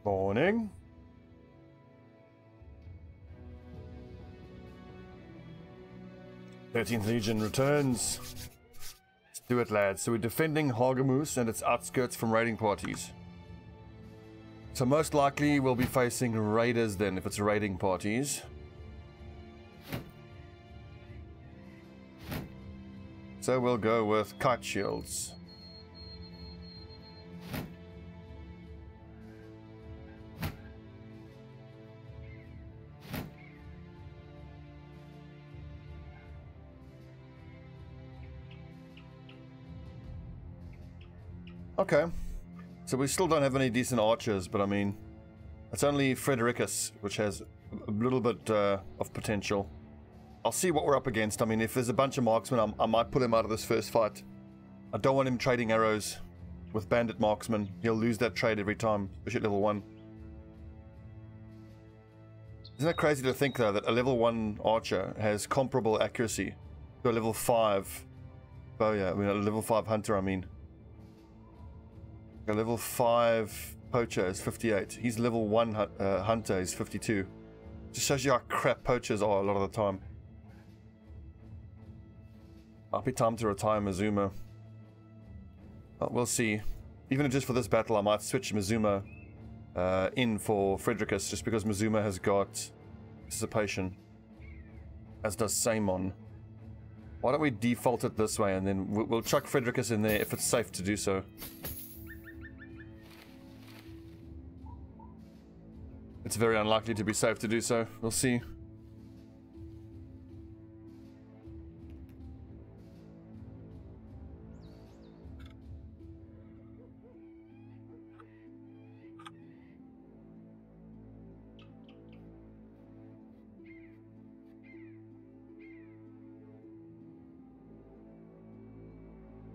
Morning. Thirteenth Legion returns. Let's do it, lads. So we're defending Hagemoose and its outskirts from raiding parties. So most likely we'll be facing raiders then, if it's raiding parties. So we'll go with kite shields. Okay, so we still don't have any decent archers, but I mean, it's only Fredericus, which has a little bit of potential. I'll see what we're up against. I mean, if there's a bunch of marksmen, I might pull him out of this first fight. I don't want him trading arrows with bandit marksmen. He'll lose that trade every time, especially at level 1. Isn't that crazy to think, though, that a level 1 archer has comparable accuracy to a level 5 bowyer? I mean, a level 5 hunter, I mean. A level 5 poacher is 58. He's level 1 hunter is 52. Just shows you how crap poachers are a lot of the time. Might be time to retire Mizuma. Well, we'll see. Even just for this battle, I might switch Mizuma in for Fredericus, just because Mizuma has got dissipation, as does Samon. Why don't we default it this way, and then we'll chuck Fredericus in there if it's safe to do so. It's very unlikely to be safe to do so. We'll see.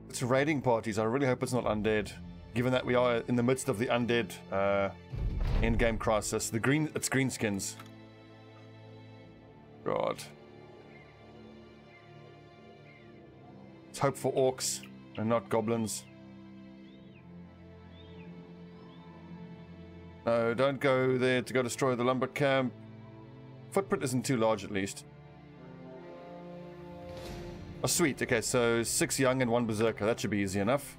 It's raiding parties. I really hope it's not undead, given that we are in the midst of the undead endgame crisis. It's greenskins. God. Let's hope for orcs and not goblins. No, don't go there to go destroy the lumber camp. Footprint isn't too large, at least. Oh, sweet. Okay, so 6 young and 1 berserker. That should be easy enough.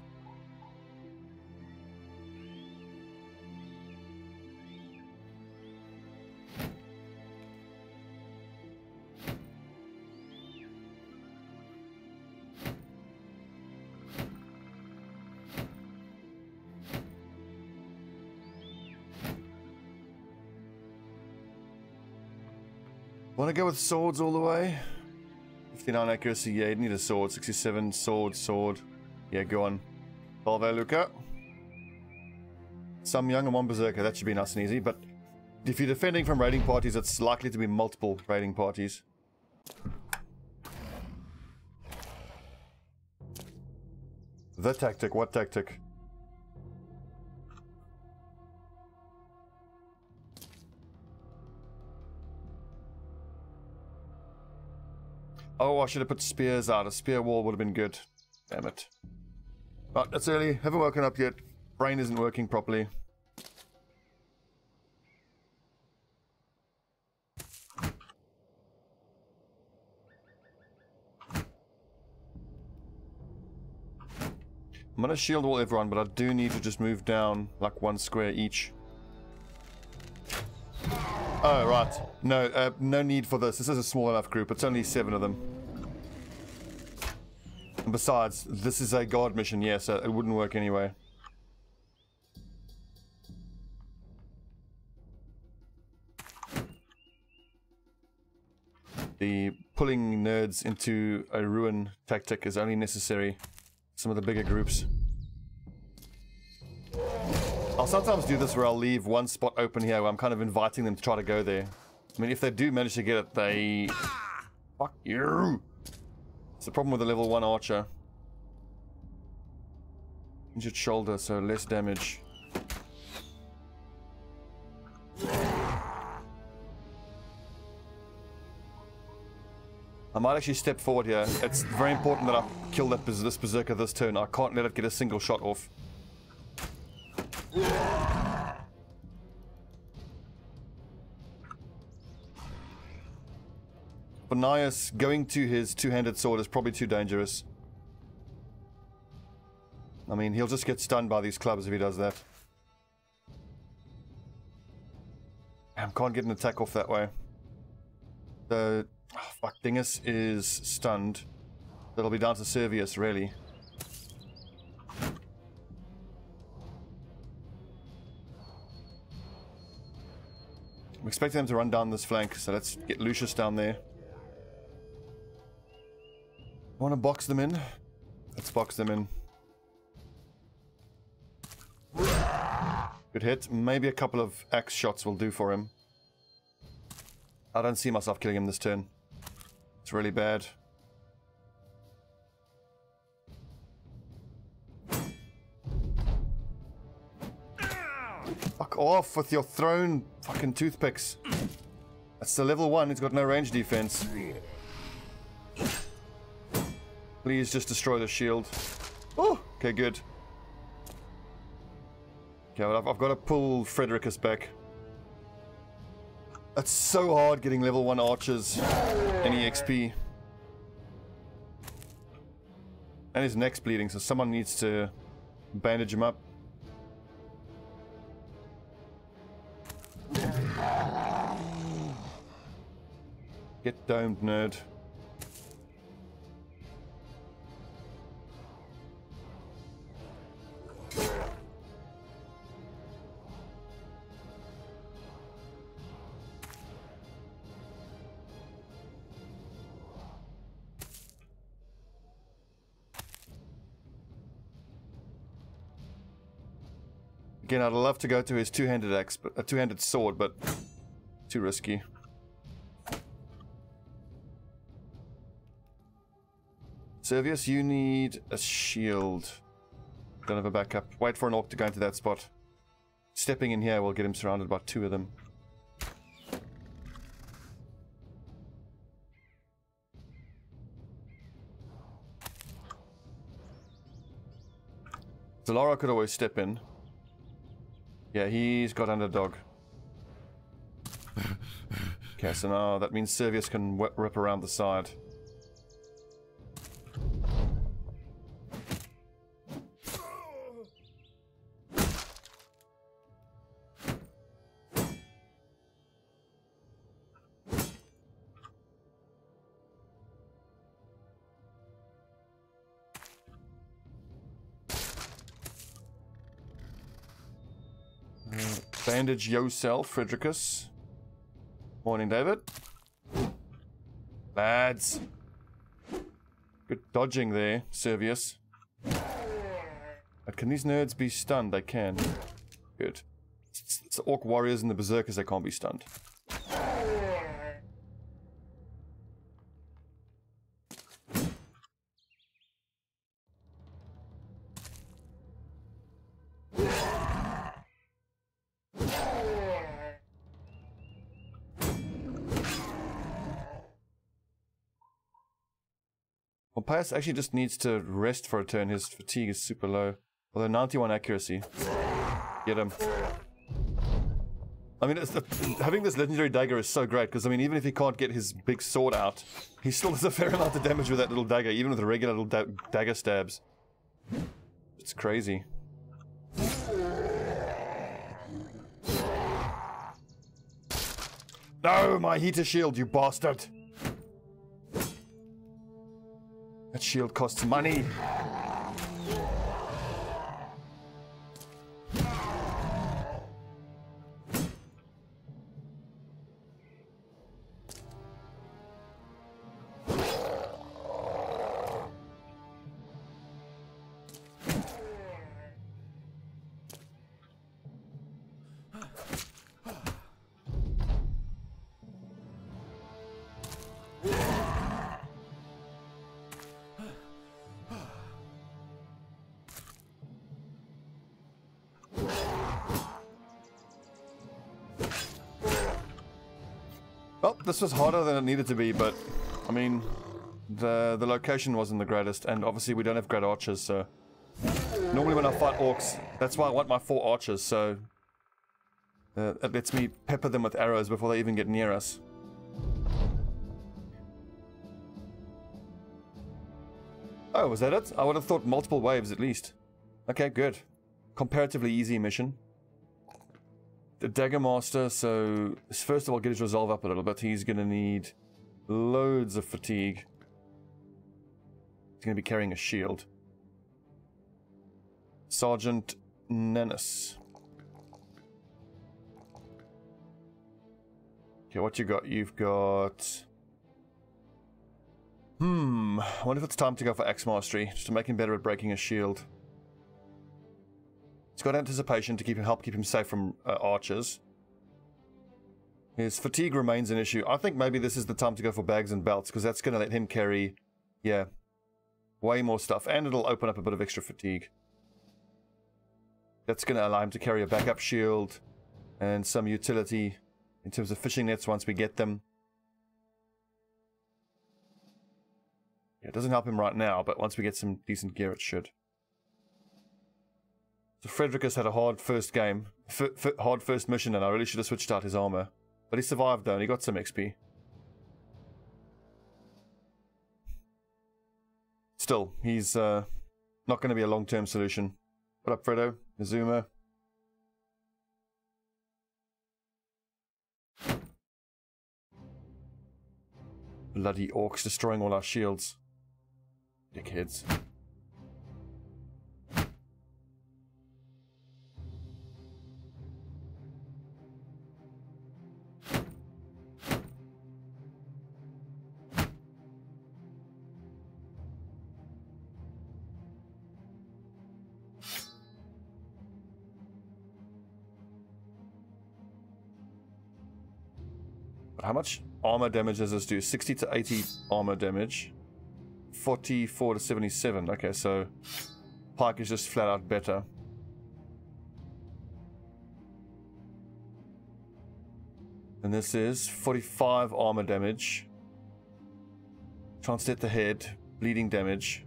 Want to go with swords all the way? 59 accuracy, yeah, you need a sword. 67, sword. Yeah, go on. Salve, Luca. Some young and 1 berserker, that should be nice and easy, but if you're defending from raiding parties, it's likely to be multiple raiding parties. The tactic, what tactic? Oh, I should have put spears out. A spear wall would have been good. Damn it. But it's early. Haven't woken up yet. Brain isn't working properly. I'm gonna shield wall everyone, but I do need to just move down like 1 square each. Oh, right. No, no need for this. This is a small enough group. It's only 7 of them. And besides, this is a guard mission, yeah, so it wouldn't work anyway. The pulling nerds into a ruin tactic is only necessary for some of the bigger groups. I'll sometimes do this where I'll leave 1 spot open here where I'm kind of inviting them to try to go there. I mean, if they do manage to get it, they... Fuck you! It's the problem with the level 1 archer. Injured shoulder, so less damage. I might actually step forward here. It's very important that I kill this berserker this turn. I can't let it get a single shot off. Bonias going to his two-handed sword is probably too dangerous. I mean, he'll just get stunned by these clubs if he does that. Can't get an attack off that way. The fuck, Dingus is stunned. That'll be down to Servius, really. I'm expecting them to run down this flank, so let's get Lucius down there. Want to box them in? Let's box them in. Good hit. Maybe a couple of axe shots will do for him. I don't see myself killing him this turn. It's really bad. Fuck off with your thrown fucking toothpicks. That's the level 1. He's got no range defense. Please just destroy the shield. Oh, okay, good. Okay, well, I've got to pull Frederickus back. It's so hard getting level 1 archers in EXP. And his neck's bleeding, so someone needs to bandage him up. Get domed, nerd. Again, I'd love to go to his two-handed axe, but a two-handed sword, but too risky. Servius, you need a shield. Don't have a backup. Wait for an orc to go into that spot. Stepping in here will get him surrounded by 2 of them. Zalara could always step in. Yeah, he's got underdog. Okay, so now that means Servius can rip around the side. Bandage yourself, Frederickus. Morning, David. Lads. Good dodging there, Servius. But can these nerds be stunned? They can. Good. It's the orc warriors and the berserkers that can't be stunned. Well, Pius actually just needs to rest for a turn. His fatigue is super low. Although 91 accuracy. Get him. I mean, having this legendary dagger is so great, because I mean, even if he can't get his big sword out, he still does a fair amount of damage with that little dagger, even with the regular little dagger stabs. It's crazy. No, my heater shield, you bastard! That shield costs money. Well, this was harder than it needed to be, but I mean, the location wasn't the greatest, and obviously we don't have great archers, so normally when I fight orcs, that's why I want my 4 archers, so it lets me pepper them with arrows before they even get near us. Oh, was that it? I would have thought multiple waves at least. Okay, good. Comparatively easy mission. The Dagger Master, so first of all, get his resolve up a little bit. He's going to need loads of fatigue. He's going to be carrying a shield. Sergeant Nennis. Okay, what you got? You've got... I wonder if it's time to go for Axe Mastery, just to make him better at breaking a shield. He's got anticipation to help keep him safe from archers. His fatigue remains an issue. I think maybe this is the time to go for bags and belts, because that's going to let him carry, yeah, way more stuff. And it'll open up a bit of extra fatigue. That's going to allow him to carry a backup shield and some utility in terms of fishing nets once we get them. Yeah, it doesn't help him right now, but once we get some decent gear, it should. So Fredricus had a hard first game, hard first mission, and I really should have switched out his armor. But he survived though, and he got some XP. Still, he's not going to be a long-term solution. What up, Fredo? Azuma? Bloody orcs destroying all our shields. Dickheads. But how much armor damage does this do? 60 to 80 armor damage. 44 to 77. Okay, so Pike is just flat out better. And this is 45 armor damage. Translate the head. Bleeding damage.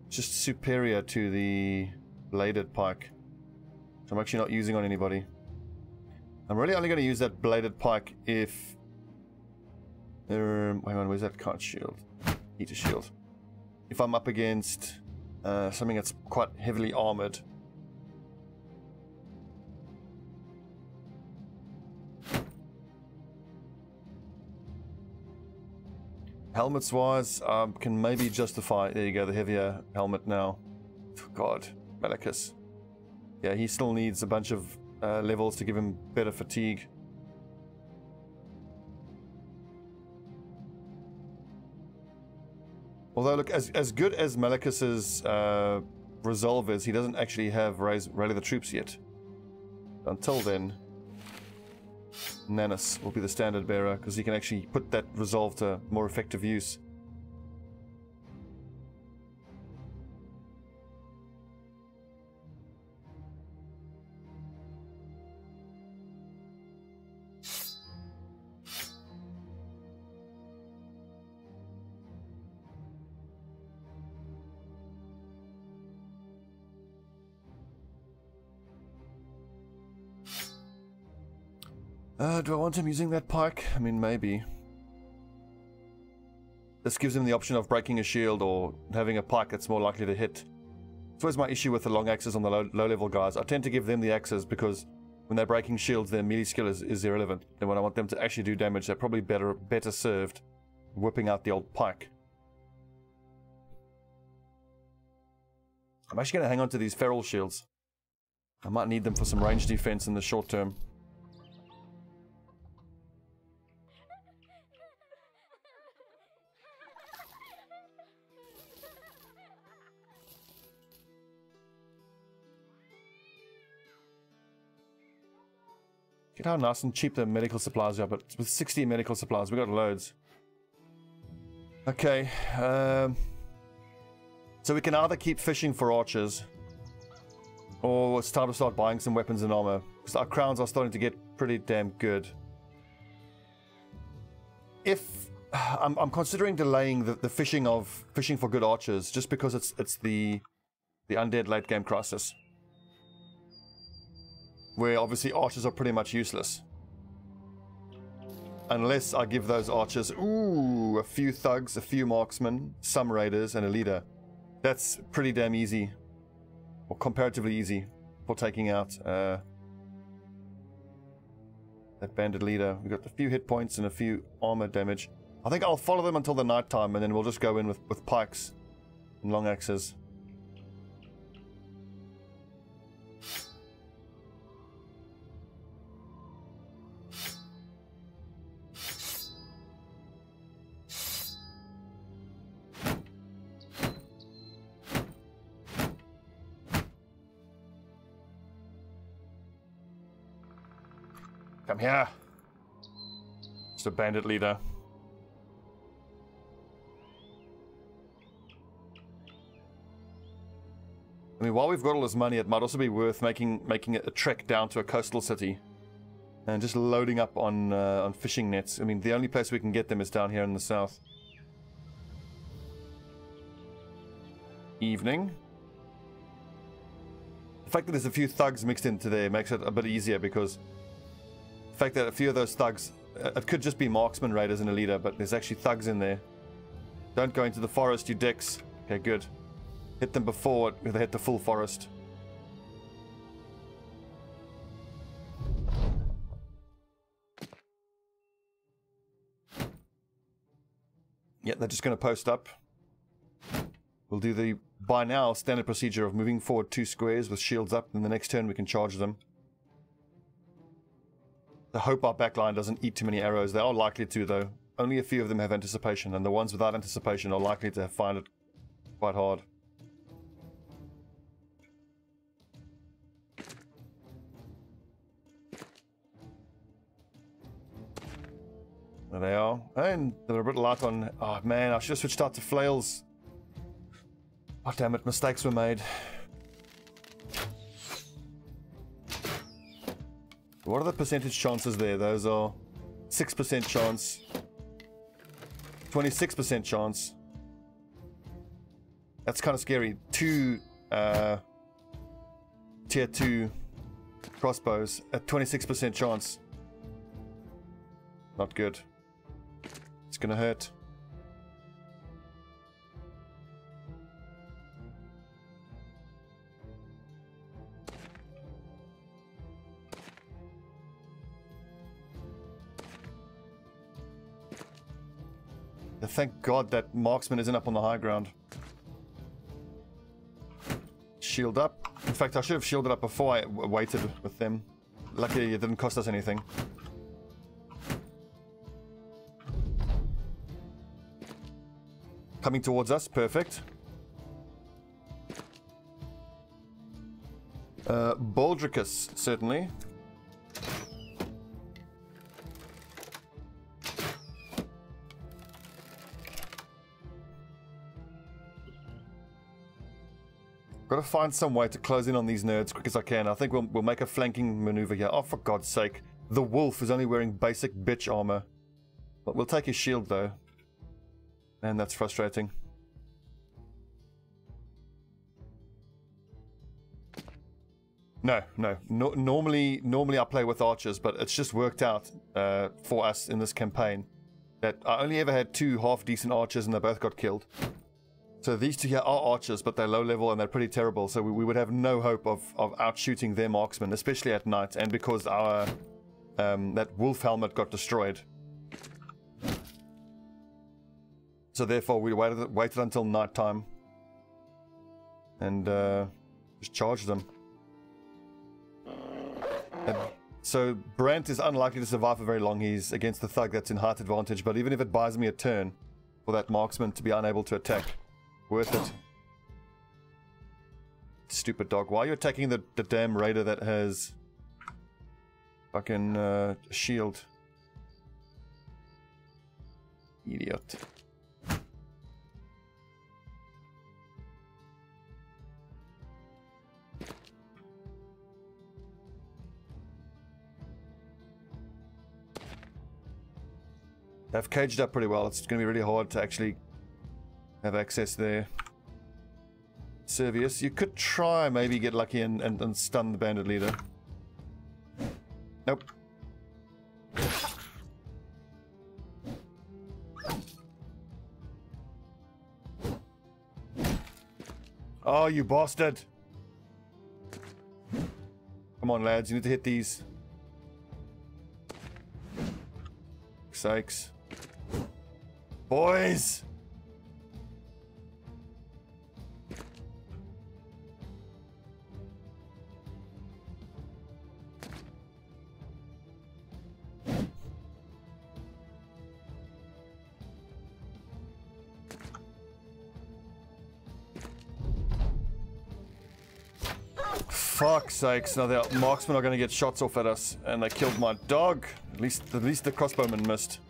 Just superior to the bladed pike, which I'm actually not using on anybody. I'm really only going to use that bladed pike if... wait on, where's that card shield? Heater shield. If I'm up against something that's quite heavily armored. Helmets wise, can maybe justify, there you go, the heavier helmet now. God, Malachus. Yeah, he still needs a bunch of levels to give him better fatigue. Although, look, as good as Malachus's resolve is, he doesn't actually have rally the troops yet. Until then, Nanus will be the standard bearer, because he can actually put that resolve to more effective use. Do I want him using that pike? I mean, maybe. This gives him the option of breaking a shield or having a pike that's more likely to hit. It's always my issue with the long axes on the low-level guys. I tend to give them the axes because when they're breaking shields, their melee skill is irrelevant. And when I want them to actually do damage, they're probably better served whipping out the old pike. I'm actually going to hang on to these feral shields. I might need them for some range defense in the short term. Get how nice and cheap the medical supplies are, but with 60 medical supplies, we got loads. Okay, so we can either keep fishing for archers, or it's time to start buying some weapons and armor, because our crowns are starting to get pretty damn good. If I'm considering delaying the fishing for good archers, just because it's the undead late game crisis, where obviously archers are pretty much useless. Unless I give those archers, ooh, a few thugs, a few marksmen, some raiders, and a leader. That's pretty damn easy. Or comparatively easy for taking out that bandit leader. We've got a few hit points and a few armor damage. I think I'll follow them until the night time, and then we'll just go in with pikes and long axes. Come here. It's a bandit leader. I mean, while we've got all this money, it might also be worth making a trek down to a coastal city and just loading up on fishing nets. I mean, the only place we can get them is down here in the south. Evening. The fact that there's a few thugs mixed into there makes it a bit easier, because the fact that a few of those thugs, it could just be marksman, raiders, and a leader, but there's actually thugs in there. Don't go into the forest, you dicks. Okay, good. Hit them before they hit the full forest. Yeah, they're just going to post up. We'll do the, by now, standard procedure of moving forward 2 squares with shields up, and the next turn we can charge them. I hope our backline doesn't eat too many arrows. They are likely to, though. Only a few of them have anticipation, and the ones without anticipation are likely to find it quite hard. There they are. And they're a bit light on... Oh, man, I should have switched out to flails. Oh, damn it. Mistakes were made. What are the percentage chances there? Those are 6% chance, 26% chance. That's kind of scary. 2 tier 2 crossbows at 26% chance. Not good. It's gonna hurt. Thank God that marksman isn't up on the high ground. Shield up. In fact, I should have shielded up before I waited with them. Luckily, it didn't cost us anything. Coming towards us, perfect. Baldricus, certainly. Got to find some way to close in on these nerds as quick as I can. I think we'll make a flanking maneuver here. Oh, for God's sake. The wolf is only wearing basic bitch armor. But we'll take his shield, though. And that's frustrating. No. Normally I play with archers, but it's just worked out for us in this campaign that I only ever had 2 half-decent archers and they both got killed. So these 2 here are archers, but they're low level and they're pretty terrible. So we would have no hope of outshooting their marksmen, especially at night, and because our that wolf helmet got destroyed. So therefore we waited until night time and just charged them. And so Brant is unlikely to survive for very long. He's against the thug that's in height advantage, but even if it buys me a turn for that marksman to be unable to attack, worth it. Stupid dog. Why are you attacking the damn raider that has fucking shield? Idiot. They've caged up pretty well. It's going to be really hard to actually have access there. Servius, you could try maybe get lucky and stun the bandit leader. Nope. Oh, you bastard. Come on, lads. You need to hit these. Sakes. Boys! Fuck's sakes, now the marksmen are going to get shots off at us, and they killed my dog. At least the crossbowman missed.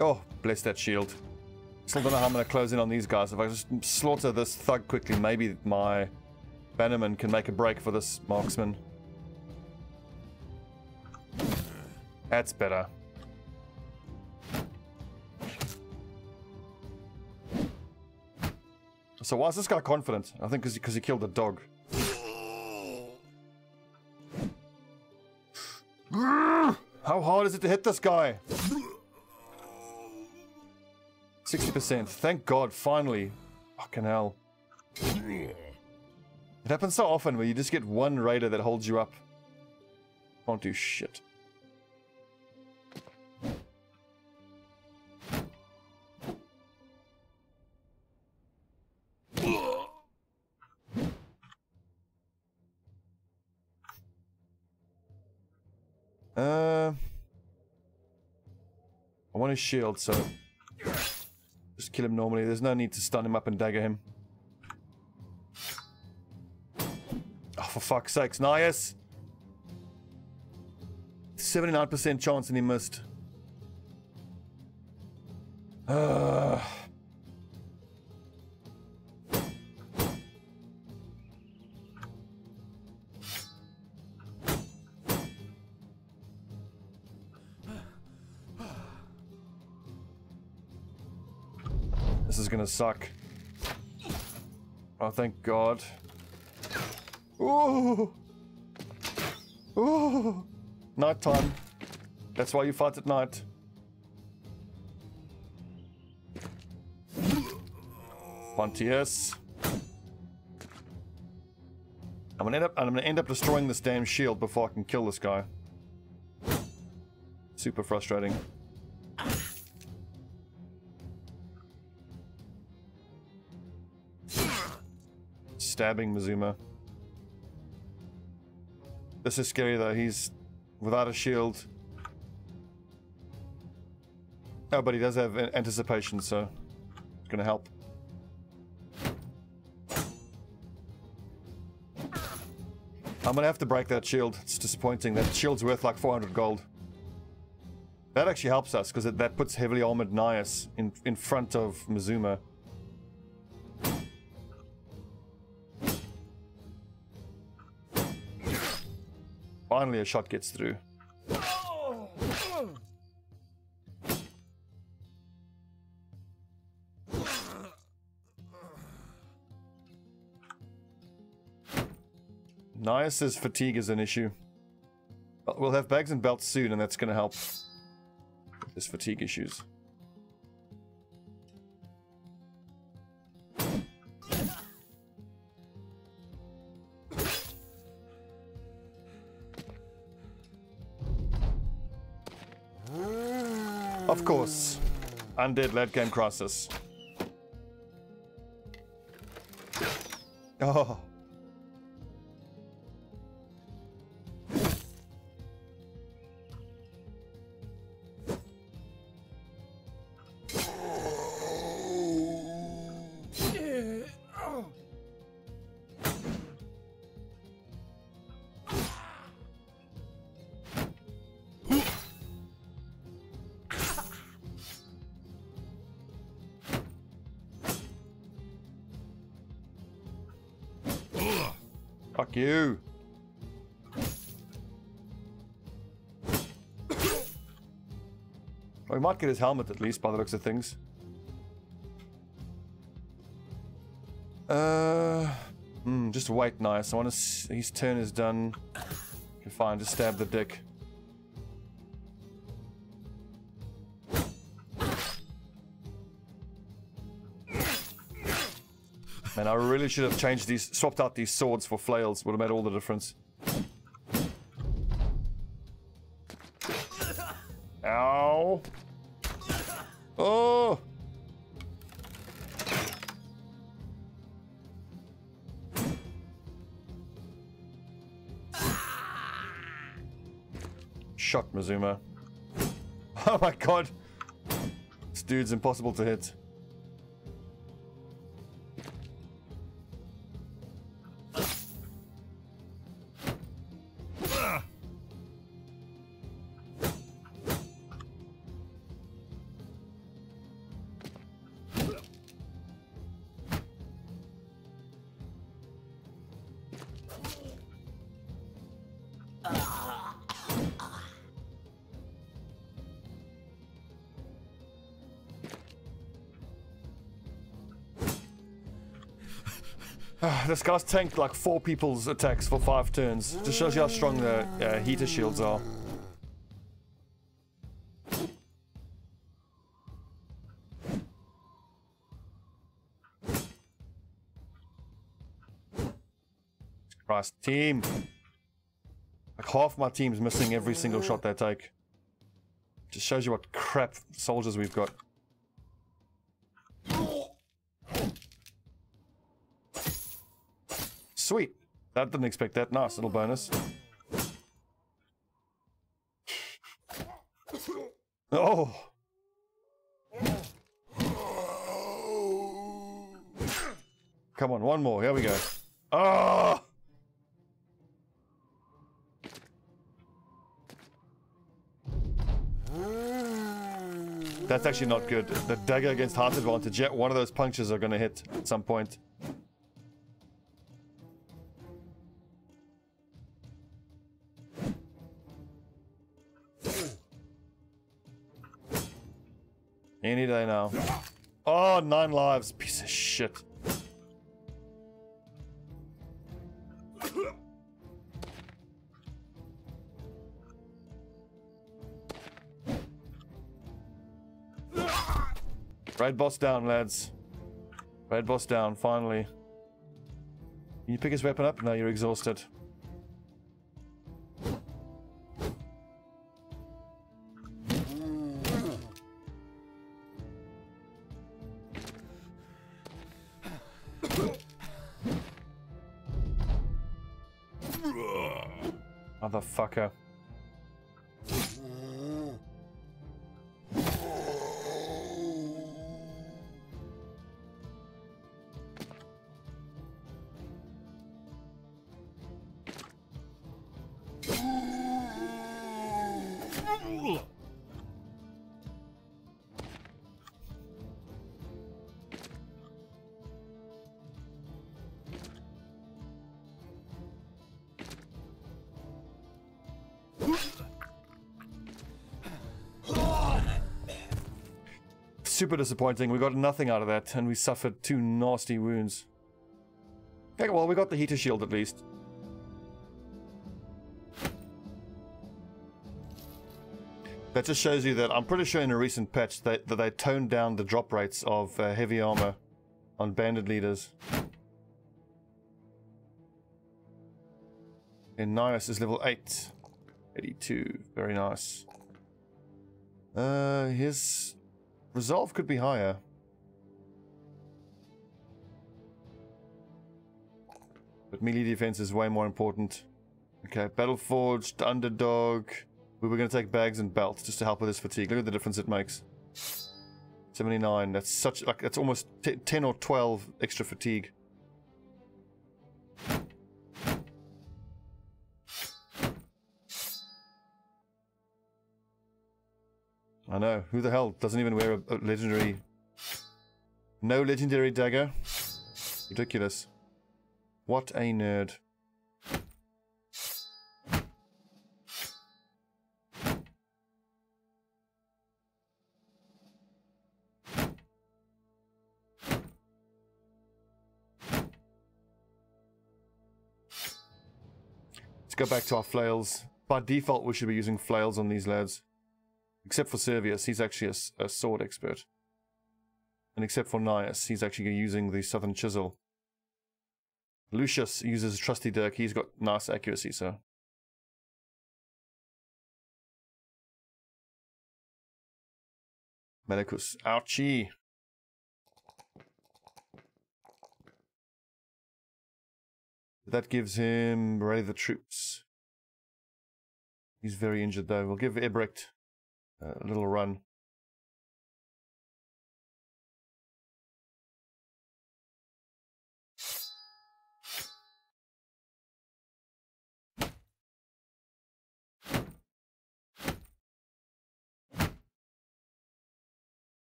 Oh, bless that shield. Still don't know how I'm going to close in on these guys. If I just slaughter this thug quickly, maybe my bannerman can make a break for this marksman. That's better. So why is this guy confident? I think because he killed the dog. How hard is it to hit this guy? 60%. Thank God, finally. Fucking hell. It happens so often where you just get one raider that holds you up. Can't do shit. I want his shield, so just kill him normally. There's no need to stun him up and dagger him. Oh, for fuck's sakes, nice! 79% chance and he missed. This is gonna suck. Oh, thank God. Ooh! Ooh! Nighttime. That's why you fight at night. Pontius. I'm gonna end up destroying this damn shield before I can kill this guy. Super frustrating. Stabbing Mazuma. This is scary though, he's without a shield. Oh, but he does have anticipation, so it's gonna help. I'm gonna have to break that shield. It's disappointing. That shield's worth like 400 gold. That actually helps us, because that puts heavily armored Nias in front of Mazuma. Finally a shot gets through. Nias's fatigue is an issue. We'll have bags and belts soon, and that's going to help with his fatigue issues. Of course. Undead late game crisis. Oh. Fuck you. Well, we might get his helmet at least by the looks of things. Just wait, nice. I want to. His turn is done. Okay, fine. Just stab the dick. Man, I really should have changed these, swapped out these swords for flails. Would have made all the difference. Ow. Oh. Shot Mazuma. Oh my god. This dude's impossible to hit. This guy's tanked like 4 people's attacks for 5 turns. Just shows you how strong the heater shields are. Christ, team. Like half my team's missing every single shot they take. Just shows you what crap soldiers we've got. Sweet. That didn't expect that. Nice little bonus. Oh. Come on, one more. Here we go. Oh. That's actually not good. The dagger against heart advantage. Yeah, one of those punches are going to hit at some point. Any day now. Oh, 9 lives. Piece of shit. Raid boss down, lads. Raid boss down, finally. Can you pick his weapon up? No, you're exhausted. Motherfucker. Super disappointing. We got nothing out of that, and we suffered 2 nasty wounds. Okay, well, we got the heater shield at least. That just shows you that I'm pretty sure in a recent patch that they toned down the drop rates of heavy armor on bandit leaders. And Nias is level 8. 82. Very nice. His resolve could be higher. But melee defense is way more important. Okay, Battle Forged, Underdog. We were going to take bags and belts just to help with his fatigue. Look at the difference it makes. 79. That's such like that's almost 10 or 12 extra fatigue. I know. Who the hell doesn't even wear a legendary... No legendary dagger? Ridiculous. What a nerd. Let's go back to our flails. By default, we should be using flails on these lads. Except for Servius, he's actually a sword expert. And except for Nias, he's actually using the Southern Chisel. Lucius uses Trusty Dirk. He's got nice accuracy, so. Medicus. Ouchie. That gives him Rally the Troops. He's very injured though. We'll give Ebrecht a little run.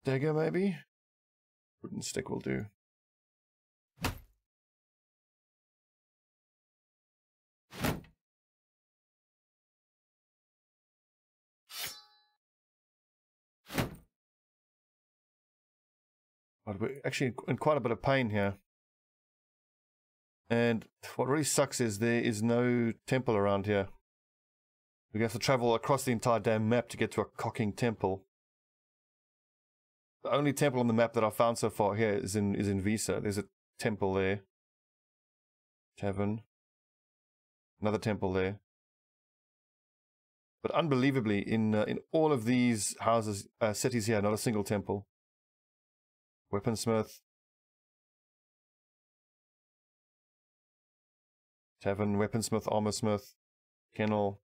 Dagger maybe? Wooden stick will do. But we're actually in quite a bit of pain here. And what really sucks is there is no temple around here. We have to travel across the entire damn map to get to a cocking temple. The only temple on the map that I've found so far here is in Visa. There's a temple there. Tavern. Another temple there. But unbelievably, in all of these houses, cities here, not a single temple. Weaponsmith. Tavern, weaponsmith, armorsmith, kennel,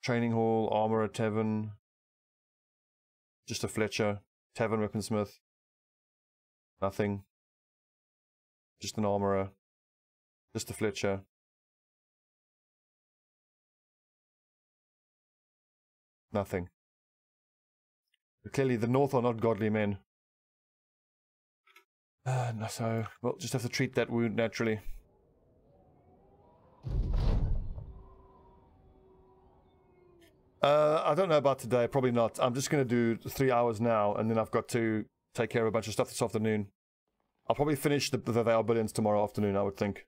training hall, armorer, tavern, just a Fletcher, tavern, weaponsmith, nothing, just an armorer, just a Fletcher, nothing. But clearly the North are not godly men. No, so we'll just have to treat that wound naturally. I don't know about today, probably not. I'm just going to do 3 hours now, and then I've got to take care of a bunch of stuff this afternoon. I'll probably finish the They Are Billions tomorrow afternoon, I would think.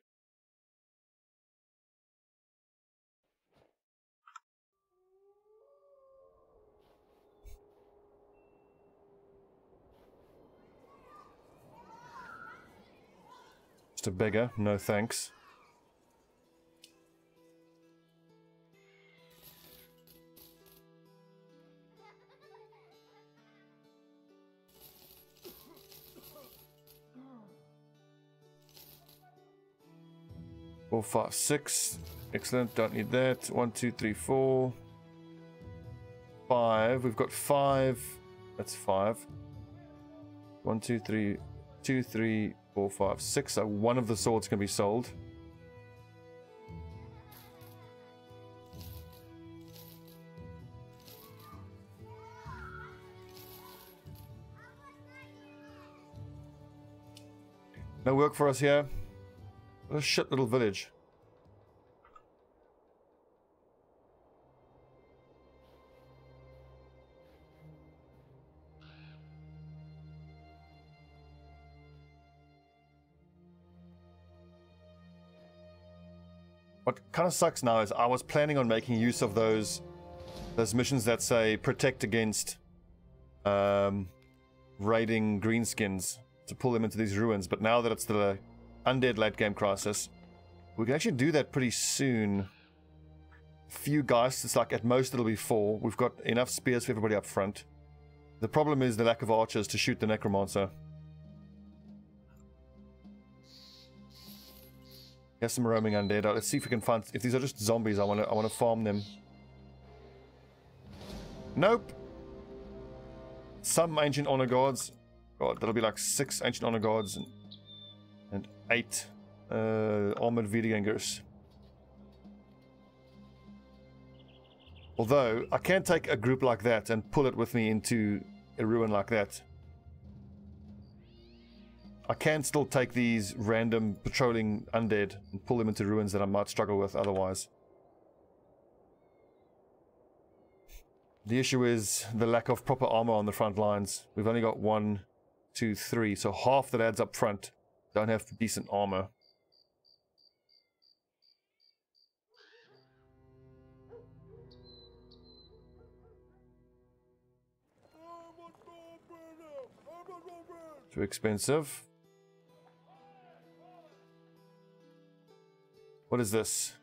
Just a beggar, no thanks. Four, 5, 6. Excellent, don't need that. 1, 2, 3, 4. 5. We've got 5. That's 5. 1, 2, 3. 2, 3, 4, 5, 6. So one of the swords can be sold. No work for us here. What a shit little village. What kind of sucks now is I was planning on making use of those missions that say protect against raiding greenskins to pull them into these ruins, but now that it's the undead late game crisis, we can actually do that pretty soon. Few geists, it's like at most it'll be 4. We've got enough spears for everybody up front. The problem is the lack of archers to shoot the necromancer. Here's some roaming undead. Let's see if we can find. If these are just zombies, I want to farm them. Nope. Some ancient honor guards. God, that'll be like 6 ancient honor guards and 8 armored Wiedergängers. Although I can take a group like that and pull it with me into a ruin like that. I can still take these random patrolling undead and pull them into ruins that I might struggle with otherwise. The issue is the lack of proper armor on the front lines. We've only got 1, 2, 3, so half the lads up front don't have decent armor. Too expensive. What is this?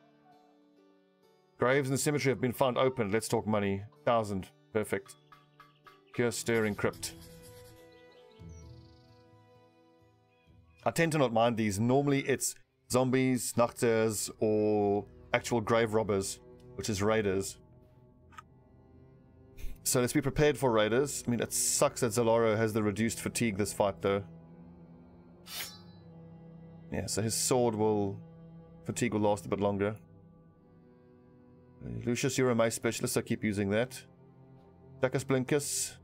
Graves in the cemetery have been found open. Let's talk money. 1,000. Perfect. Pure stirring crypt. I tend to not mind these. Normally it's zombies, nachters, or actual grave robbers, which is raiders. So let's be prepared for raiders. I mean, it sucks that Zalaro has the reduced fatigue this fight, though. Yeah, so his sword will... fatigue will last a bit longer. Lucius, you're a mace specialist, so keep using that. Dacus Blinkus.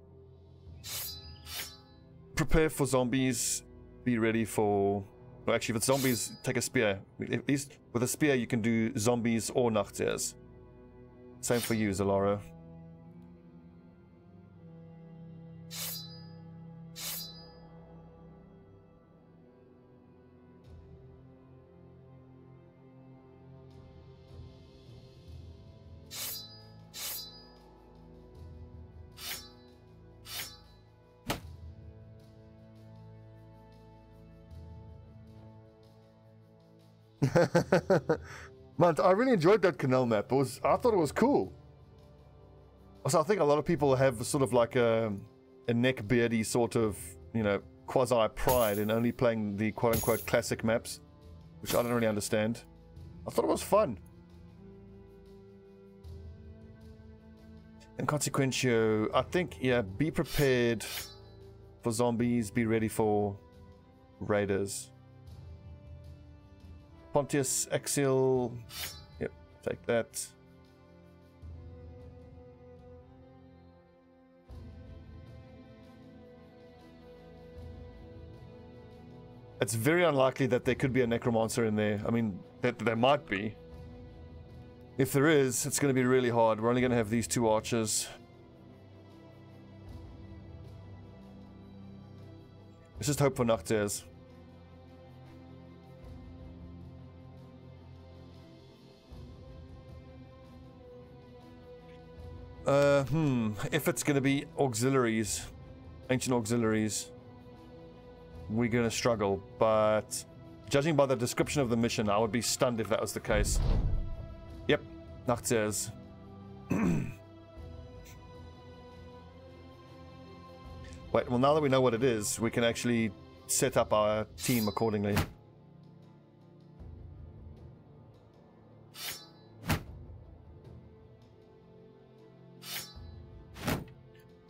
Prepare for zombies. Be ready for... Well, actually, if it's zombies, take a spear. At least with a spear, you can do zombies or nachters. Same for you, Zalaro. Man, I really enjoyed that canal map. I thought it was cool. Also, I think a lot of people have sort of like a neck beardy sort of, you know, quasi pride in only playing the quote unquote classic maps, which I don't really understand. I thought it was fun. And Consequentio, I think, yeah, be prepared for zombies, be ready for raiders. Pontius, Exil, yep, take that. It's very unlikely that there could be a necromancer in there. I mean, there might be. If there is, it's going to be really hard. We're only going to have these 2 archers. Let's just hope for nachters. If it's going to be auxiliaries, ancient auxiliaries, we're going to struggle, but judging by the description of the mission, I would be stunned if that was the case. Yep, nachters. Wait, well, now that we know what it is, we can actually set up our team accordingly.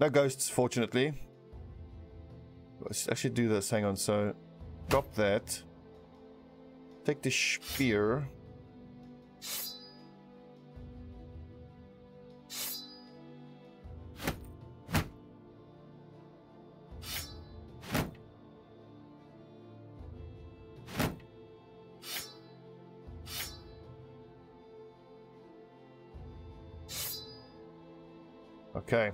No ghosts, fortunately. Let's actually do this. Hang on. So, drop that. Take the spear. Okay.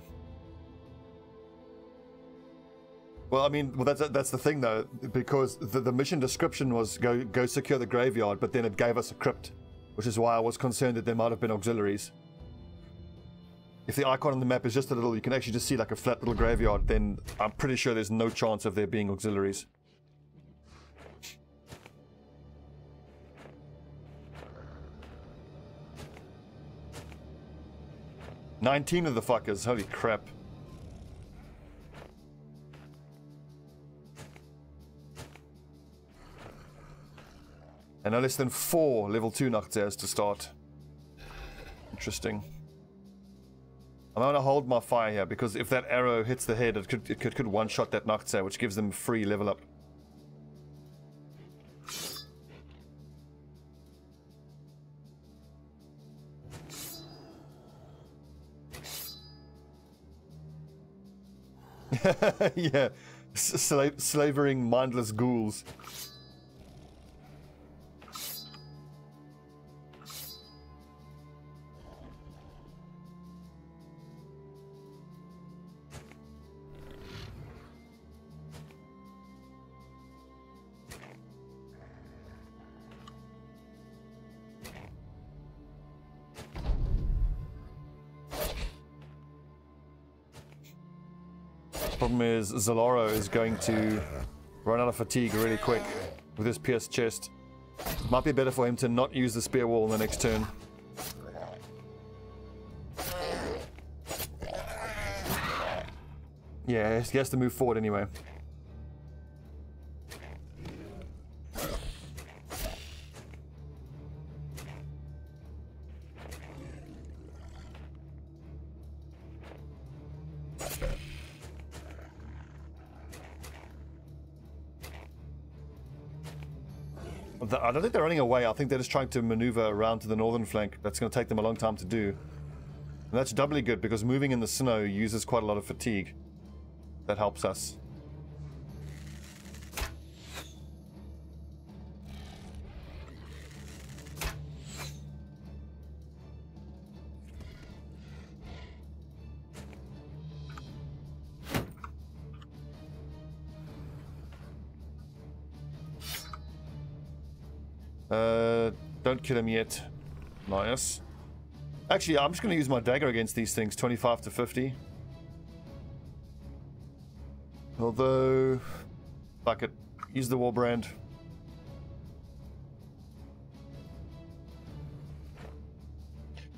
Well, I mean, well, that's the thing though, because the mission description was go secure the graveyard, but then it gave us a crypt, which is why I was concerned that there might have been auxiliaries. If the icon on the map is just a little, you can actually just see like a flat little graveyard, then I'm pretty sure there's no chance of there being auxiliaries. "19 of the fuckers, holy crap. And no less than 4 level 2 nachters to start. Interesting. I'm going to hold my fire here, because if that arrow hits the head, it could one-shot that nachter, which gives them free level up. Yeah, slavering mindless ghouls. Problem is, Zalaro is going to run out of fatigue really quick with his pierced chest. Might be better for him to not use the spear wall in the next turn. Yeah, he has to move forward anyway. I don't think they're running away. I think they're just trying to maneuver around to the northern flank. That's going to take them a long time to do. And that's doubly good because moving in the snow uses quite a lot of fatigue. That helps us. Don't kill him yet. Nice. Actually, I'm just going to use my dagger against these things. 25 to 50. Although... fuck it. Use the war brand.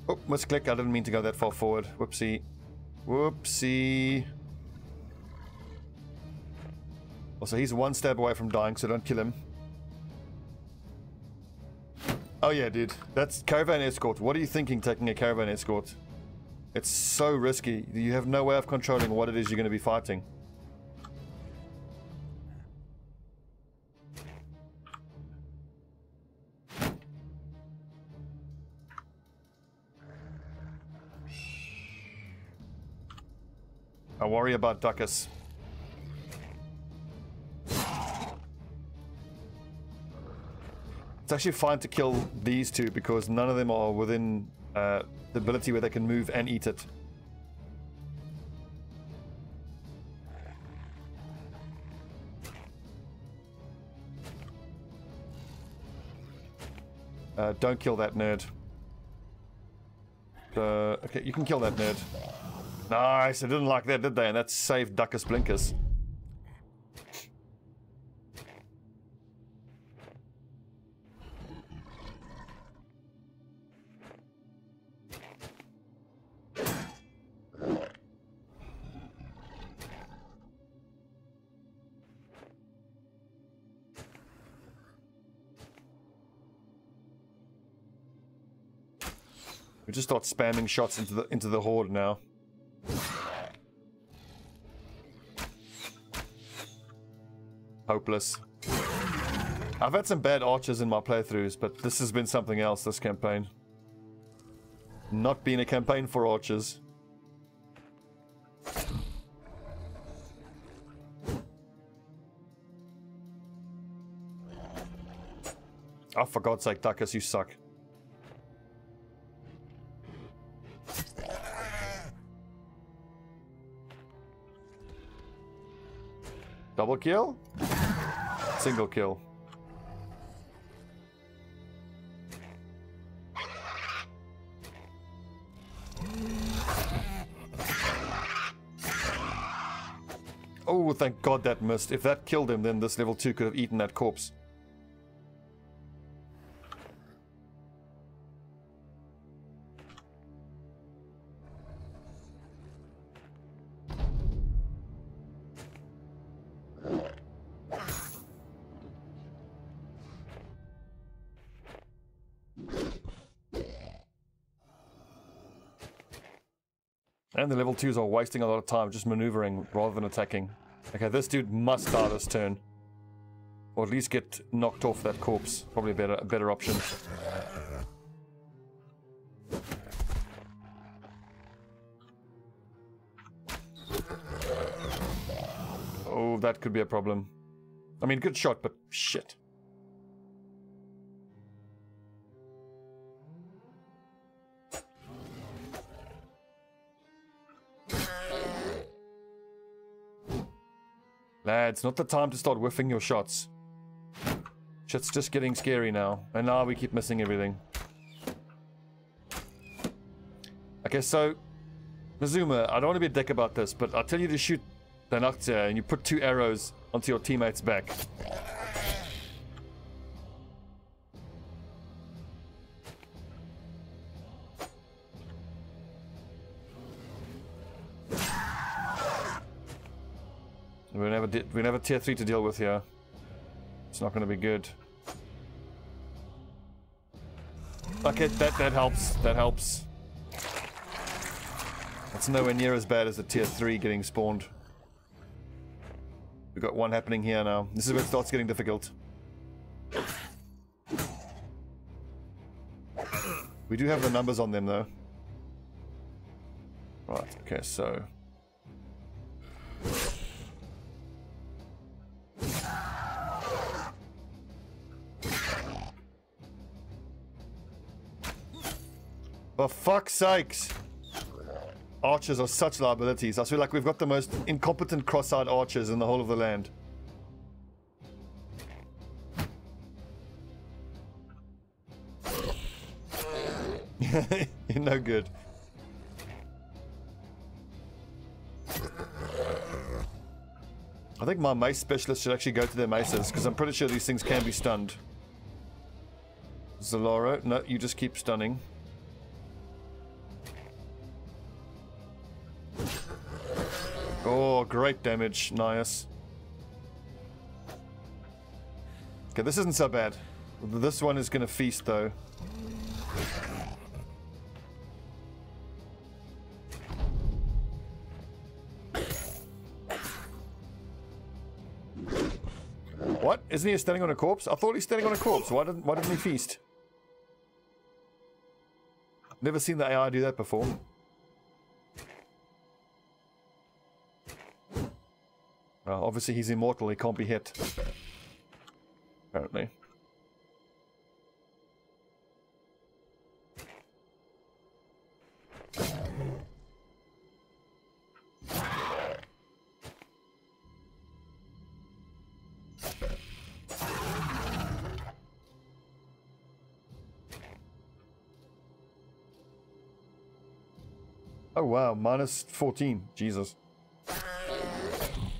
Oh, misclick. I didn't mean to go that far forward. Whoopsie. Whoopsie. Also, he's one stab away from dying, so don't kill him. Oh yeah, dude. That's caravan escort. What are you thinking taking a caravan escort? It's so risky. You have no way of controlling what it is you're going to be fighting. I worry about Duckus. It's actually fine to kill these two because none of them are within the ability where they can move and eat it. Don't kill that nerd. Okay, you can kill that nerd. Nice, I didn't like that, did they? And that saved Duckus Blinkers. We just start spamming shots into the horde now. Hopeless. I've had some bad archers in my playthroughs, but this has been something else this campaign. Not been a campaign for archers. Oh, for God's sake, Duckus, you suck. Double kill? Single kill. Oh, thank God that missed. If that killed him, then this level 2 could have eaten that corpse. And the level 2s are wasting a lot of time just maneuvering rather than attacking. Okay, this dude must die this turn. Or at least get knocked off that corpse. Probably a better option. Oh, that could be a problem. I mean, good shot, but shit. Lads, not the time to start whiffing your shots. Shit's just getting scary now. And now we keep missing everything. Okay, so... Mazuma, I don't want to be a dick about this, but I'll tell you to shoot the Noctia and you put 2 arrows onto your teammate's back. We never tier 3 to deal with here. It's not going to be good. Okay, that helps. That helps. It's nowhere near as bad as the tier 3 getting spawned. We've got one happening here now. This is where it starts getting difficult. We do have the numbers on them though. Right, okay, so... For fuck's sakes! Archers are such liabilities. I feel like we've got the most incompetent cross-eyed archers in the whole of the land. You're no good. I think my mace specialist should actually go to their maces, because I'm pretty sure these things can be stunned. Zalaro, no, you just keep stunning. Oh, great damage, nice. Okay, this isn't so bad. This one is going to feast, though. What? Isn't he standing on a corpse? I thought he's standing on a corpse. Why didn't he feast? Never seen the AI do that before. Well, obviously he's immortal, he can't be hit. Apparently. Oh wow, minus 14. Jesus.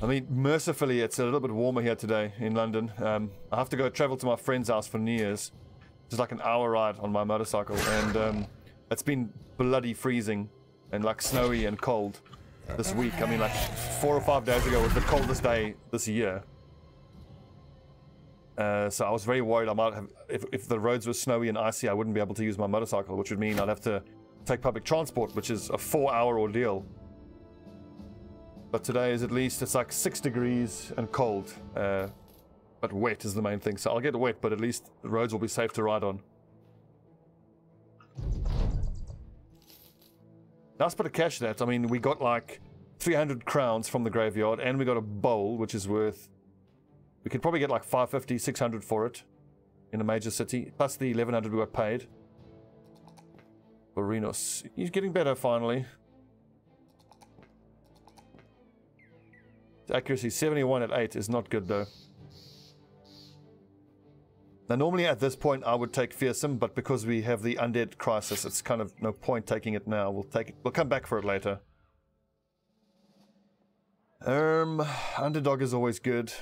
I mean, mercifully, it's a little bit warmer here today in London. I have to go travel to my friend's house for New Year's. It's like an hour ride on my motorcycle, and it's been bloody freezing and like snowy and cold this week. I mean, like 4 or 5 days ago was the coldest day this year. So I was very worried I might have, if the roads were snowy and icy, I wouldn't be able to use my motorcycle, which would mean I'd have to take public transport, which is a 4-hour ordeal. But today is at least, it's like 6 degrees and cold, but wet is the main thing. So I'll get wet, but at least the roads will be safe to ride on. Nice bit of cash that. I mean, we got like 300 crowns from the graveyard, and we got a bowl, which is worth, we could probably get like 550, 600 for it in a major city, plus the 1100 we got paid. Barinos, he's getting better finally. Accuracy 71 at 8 is not good though. Now normally at this point I would take Fearsome, but because we have the undead crisis, it's kind of no point taking it now. We'll take it, we'll come back for it later. Underdog is always good.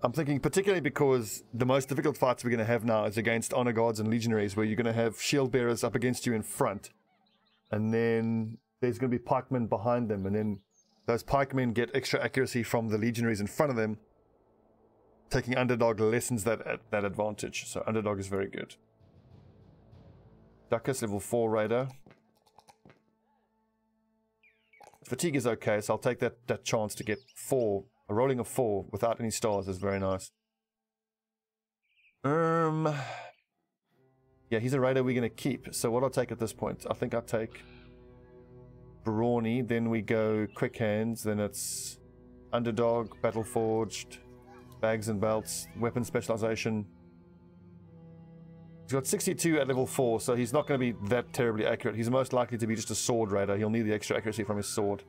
I'm thinking particularly because the most difficult fights we're going to have now is against honor guards and legionaries, where you're going to have shield bearers up against you in front. And then there's going to be pikemen behind them, and then those pikemen get extra accuracy from the legionaries in front of them. Taking Underdog lessens that advantage, so Underdog is very good. Duckus, level 4 raider. Fatigue is okay, so I'll take that chance to get 4. A rolling of 4 without any stars is very nice. Yeah, he's a raider we're going to keep. So what I'll take at this point, I think I'll take Brawny, then we go Quick Hands, then it's Underdog, Battle Forged, Bags and Belts, Weapon Specialization. He's got 62 at level 4, so he's not going to be that terribly accurate. He's most likely to be just a sword raider. He'll need the extra accuracy from his sword.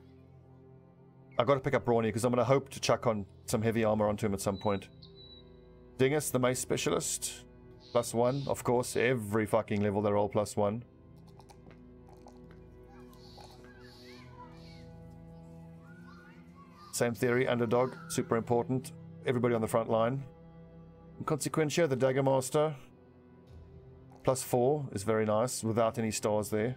I've got to pick up Brawny because I'm going to hope to chuck on some heavy armor onto him at some point. Dingus, the mace specialist. +1, of course. Every fucking level they're all +1. Same theory, Underdog, super important. Everybody on the front line. Consequentia, the Dagger Master. +4 is very nice, without any stars there.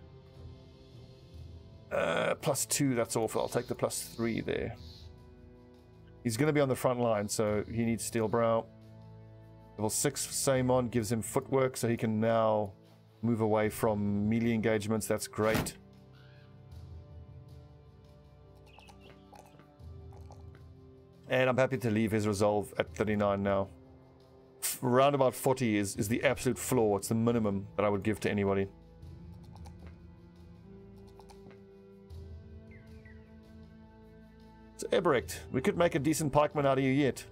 +2, that's awful. I'll take the +3 there. He's going to be on the front line, so he needs Steel Brow. Level 6 Saimon gives him footwork, so he can now move away from melee engagements. That's great. And I'm happy to leave his resolve at 39 now. Around about 40 is the absolute floor. It's the minimum that I would give to anybody. So Ebrecht, we could make a decent pikeman out of you yet.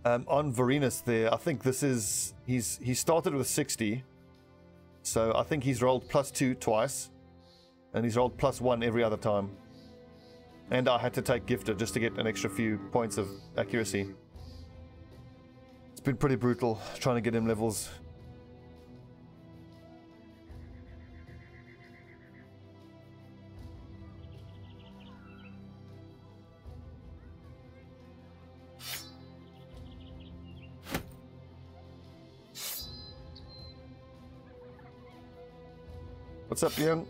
On Varinus there, I think this is... He started with 60. So I think he's rolled +2 twice. And he's rolled +1 every other time. And I had to take Gifted just to get an extra few points of accuracy. It's been pretty brutal trying to get him levels. What's up, young?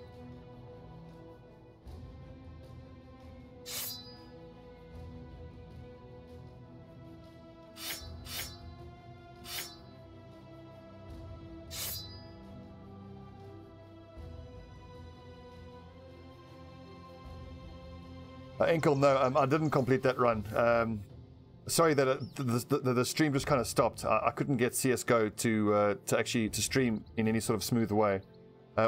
Enkel, no, I didn't complete that run. Sorry that the stream just kind of stopped. I couldn't get CSGO to actually stream in any sort of smooth way.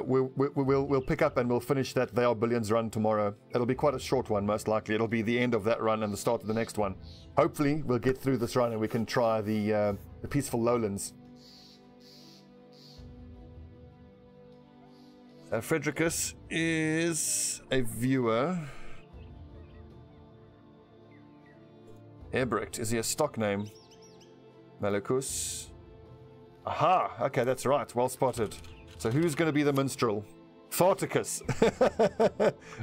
We'll pick up and we'll finish that They Are Billions run tomorrow. It'll be quite a short one, most likely. It'll be the end of that run and the start of the next one. Hopefully, we'll get through this run and we can try the Peaceful Lowlands. Fredricus is a viewer. Ebrecht, is he a stock name? Malacus. Aha! Okay, that's right. Well spotted. So who's going to be the minstrel? Farticus.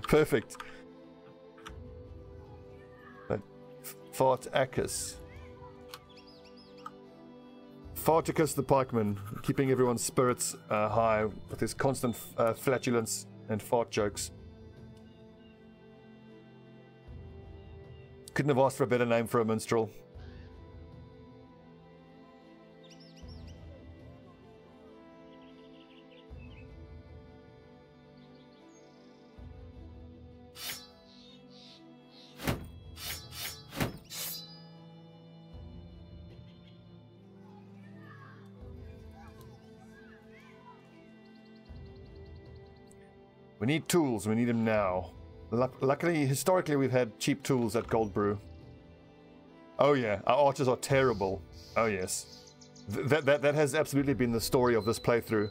Perfect. Fartacus. Farticus the pikeman, keeping everyone's spirits high with his constant flatulence and fart jokes. Couldn't have asked for a better name for a minstrel. We need tools, we need them now. Luckily, historically, we've had cheap tools at Gold Brew. Oh yeah, our archers are terrible. Oh yes. That has absolutely been the story of this playthrough.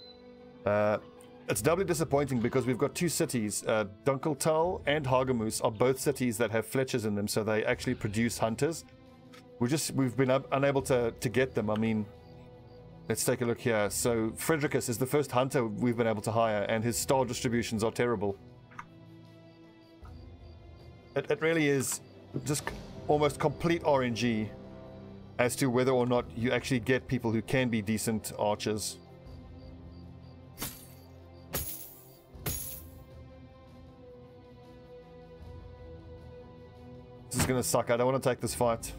It's doubly disappointing because we've got two cities, Dunkeltal and Hagemoos are both cities that have fletchers in them, so they actually produce hunters. We've been unable to get them. I mean, let's take a look here. So Fredricus is the first hunter we've been able to hire, and his star distributions are terrible. It really is just almost complete RNG as to whether or not you actually get people who can be decent archers. This is gonna suck. I don't want to take this fight.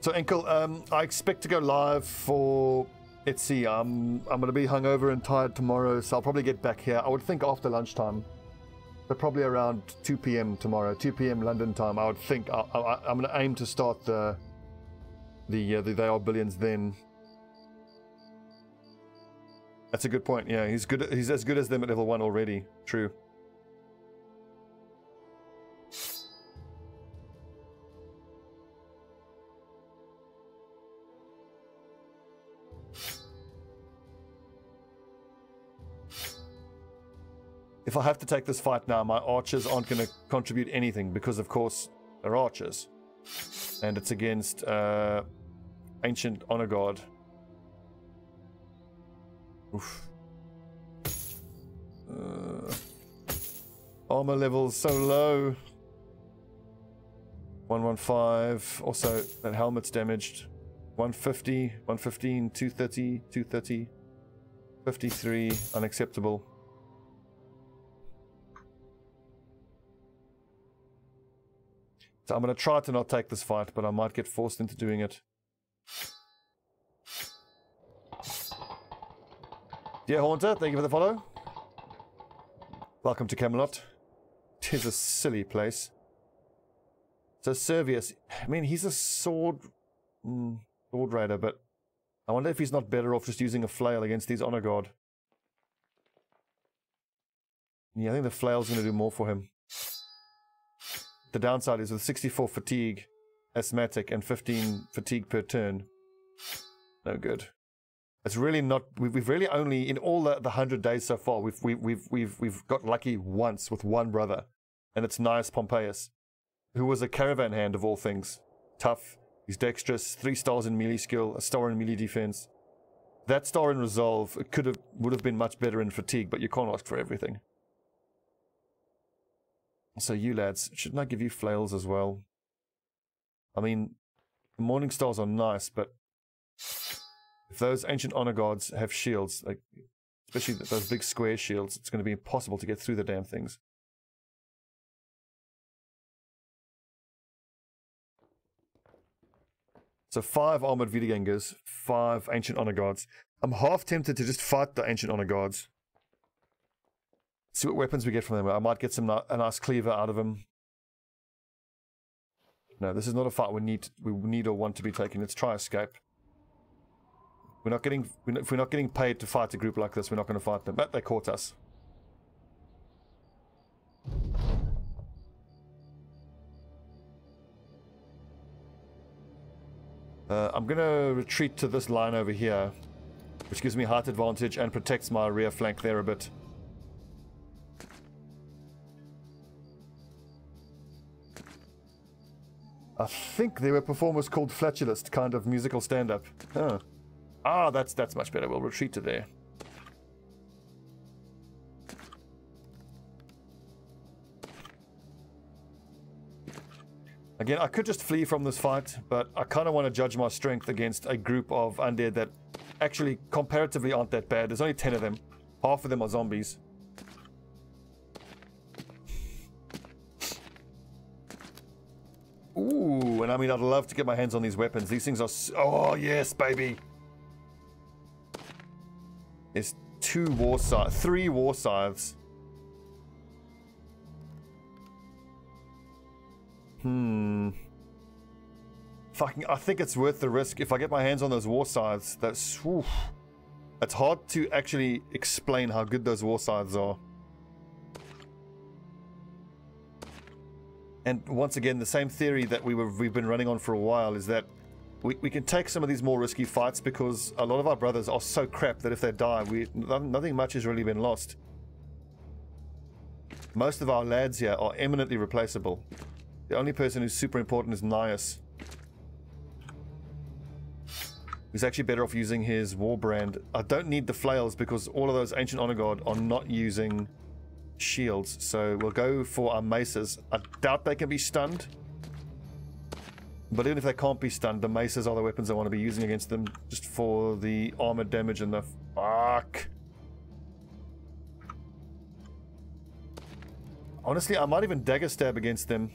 So Enkel, I expect to go live for, let's see, I'm going to be hungover and tired tomorrow, so I'll probably get back here, I would think after lunchtime. But probably around 2 p.m. tomorrow, 2 p.m. London time, I would think. I'm going to aim to start the They Are Billions then. That's a good point, yeah, he's good. He's as good as them at level 1 already, true. If I have to take this fight now, my archers aren't going to contribute anything because, of course, they're archers. And it's against Ancient Honor God. Oof. Armor levels so low. 115. Also, that helmet's damaged. 150, 115, 230, 230, 53, unacceptable. So I'm going to try to not take this fight, but I might get forced into doing it. Dear Haunter, thank you for the follow. Welcome to Camelot. Tis a silly place. So Servius, I mean, he's a sword raider, but I wonder if he's not better off just using a flail against these honor guard. Yeah, I think the flail's going to do more for him. The downside is with 64 fatigue, asthmatic, and 15 fatigue per turn. No good. It's really not. We've really only in all the 100 days so far. We've got lucky once with one brother, and it's Gnaeus Pompeius, who was a caravan hand of all things. Tough. He's dexterous. 3 stars in melee skill. A star in melee defense. That star in resolve would have been much better in fatigue, but you can't ask for everything. So you lads, shouldn't I give you flails as well? I mean, morning stars are nice, but if those ancient honor guards have shields, like especially those big square shields, it's going to be impossible to get through the damn things. So 5 armored Wiedergängers, 5 ancient honor guards. I'm half tempted to just fight the ancient honor guards. See what weapons we get from them. I might get a nice cleaver out of them. No, this is not a fight we need or want to be taking. Let's try escape. If we're not getting paid to fight a group like this, we're not going to fight them. But they caught us. I'm going to retreat to this line over here, which gives me height advantage and protects my rear flank there a bit. I think there were performers called Flatulist, kind of musical stand-up. Oh. Ah, that's much better. We'll retreat to there. Again, I could just flee from this fight, but I kind of want to judge my strength against a group of undead that actually comparatively aren't that bad. There's only 10 of them. Half of them are zombies. Ooh, and I mean, I'd love to get my hands on these weapons. These things are... Oh, yes, baby! There's 3 war scythes. I think it's worth the risk. If I get my hands on those war scythes, that's... Oof. It's hard to actually explain how good those war scythes are. And once again, the same theory that we've been running on for a while is that we can take some of these more risky fights because a lot of our brothers are so crap that if they die, nothing much has really been lost. Most of our lads here are eminently replaceable. The only person who's super important is Gnaeus. He's actually better off using his war brand. I don't need the flails because all of those ancient honor guard are not using shields, so we'll go for our maces. I doubt they can be stunned, but even if they can't be stunned, the maces are the weapons I want to be using against them, just for the armor damage and the... Fuck! Honestly, I might even dagger stab against them.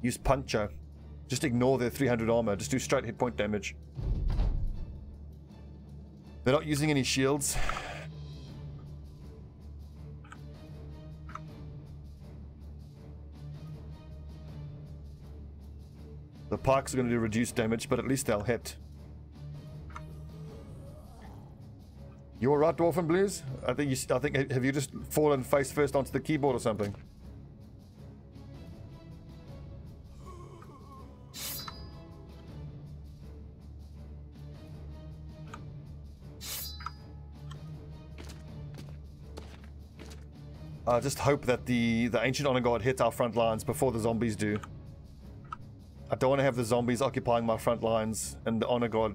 Use Puncher. Just ignore their 300 armor, just do straight hit point damage. They're not using any shields. The pikes are going to do reduced damage, but at least they'll hit. You alright, Dwarfen Blues? I think have you just fallen face first onto the keyboard or something? I just hope that the Ancient Honor Guard hits our front lines before the zombies do. I don't want to have the zombies occupying my front lines and the Honor Guard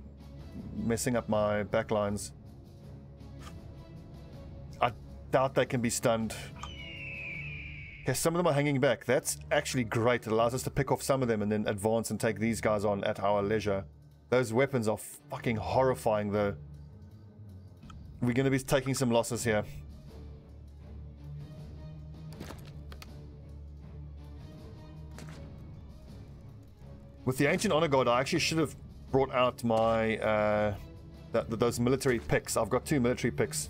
messing up my back lines. I doubt they can be stunned. Okay, some of them are hanging back. That's actually great. It allows us to pick off some of them and then advance and take these guys on at our leisure. Those weapons are fucking horrifying, though. We're going to be taking some losses here. With the Ancient Honor God, I actually should have brought out my those military picks. I've got 2 military picks.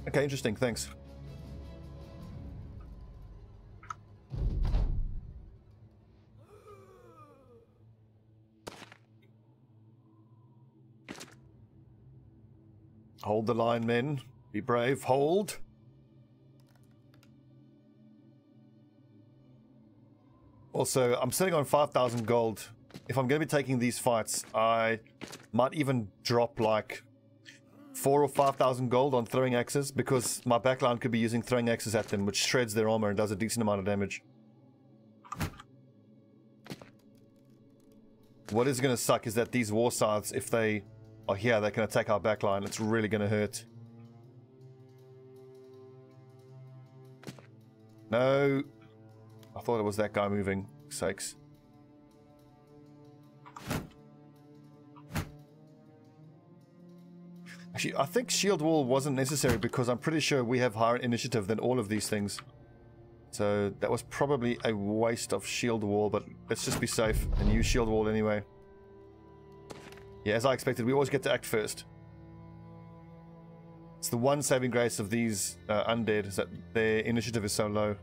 Okay, interesting. Thanks. Hold the line, men. Be brave. Hold. Also, I'm sitting on 5,000 gold. If I'm going to be taking these fights, I might even drop like 4,000 or 5,000 gold on throwing axes, because my backline could be using throwing axes at them, which shreds their armor and does a decent amount of damage. What is going to suck is that these war scythes, if they are here, they can attack our backline. It's really going to hurt. No. I thought it was that guy moving. Sakes. Actually, I think shield wall wasn't necessary because I'm pretty sure we have higher initiative than all of these things. So that was probably a waste of shield wall, but let's just be safe and use shield wall anyway. Yeah, as I expected, we always get to act first. It's the one saving grace of these undead, is that their initiative is so low.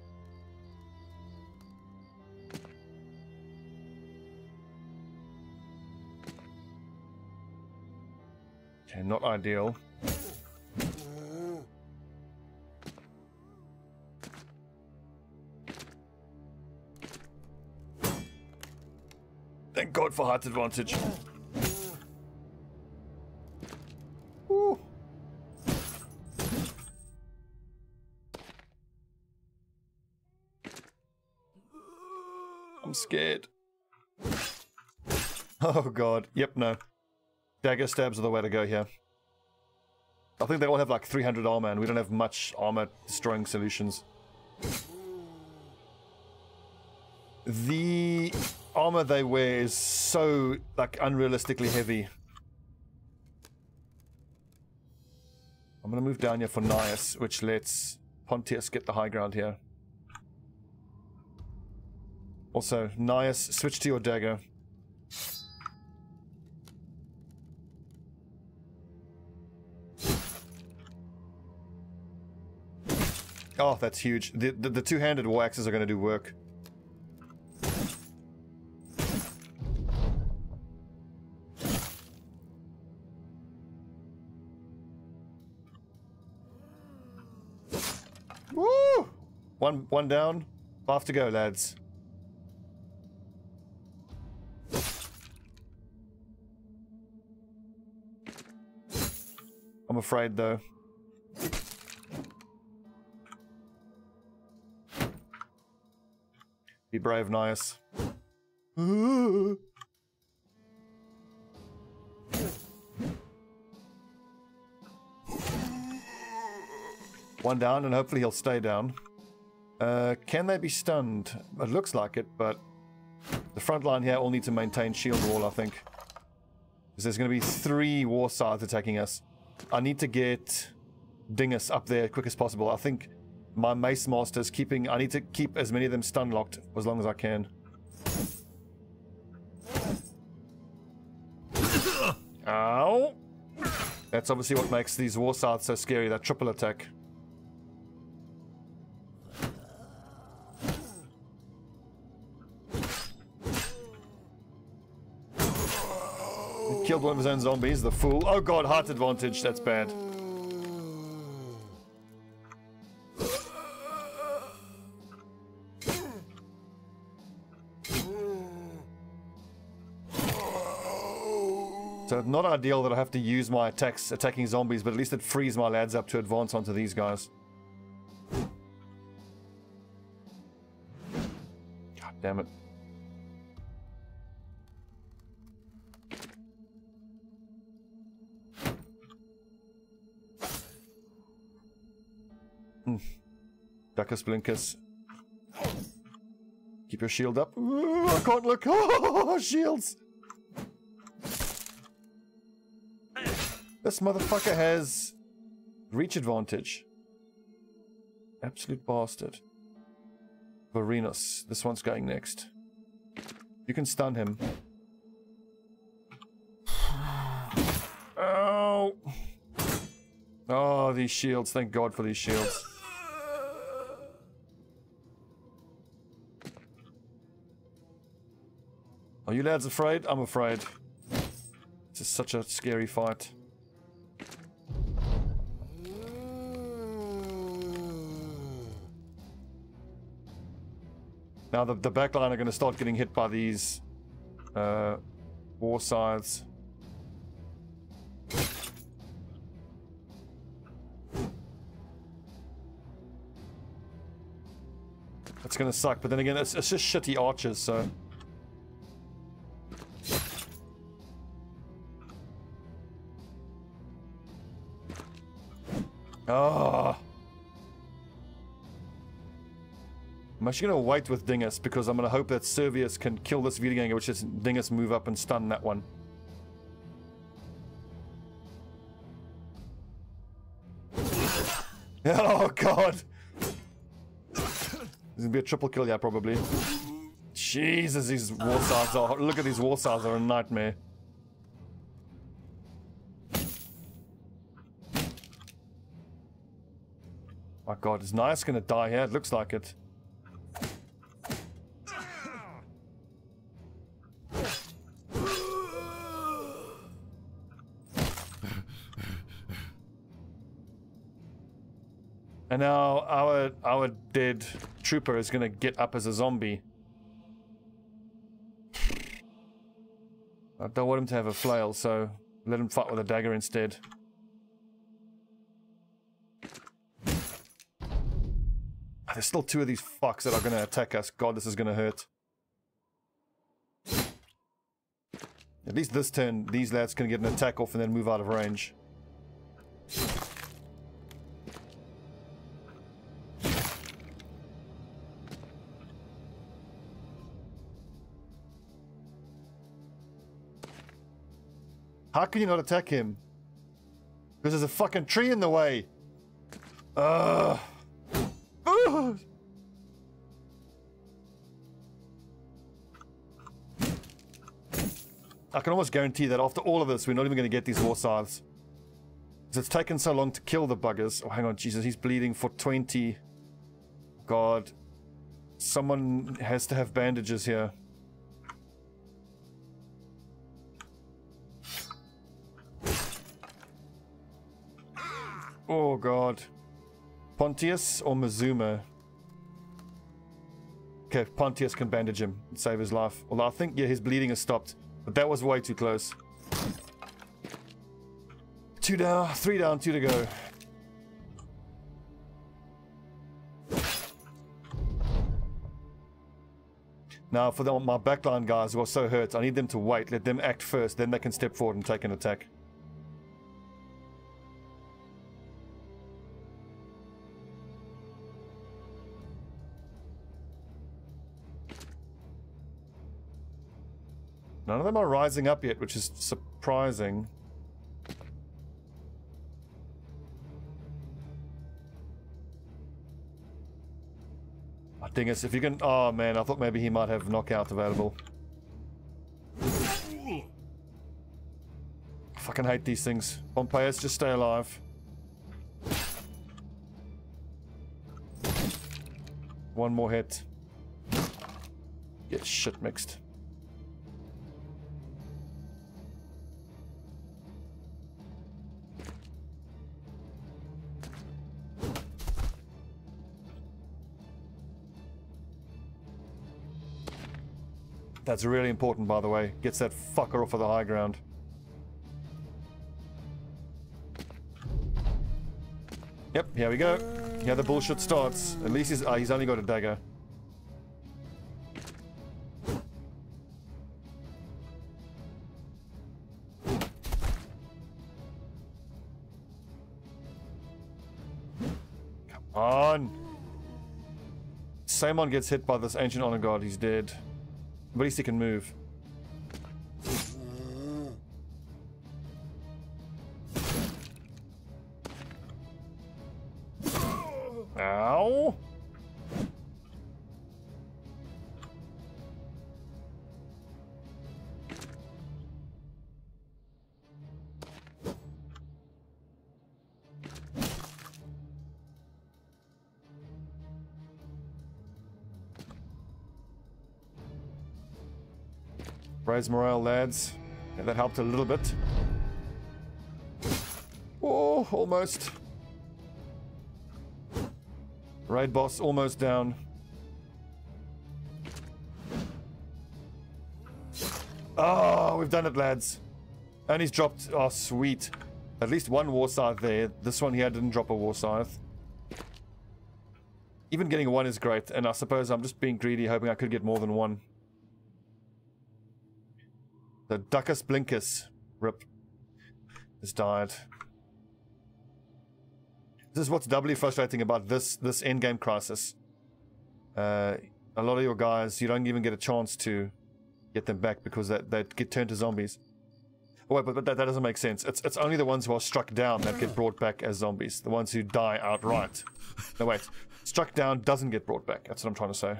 Okay, not ideal. Thank God for height advantage. Woo. I'm scared. Oh God. Yep, no. Dagger stabs are the way to go here. I think they all have like 300 armor and we don't have much armor destroying solutions. The armor they wear is so like unrealistically heavy. I'm gonna move down here for Nias, which lets Pontius get the high ground here. Also, Nias, switch to your dagger. Oh, that's huge. The two-handed war axes are going to do work. Woo! One down. 5 to go, lads. I'm afraid, though. Be brave, Nias. One down, and hopefully he'll stay down. Can they be stunned? It looks like it, but the front line here all need to maintain shield wall, I think. Because there's going to be 3 war scythes attacking us. I need to get Dingus up there as quick as possible. I think my Mace Master's keeping... I need to keep as many of them stun locked as long as I can. Ow! That's obviously what makes these war scythes so scary, that triple attack. He killed one of his own zombies, the fool. Oh god, heart advantage, that's bad. So it's not ideal that I have to use my attacks attacking zombies, but at least it frees my lads up to advance onto these guys. God damn it. Duckus Blinkus. Keep your shield up. Ooh, I can't look. Oh, shields! This motherfucker has reach advantage. Absolute bastard. Varinos. This one's going next. You can stun him. Oh! Oh, these shields. Thank God for these shields. Are you lads afraid? I'm afraid. This is such a scary fight. Now the backline are going to start getting hit by these war scythes. That's going to suck, but then again, it's just shitty archers, so... Oh. I'm actually going to wait with Dingus because I'm going to hope that Servius can kill this Wiederganger, which is Dingus move up and stun that one. Oh god! There's going to be a triple kill, yeah, probably. Jesus, these war scythes are... Look at these war scythes, are a nightmare. My god, is Nias gonna die here? It looks like it. And now our dead trooper is gonna get up as a zombie. I don't want him to have a flail, so let him fight with a dagger instead. There's still two of these fucks that are going to attack us. God, this is going to hurt. At least this turn, these lads can get an attack off and then move out of range. How can you not attack him? Because there's a fucking tree in the way. Ugh. I can almost guarantee that after all of this, we're not even going to get these war scythes. Because it's taken so long to kill the buggers. Oh, hang on, Jesus, he's bleeding for 20. God. Someone has to have bandages here. Oh, God. Pontius or Mazuma? Okay, Pontius can bandage him and save his life. Although I think, yeah, his bleeding has stopped. But that was way too close. 2 down, 3 down, 2 to go. Now, for my backline guys who are so hurt, I need them to wait. Let them act first, then they can step forward and take an attack. None of them are rising up yet, which is surprising. Oh, Dingus, if you can... Oh, man, I thought maybe he might have knockout available. I fucking hate these things. Pompeius, just stay alive. One more hit. Get shit mixed. That's really important, by the way. Gets that fucker off of the high ground. Yep, here we go. Here the bullshit starts. At least he's only got a dagger. Come on. on! Samon gets hit by this Ancient Honor God, he's dead. But at least he can move. Ow! Raise morale, lads. Yeah, that helped a little bit. Oh, almost. Raid boss almost down. Oh, we've done it, lads. And he's dropped. Oh, sweet. At least one war scythe there. This one here didn't drop a war scythe. Even getting one is great, and I suppose I'm just being greedy, hoping I could get more than one. The Duckus Blinkus, rip, has died. This is what's doubly frustrating about this endgame crisis. A lot of your guys, you don't even get a chance to get them back because they get turned to zombies. Oh wait, but that doesn't make sense. It's only the ones who are struck down that get brought back as zombies. The ones who die outright. No wait, struck down doesn't get brought back. That's what I'm trying to say.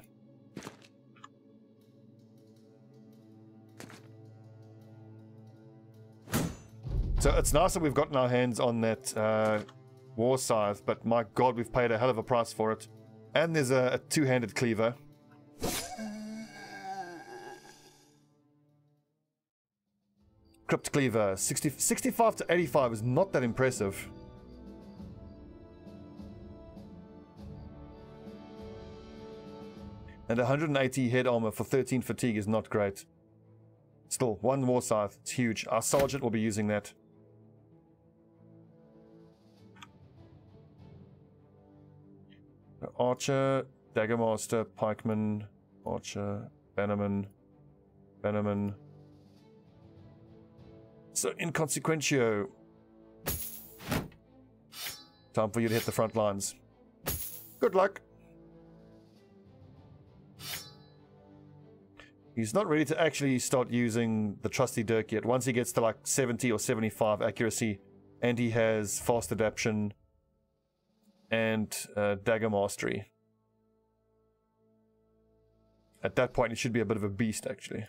So it's nice that we've gotten our hands on that war scythe, but my god, we've paid a hell of a price for it. And there's a two-handed cleaver. Crypt cleaver, 65 to 85 is not that impressive. And 180 head armor for 13 fatigue is not great. Still, one war scythe, it's huge. Our sergeant will be using that. Archer, Daggermaster, Pikeman, Archer, Bannerman, Bannerman. So, inconsequentio. Time for you to hit the front lines. Good luck. He's not ready to actually start using the trusty Dirk yet. Once he gets to like 70 or 75 accuracy, and he has fast adaption and dagger mastery. At that point, he should be a bit of a beast, actually.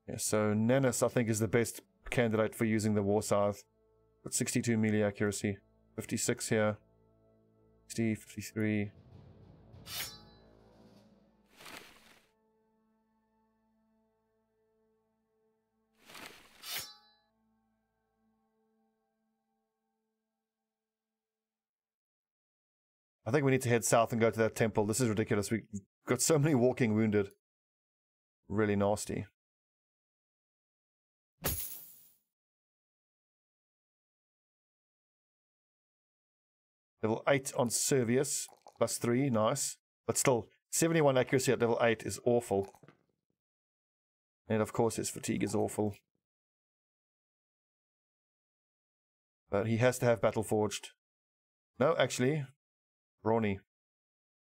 Yeah, so Nennis, I think, is the best candidate for using the war scythe. Got 62 melee accuracy, 56 here, 60, 53. I think we need to head south and go to that temple. This is ridiculous. We've got so many walking wounded. Really nasty. Level 8 on Servius, plus 3, nice. But still, 71 accuracy at level 8 is awful. And of course his fatigue is awful. But he has to have Battle Forged. No, actually, Brawny.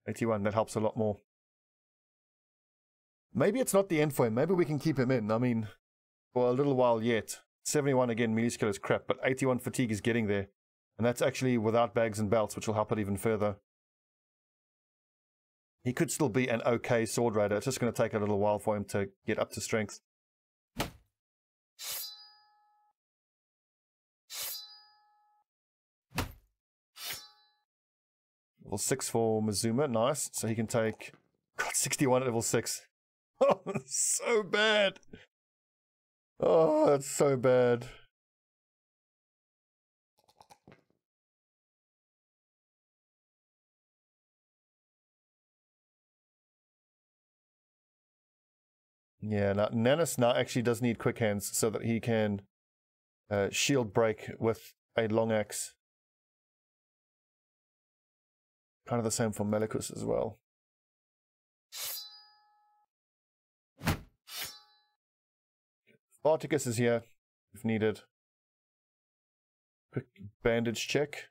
81, that helps a lot more. Maybe it's not the end for him. Maybe we can keep him in. I mean, for a little while yet. 71 again, melee skill is crap, but 81 fatigue is getting there. And that's actually without bags and belts, which will help it even further. He could still be an okay sword raider. It's just going to take a little while for him to get up to strength. Level 6 for Mizuma, nice. So he can take... God, 61 at level 6. Oh, so bad. Oh, that's so bad. Yeah, now Nanus now actually does need quick hands so that he can shield break with a long axe. Kind of the same for Melikus as well. Spartacus is here, if needed. Quick bandage check.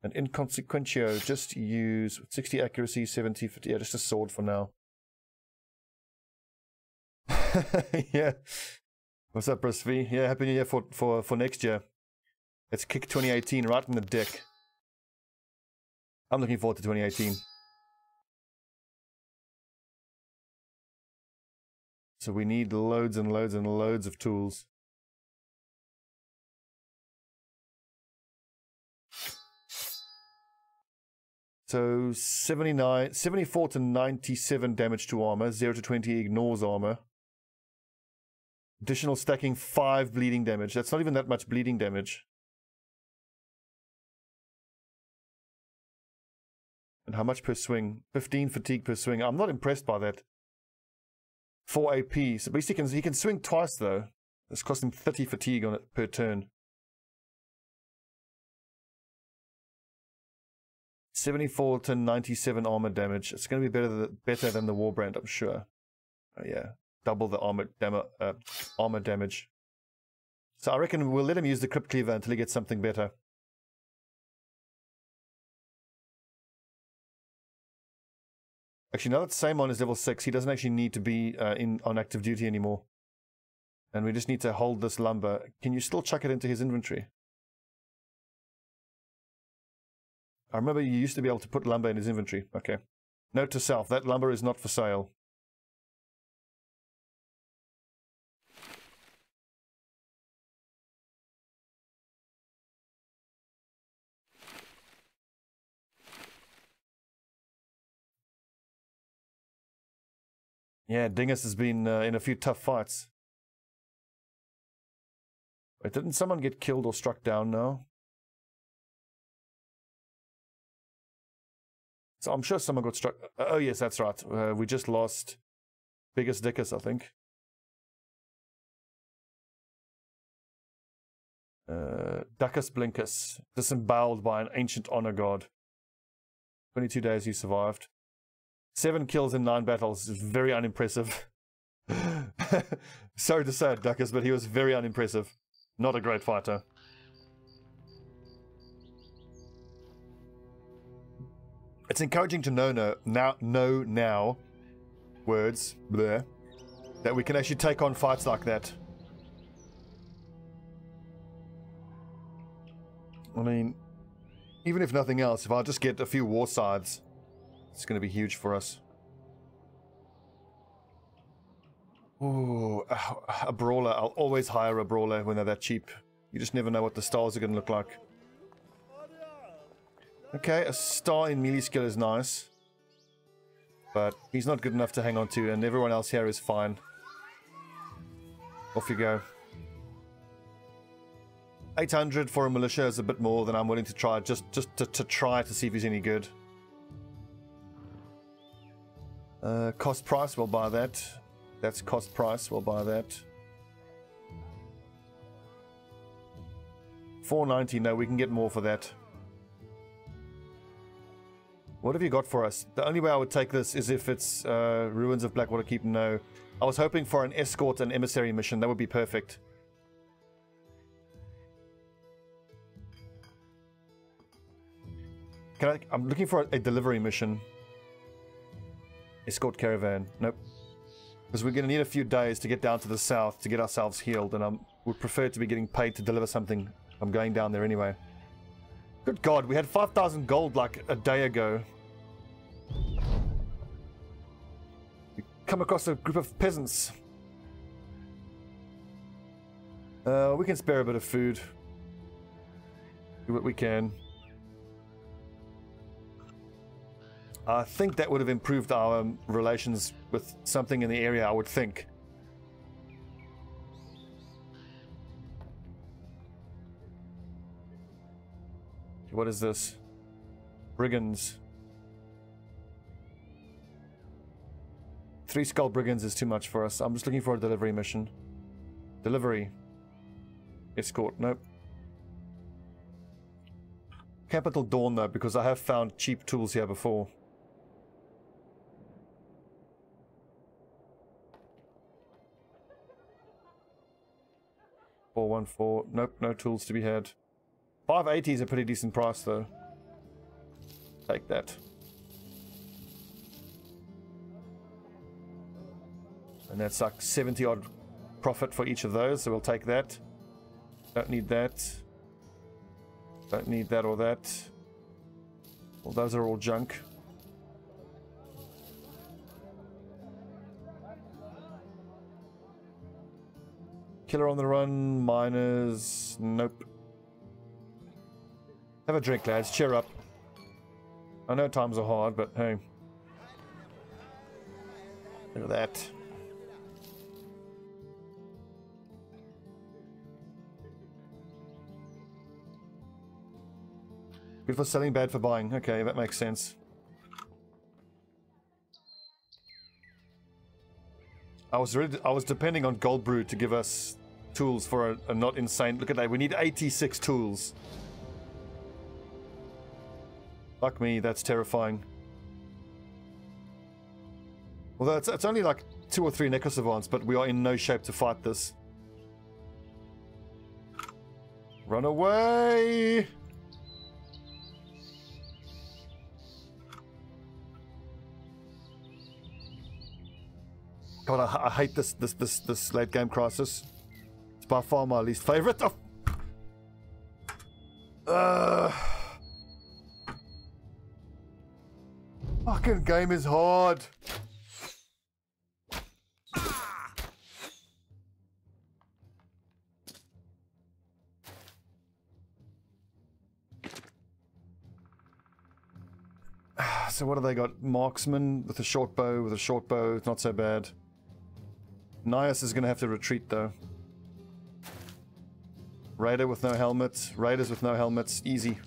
And inconsequentio, just use 60 accuracy, 70, 50, yeah, just a sword for now. Yeah. What's up, Bruce V? Yeah, happy new year for next year. Let's kick 2018 right in the dick. I'm looking forward to 2018. So we need loads and loads and loads of tools. So 74 to 97 damage to armor, 0 to 20 ignores armor. Additional stacking 5 bleeding damage. That's not even that much bleeding damage. And how much per swing? 15 fatigue per swing. I'm not impressed by that. 4 AP. So basically he can swing twice though. It's costing 30 fatigue on it per turn. 74 to 97 armor damage. It's going to be better than the Warbrand, I'm sure. Oh, yeah. Double the armor damage. So I reckon we'll let him use the Crypt Cleaver until he gets something better. Actually, now that Samon is level 6, he doesn't actually need to be on active duty anymore. And we just need to hold this lumber. Can you still chuck it into his inventory? I remember you used to be able to put lumber in his inventory. Okay. Note to self, that lumber is not for sale. Yeah, Dingus has been in a few tough fights. Wait, didn't someone get killed or struck down now? So I'm sure someone got struck. Oh, yes, that's right. We just lost Biggest Dickus, I think. Duckus Blinkus, disemboweled by an ancient honor god. 22 days he survived. 7 kills in 9 battles is very unimpressive. Sorry to say it, Duckus, but he was very unimpressive. Not a great fighter. It's encouraging to know now words bleh, that we can actually take on fights like that. I mean, even if nothing else, if I just get a few war sides, it's going to be huge for us. Ooh, a brawler. I'll always hire a brawler when they're that cheap. You just never know what the stars are going to look like. Okay, a star in melee skill is nice. But he's not good enough to hang on to, and everyone else here is fine. Off you go. 800 for a militia is a bit more than I'm willing to try, just to try to see if he's any good. Cost price, we'll buy that. That's cost price, we'll buy that. 490, no, we can get more for that. What have you got for us? The only way I would take this is if it's Ruins of Blackwater Keep. No. I was hoping for an escort and emissary mission. That would be perfect. I'm looking for a delivery mission. Escort caravan. Nope. Because we're going to need a few days to get down to the south to get ourselves healed, and I would prefer to be getting paid to deliver something. I'm going down there anyway. Good God, we had 5,000 gold like a day ago. We come across a group of peasants. We can spare a bit of food. Do what we can. I think that would have improved our relations with something in the area, I would think. What is this? Brigands. 3 skull brigands is too much for us. I'm just looking for a delivery mission. Delivery. Escort. Nope. Capital Dawn though, because I have found cheap tools here before. 414. Nope, no tools to be had. 580 is a pretty decent price though. Take that. And that's like 70 odd profit for each of those, so we'll take that. Don't need that. Don't need that or that. Well, those are all junk. Killer on the run, miners, nope. Have a drink, lads, cheer up. I know times are hard, but hey. Look at that. Good for selling, bad for buying. Okay, that makes sense. I was depending on Gold Brew to give us tools for a not insane. Look at that. We need 86 tools. Fuck me, that's terrifying. Although it's only like 2 or 3 Necrosavants, but we are in no shape to fight this. Run away! God, I hate this late game crisis. It's by far my least favorite. Oh. Fucking game is hard. So what do they got? Marksman with a short bow, it's not so bad. Nias is going to have to retreat though. Raider with no helmets. Raiders with no helmets. Easy.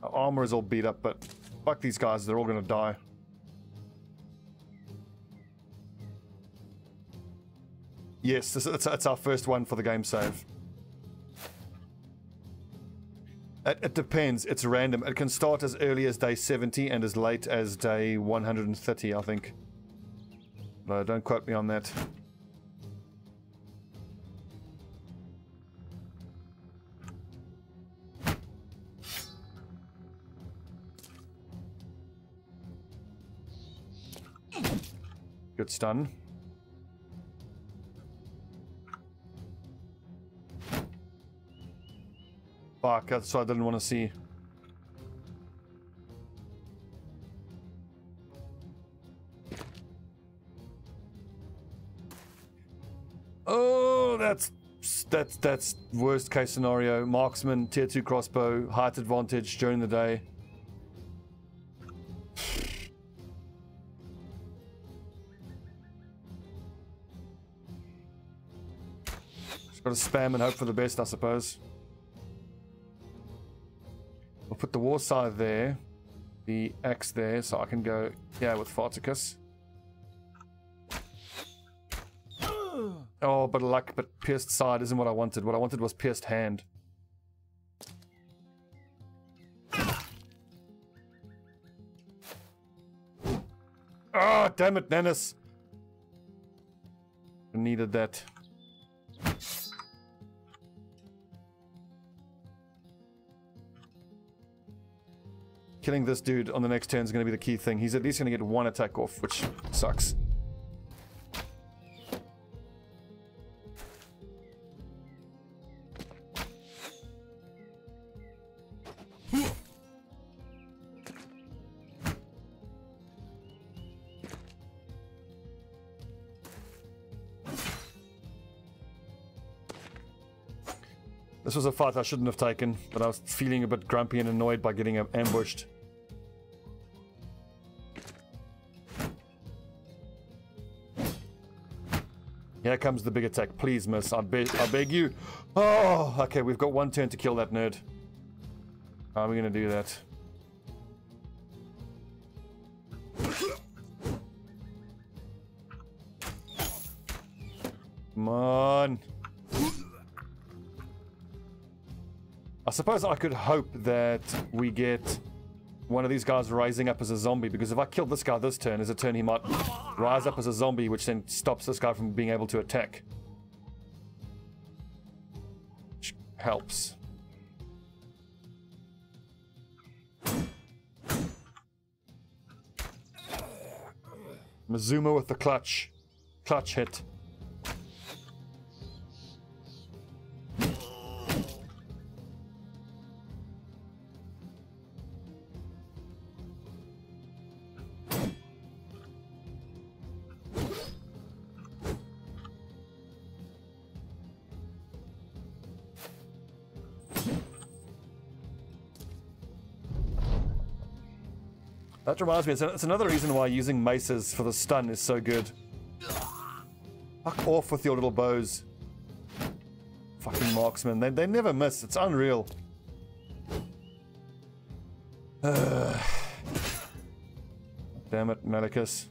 Our armor is all beat up, but fuck these guys. They're all going to die. Yes, it's our first one for the game save. It depends. It's random. It can start as early as day 70 and as late as day 130, I think. No, don't quote me on that. Good stun. Fuck, that's what I didn't want to see. Oh, that's worst case scenario. Marksman, tier 2 crossbow, height advantage during the day. Just gotta spam and hope for the best, I suppose. We'll put the war scythe there, the axe there, so I can go here with Farticus. Oh, but pierced side isn't what I wanted. What I wanted was pierced hand. Ah, oh, damn it, Nennis. I needed that. Killing this dude on the next turn is going to be the key thing. He's at least going to get 1 attack off, which sucks. This was a fight I shouldn't have taken, but I was feeling a bit grumpy and annoyed by getting ambushed. Here comes the big attack. Please, miss. I beg you. Oh, okay. We've got 1 turn to kill that nerd. How are we going to do that? Come on. I suppose I could hope that we get one of these guys rising up as a zombie, because if I kill this guy this turn, there's a turn he might rise up as a zombie, which then stops this guy from being able to attack. Which helps. Mazuma with the clutch. Clutch hit. That reminds me, it's another reason why using maces for the stun is so good. Fuck off with your little bows. Fucking marksmen. They never miss. It's unreal. Damn it, Malicus.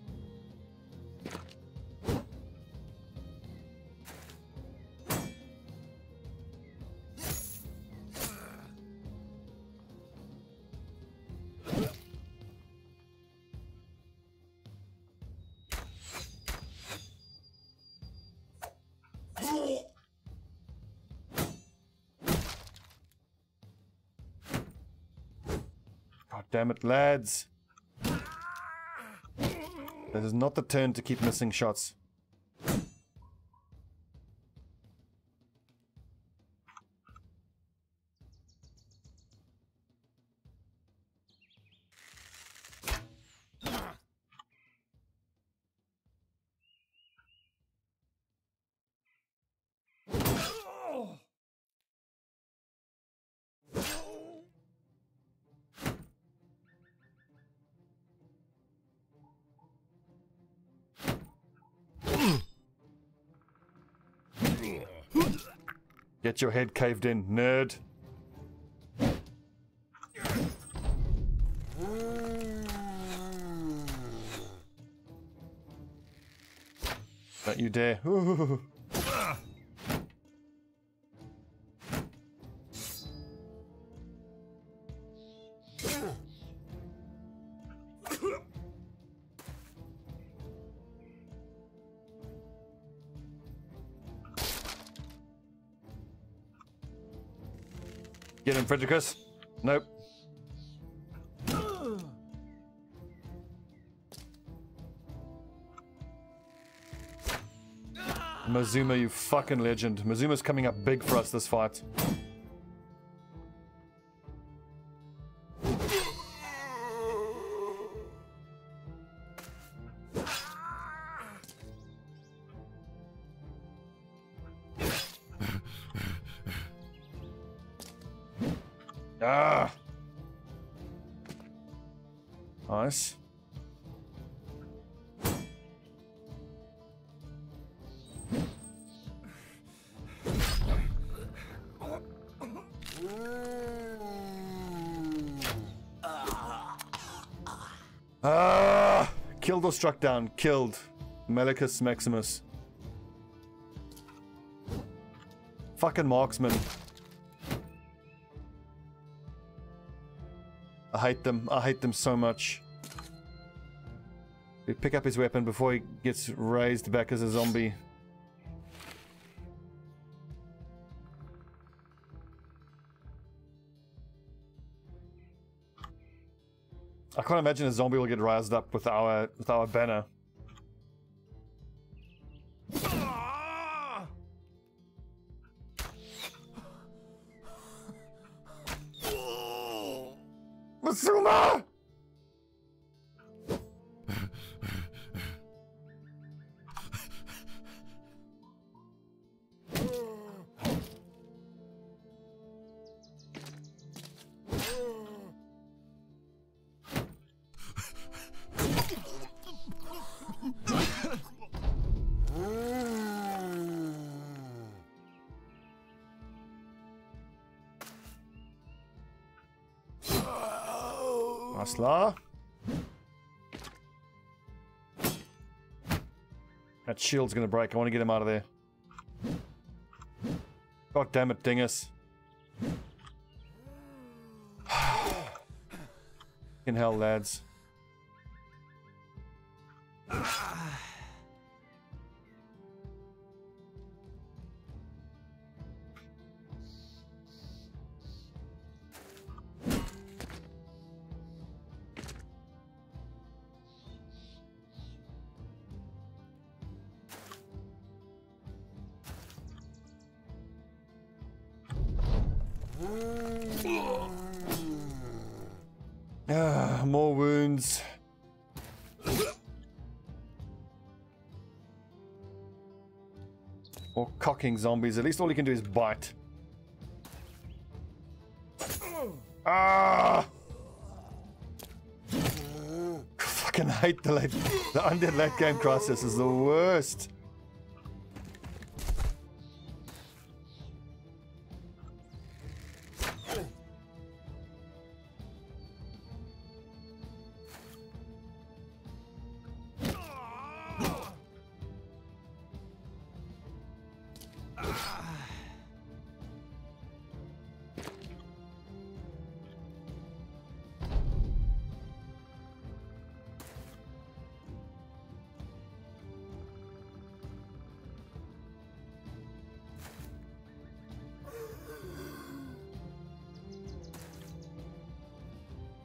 Damn it, lads. This is not the turn to keep missing shots. Get your head caved in, nerd. Don't you dare. Ooh. Get him, Fredricus. Nope. Mazuma, you fucking legend. Mazuma's coming up big for us this fight. Ah! Nice. Ah! Killed or struck down. Killed. Malicus Maximus. Fucking marksman. I hate them. I hate them so much. We pick up his weapon before he gets raised back as a zombie. I can't imagine a zombie will get raised up with our banner. Mazuma! Asla. That shield's gonna break. I want to get him out of there. God damn it, dingus. Fucking hell, lads. More wounds. More cocking zombies. At least all you can do is bite. Ah! Fucking hate the undead late game crisis is the worst.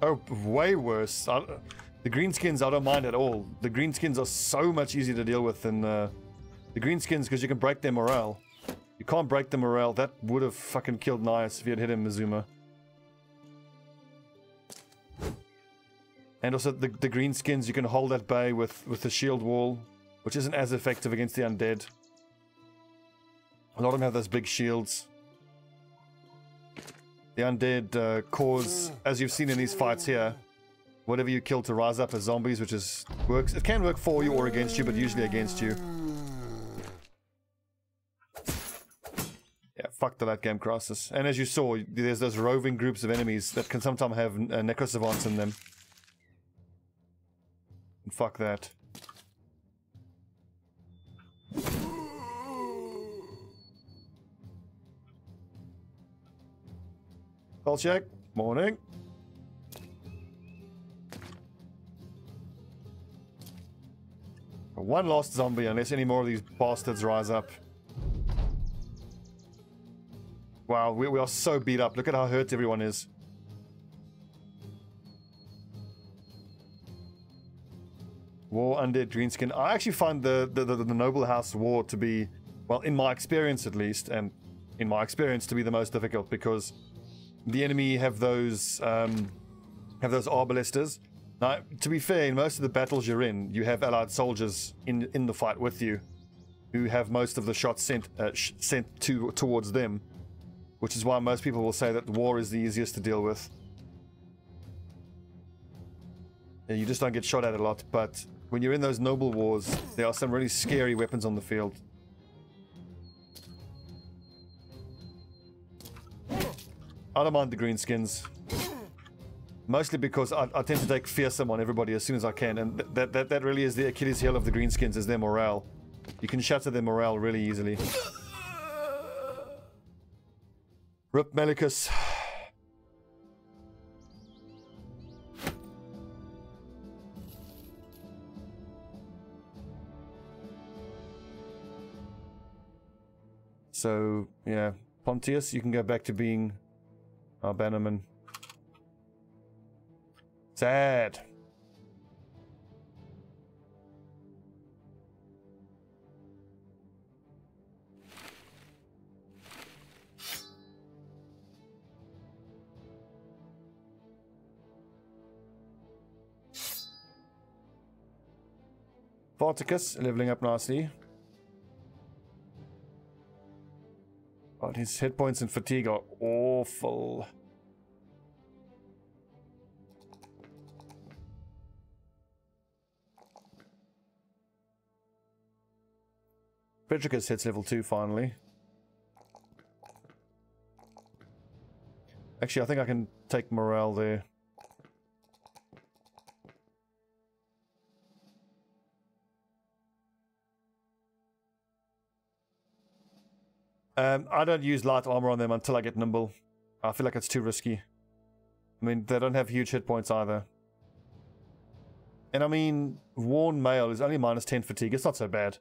Oh, way worse. The greenskins I don't mind at all. The greenskins are so much easier to deal with than the greenskins, because you can break their morale. You can't break the morale. That would have fucking killed Nias if you had hit him, Mizuma. And also the greenskins you can hold at bay with the shield wall, which isn't as effective against the undead. A lot of them have those big shields. The undead cause, as you've seen in these fights here, whatever you kill to rise up as zombies, which works. It can work for you or against you, but usually against you. Yeah, fuck the late game crisis. And as you saw, there's those roving groups of enemies that can sometimes have necrosavants in them. And fuck that. Call check. Morning. One lost zombie, unless any more of these bastards rise up. Wow, we are so beat up. Look at how hurt everyone is. War, undead, greenskin. I actually find the Noble House War to be, well, in my experience at least, and in my experience to be the most difficult, because the enemy have those arbalesters. Now, to be fair, in most of the battles you're in, you have allied soldiers in the fight with you, who have most of the shots sent towards them, which is why most people will say that the war is the easiest to deal with. Yeah, you just don't get shot at a lot, but when you're in those noble wars, there are some really scary weapons on the field. I don't mind the greenskins. Mostly because I tend to take fearsome on everybody as soon as I can, and that really is the Achilles heel of the greenskins, is their morale. You can shatter their morale really easily. Rip Melicus. So, yeah. Pontius, you can go back to being our bannerman. Sad. Varticus, leveling up nicely. But his hit points and fatigue are awful. Petricus hits level 2 finally. Actually, I think I can take morale there. I don't use light armor on them until I get nimble. I feel like it's too risky. I mean, they don't have huge hit points either. And I mean, worn mail is only minus 10 fatigue. It's not so bad.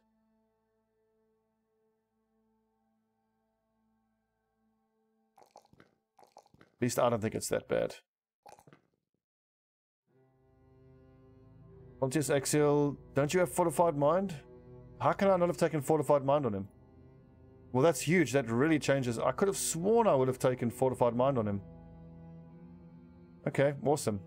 At least I don't think it's that bad. Pontius Axial, don't you have Fortified Mind? How can I not have taken Fortified Mind on him? Well, that's huge. That really changes. I could have sworn I would have taken Fortified Mind on him. Okay, awesome.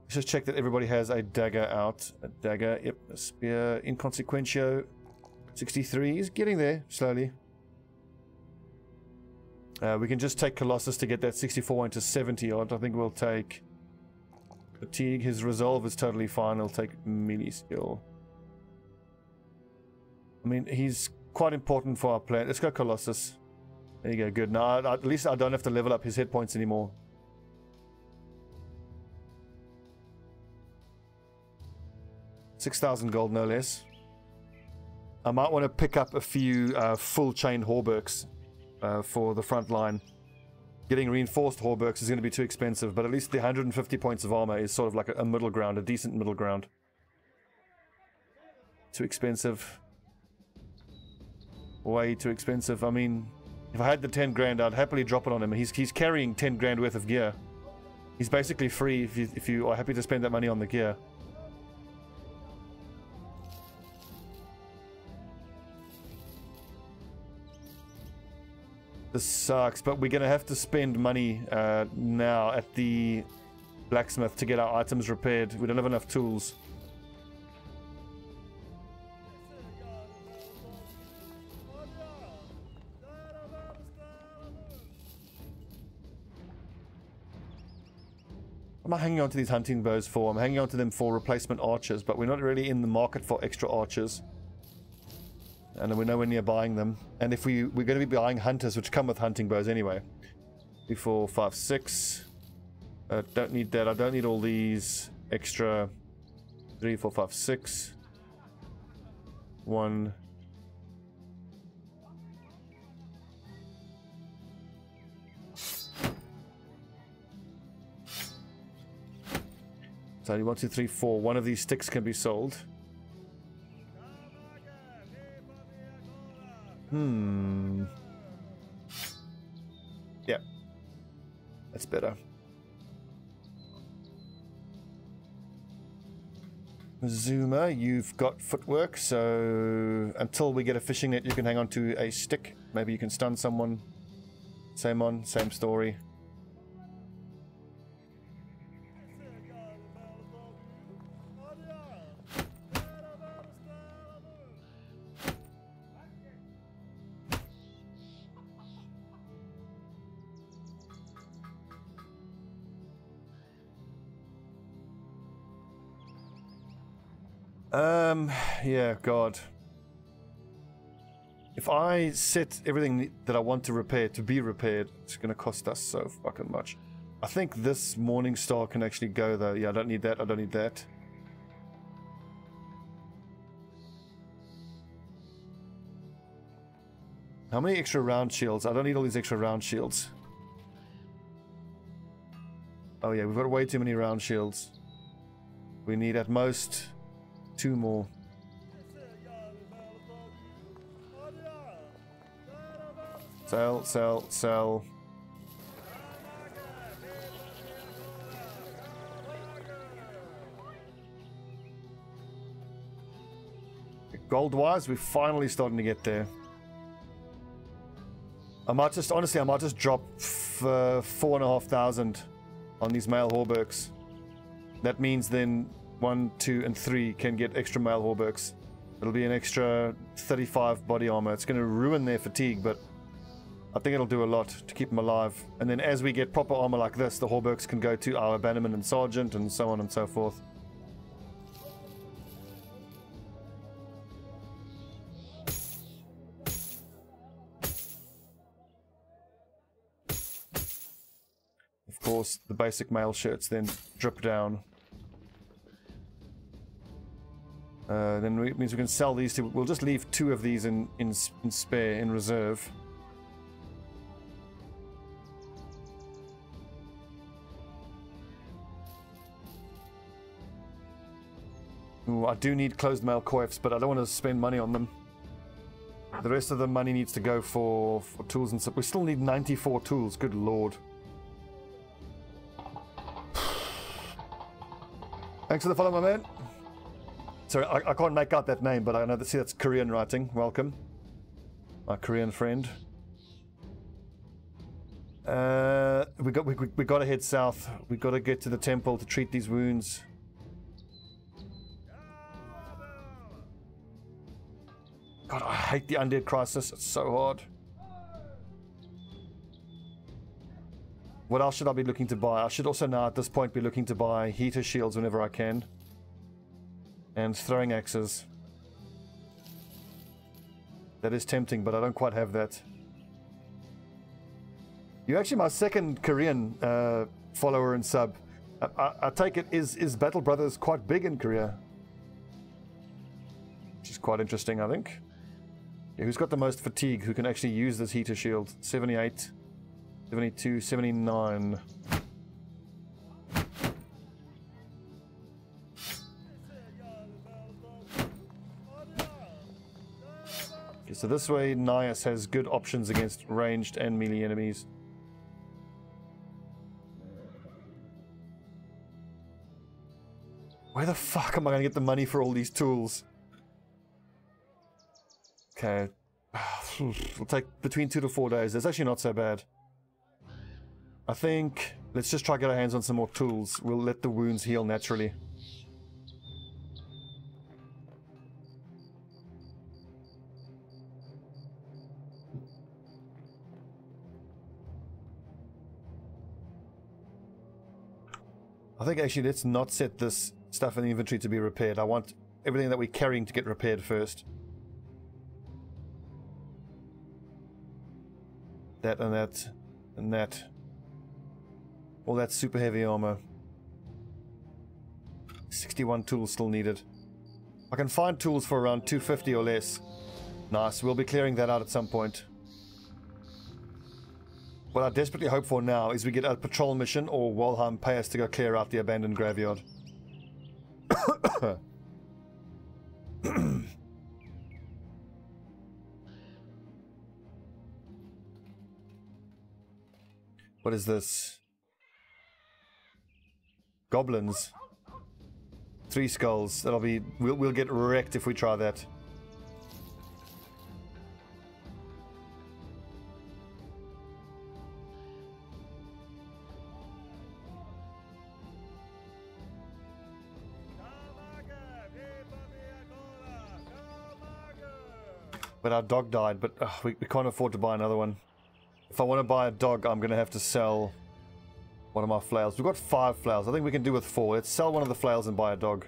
Let's just check that everybody has a dagger out. A dagger, yep, a spear. Inconsequentio, 63. He's getting there, slowly. We can just take Colossus to get that 64 into 70 odd. I think we'll take Fatigue. His resolve is totally fine. He'll take melee skill. I mean, he's quite important for our plan. Let's go Colossus. There you go, good. Now, at least I don't have to level up his hit points anymore. $6,000 gold, no less. I might want to pick up a few full chain Hauberks for the front line. Getting reinforced Hauberks is going to be too expensive, but at least the 150 points of armor is sort of like a middle ground, a decent middle ground. Too expensive. Way too expensive. I mean, if I had the 10 grand, I'd happily drop it on him. He's carrying 10 grand worth of gear. He's basically free if you are happy to spend that money on the gear. This sucks, but we're going to have to spend money now at the blacksmith to get our items repaired. We don't have enough tools. What am I hanging on to these hunting bows for? I'm hanging on to them for replacement archers, but we're not really in the market for extra archers. And we're nowhere near buying them. And if we're going to be buying hunters, which come with hunting bows anyway. 3, 4, 5, 6. Don't need that. I don't need all these extra 3, 4, 5, 6. 1. So 1, 2, 3, 4. One of these sticks can be sold. Yeah. That's better. Zuma, you've got footwork, so until we get a fishing net, you can hang on to a stick. Maybe you can stun someone. Same story. Yeah, God. If I set everything that I want to repair to be repaired, it's going to cost us so fucking much. I think this Morning Star can actually go though. Yeah, I don't need that. I don't need that. How many extra round shields? I don't need all these extra round shields. Oh yeah, we've got way too many round shields. We need at most 2 more. Sell, sell, sell. Gold-wise, we're finally starting to get there. I might just, honestly, I might just drop 4,500 on these male Hauberks. That means then 1, 2, and 3 can get extra male Hauberks. It'll be an extra 35 body armor. It's going to ruin their fatigue, but I think it'll do a lot to keep them alive. And then as we get proper armor like this, the Hauberks can go to our Bannerman and Sergeant and so on and so forth. Of course, the basic mail shirts then drip down. Then it means we can sell these two. We'll just leave 2 of these in spare, in reserve. Ooh, I do need closed mail coifs, but I don't want to spend money on them. The rest of the money needs to go for tools and stuff. We still need 94 tools, good lord. Thanks for the follow, my man. Sorry, I can't make out that name, but I know see that's Korean writing. Welcome, my Korean friend. We got to head south. We got to get to the temple to treat these wounds. God, I hate the undead crisis. It's so hard. What else should I be looking to buy? I should also now at this point be looking to buy heater shields whenever I can. And throwing axes. That is tempting, but I don't quite have that. You're actually my second Korean follower and sub. I take it, is Battle Brothers quite big in Korea? Which is quite interesting, I think. Yeah, who's got the most fatigue? Who can actually use this heater shield? 78, 72, 79. Okay, so this way Nias has good options against ranged and melee enemies. Where the fuck am I going to get the money for all these tools? Okay. It'll take between 2 to 4 days. That's actually not so bad. I think let's just try to get our hands on some more tools. We'll let the wounds heal naturally. I think actually let's not set this stuff in the inventory to be repaired. I want everything that we're carrying to get repaired first. That and that and that. All that super heavy armor. 61 tools still needed. I can find tools for around 250 or less. Nice, we'll be clearing that out at some point. What I desperately hope for now is we get a patrol mission or Walheim pay us to go clear out the abandoned graveyard. What is this? Goblins. 3 skulls. That'll be... We'll get wrecked if we try that. But our dog died, but we can't afford to buy another one. If I want to buy a dog, I'm going to have to sell one of my flails. We've got 5 flails. I think we can do with 4. Let's sell one of the flails and buy a dog.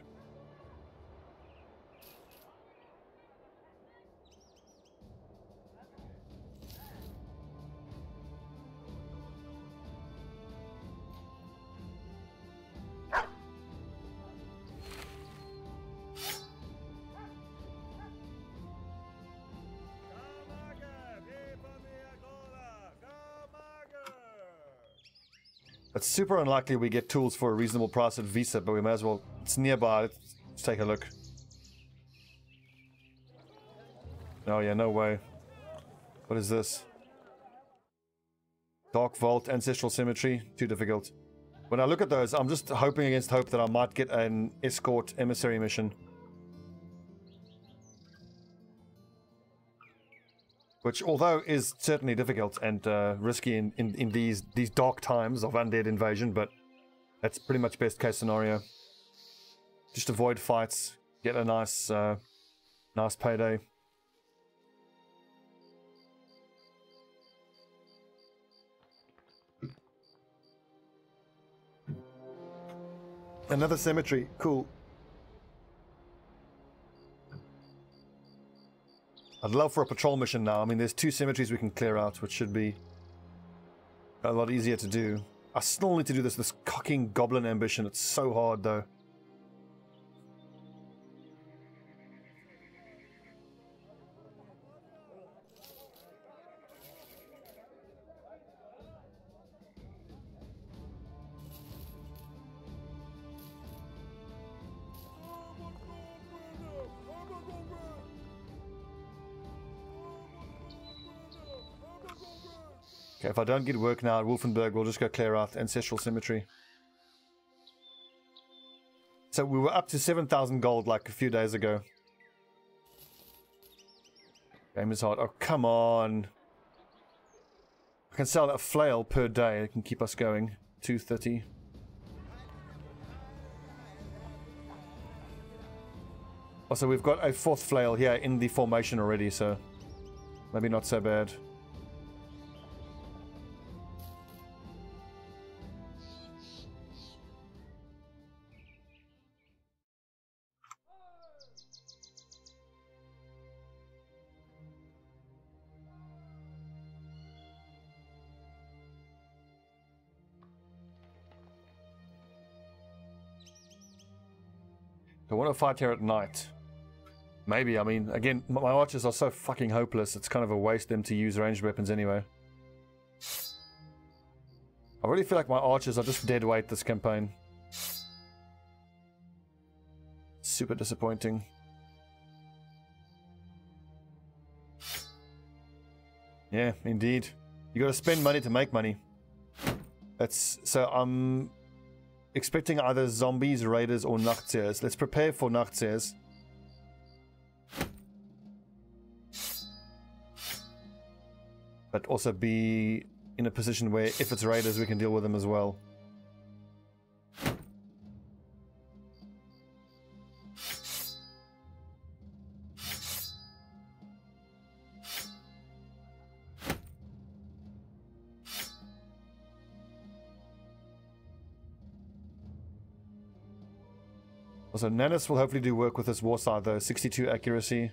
It's super unlikely we get tools for a reasonable price at Visa, but we may as well. It's nearby. Let's take a look. Oh yeah, no way. What is this? Dark Vault, Ancestral Cemetery. Too difficult. When I look at those, I'm just hoping against hope that I might get an escort emissary mission. Which, although is certainly difficult and risky in these dark times of undead invasion, but that's pretty much best case scenario. Just avoid fights, get a nice nice payday. Another cemetery, cool. I'd love for a patrol mission now. I mean, there's 2 cemeteries we can clear out, which should be a lot easier to do. I still need to do this cocking goblin ambition. It's so hard, though. Okay, if I don't get work now at Wolfenburg, we'll just go clear out Ancestral Cemetery. So we were up to 7,000 gold like a few days ago. Game is hard. Oh, come on. I can sell a flail per day. It can keep us going. 230. Also, we've got a 4th flail here in the formation already, so maybe not so bad. I want to fight here at night. Maybe, I mean, again, my archers are so fucking hopeless, it's kind of a waste them to use ranged weapons anyway. I really feel like my archers are just dead weight this campaign. Super disappointing. Yeah, indeed. You gotta spend money to make money. That's, so I'm expecting either zombies, raiders, or Nachtseers. Let's prepare for Nachtseers. But also be in a position where if it's raiders we can deal with them as well. Also, Nanis will hopefully do work with this war side though. 62 accuracy.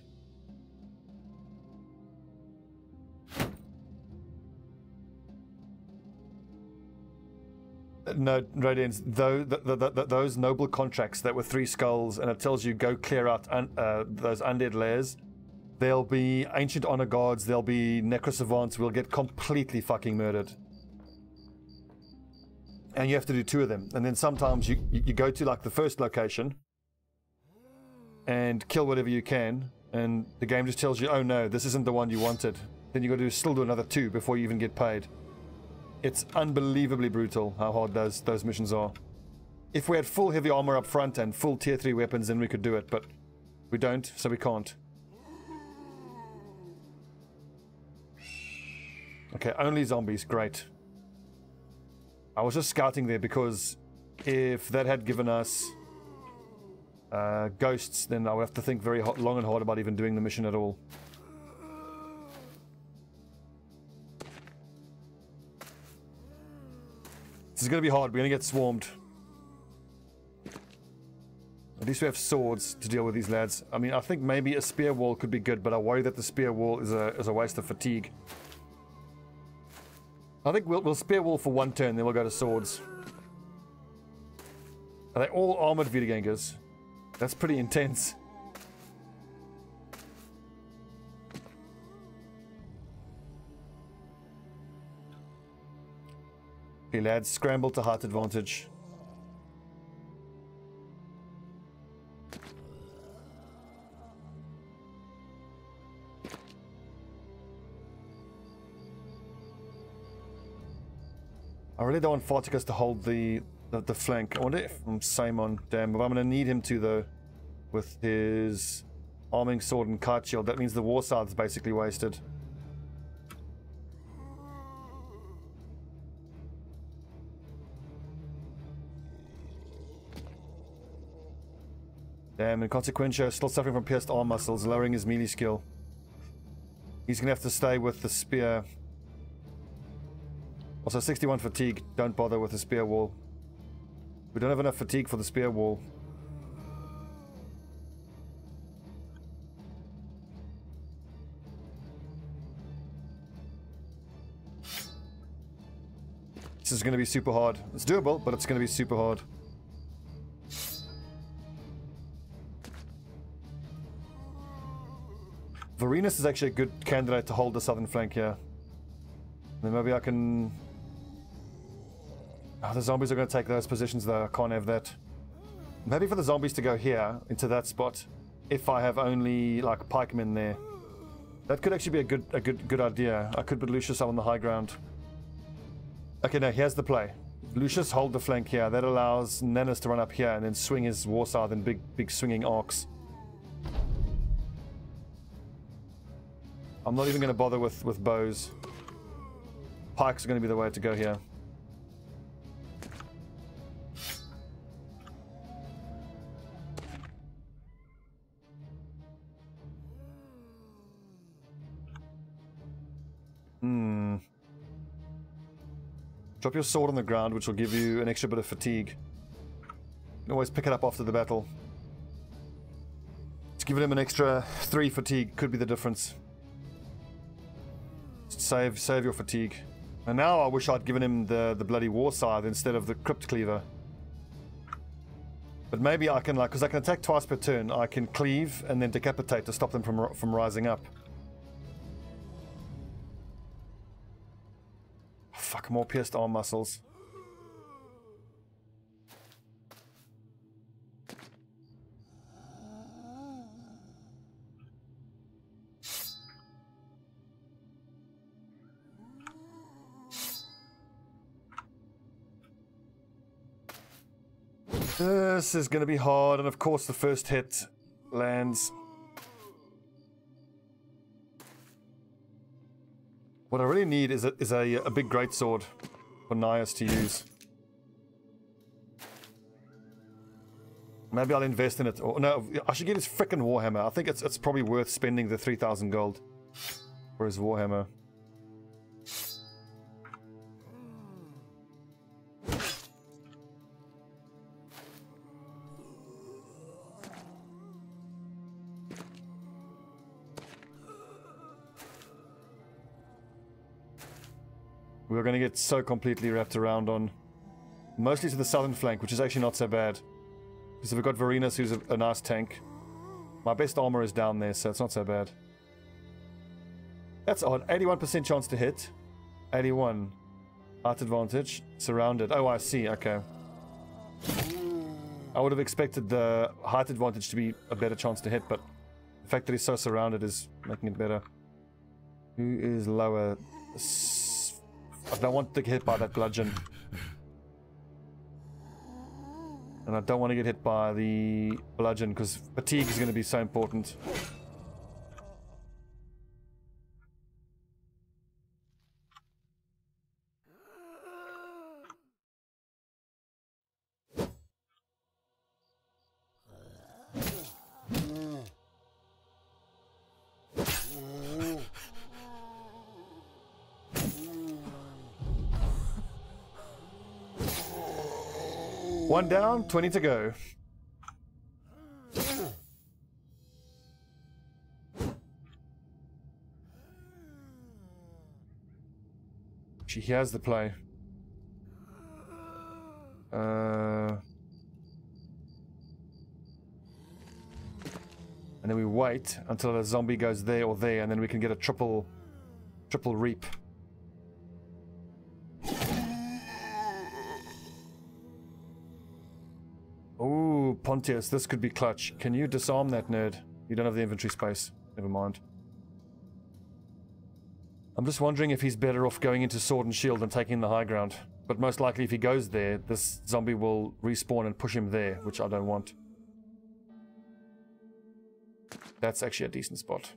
No, Radiance, though, those noble contracts that were 3 skulls, and it tells you go clear out those undead lairs. There'll be ancient honor guards, there'll be necrosavants, we'll get completely fucking murdered. And you have to do 2 of them. And then sometimes you go to like the first location and kill whatever you can, and the game just tells you, oh no, this isn't the one you wanted. Then you got to still do another 2 before you even get paid. It's unbelievably brutal how hard those missions are. If we had full heavy armor up front and full tier 3 weapons, then we could do it, but we don't, so we can't. Okay, only zombies, great. I was just scouting there because if that had given us ghosts, then I would have to think very long and hard about even doing the mission at all. This is going to be hard. We're going to get swarmed. At least we have swords to deal with these lads. I mean, I think maybe a spear wall could be good, but I worry that the spear wall is a waste of fatigue. I think we'll spear wall for 1 turn, then we'll go to swords. Are they all armored Wiedergängers? That's pretty intense. Okay, lads, scramble to height advantage. I really don't want Farticus to hold the flank. I wonder if I'm Simon. Damn, but I'm going to need him to though, with his arming sword and kite shield. That means the war scythe's basically wasted. Damn, and Consequentio still suffering from pierced arm muscles, lowering his melee skill. He's going to have to stay with the spear. Also 61 fatigue, don't bother with the spear wall. We don't have enough fatigue for the spear wall. This is going to be super hard. It's doable, but it's going to be super hard. Varenus is actually a good candidate to hold the southern flank here. Then maybe I can... Oh, the zombies are going to take those positions though. I can't have that. Maybe for the zombies to go here, into that spot, if I have only like pikemen there. That could actually be a good idea. I could put Lucius up on the high ground. Okay, no, here's the play. Lucius, hold the flank here. That allows Nennis to run up here and then swing his war scythe in big swinging arcs. I'm not even going to bother with bows. Pikes are going to be the way to go here. Drop your sword on the ground, which will give you an extra bit of fatigue. You can always pick it up after the battle. Just giving him an extra 3 fatigue could be the difference. Save your fatigue. And now I wish I'd given him the bloody war scythe instead of the crypt cleaver. But maybe I can, like, because I can attack twice per turn, I can cleave and then decapitate to stop them from rising up. Fuck, more pierced arm muscles. This is going to be hard, and of course the first hit lands. What I really need is a big greatsword for Nias to use. Maybe I'll invest in it. Or no, I should get his frickin' warhammer. I think it's probably worth spending the 3,000 gold for his warhammer. We're going to get so completely wrapped around on mostly to the southern flank, which is actually not so bad. Because we've got Varinus, who's a nice tank. My best armor is down there, so it's not so bad. That's odd. 81% chance to hit. 81. Height advantage. Surrounded. Oh, I see. Okay. I would have expected the height advantage to be a better chance to hit, but the fact that he's so surrounded is making it better. Who is lower? I don't want to get hit by that bludgeon. And I don't want to get hit by the bludgeon because fatigue is going to be so important. One down, 20 to go. She hears the play. And then we wait until a zombie goes there or there, and then we can get a triple reap. Ooh, Pontius, this could be clutch. Can you disarm that nerd? You don't have the inventory space. Never mind. I'm just wondering if he's better off going into sword and shield and taking the high ground. But most likely if he goes there, this zombie will respawn and push him there, which I don't want. That's actually a decent spot.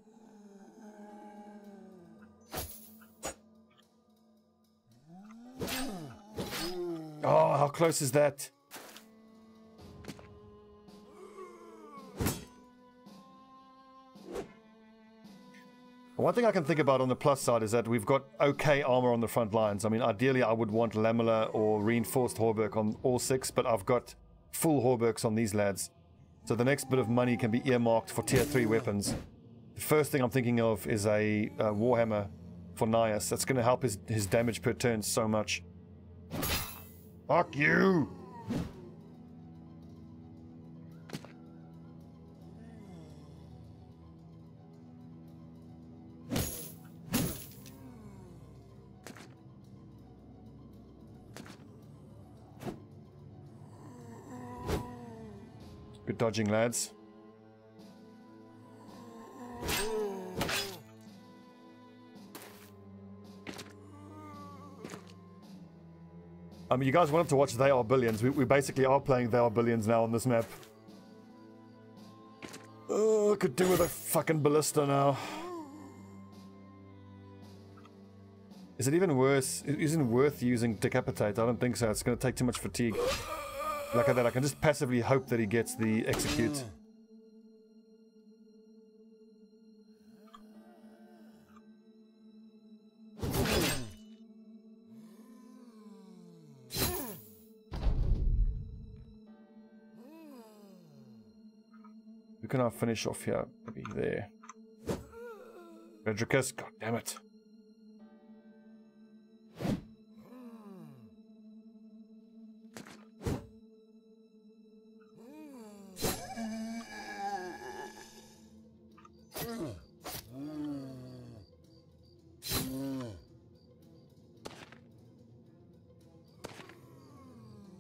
Oh, how close is that? One thing I can think about on the plus side is that we've got okay armor on the front lines. I mean, ideally I would want lamellar or reinforced hauberk on all 6, but I've got full hauberks on these lads. So the next bit of money can be earmarked for tier 3 weapons. The first thing I'm thinking of is a warhammer for Nias. That's going to help his damage per turn so much. Fuck you! Good dodging, lads. You guys wanted to watch They Are Billions. We basically are playing They Are Billions now on this map. Oh, I could do with a fucking ballista now. Is it even worse? Isn't it worth using Decapitate? I don't think so. It's going to take too much fatigue. Like that, I can just passively hope that he gets the execute. Who can I finish off here? Maybe there. Fredricus, god damn it.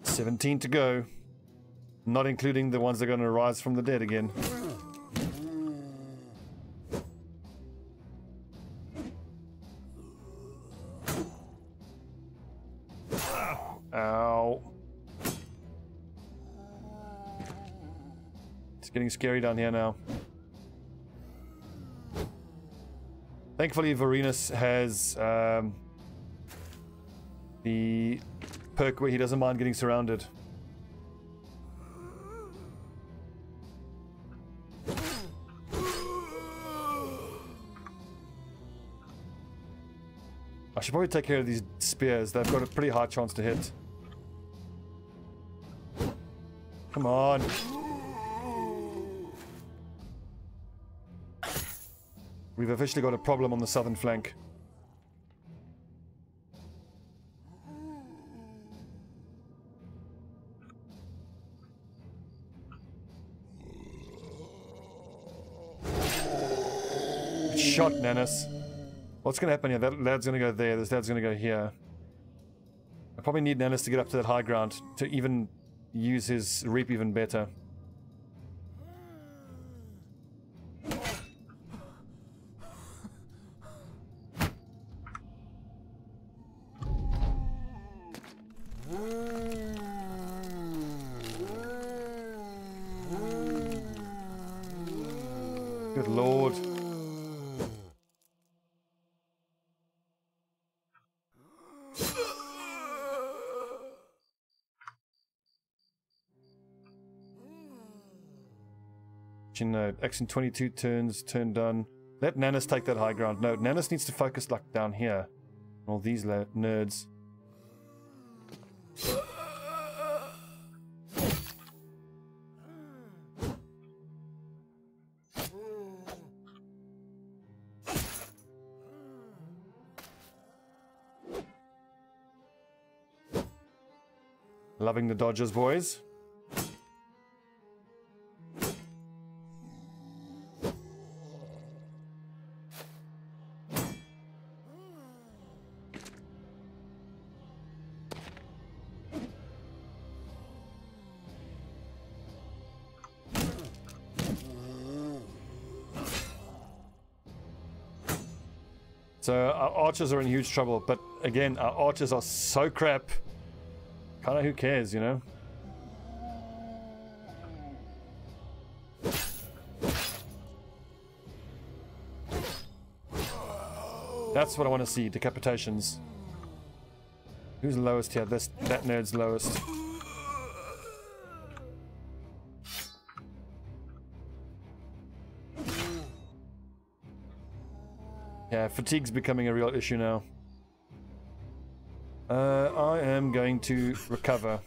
$17 to go. Not including the ones that are going to rise from the dead again. Ow. It's getting scary down here now. Thankfully, Varinus has the perk where he doesn't mind getting surrounded. I should probably take care of these spears. They've got a pretty high chance to hit. Come on. We've officially got a problem on the southern flank. Good shot, Nanus. What's going to happen here? That lad's going to go there. This lad's going to go here. I probably need Nanus to get up to that high ground to even use his reap even better. Good lord. No, action 22 turns, turn done. Let Nanus take that high ground. No, Nanus needs to focus like down here. All these nerds. Loving the dodges, boys. So our archers are in huge trouble, but again, our archers are so crap. Kinda who cares, you know? That's what I want to see, decapitations. Who's lowest here? That nerd's lowest. Yeah, fatigue's becoming a real issue now. I am going to recover.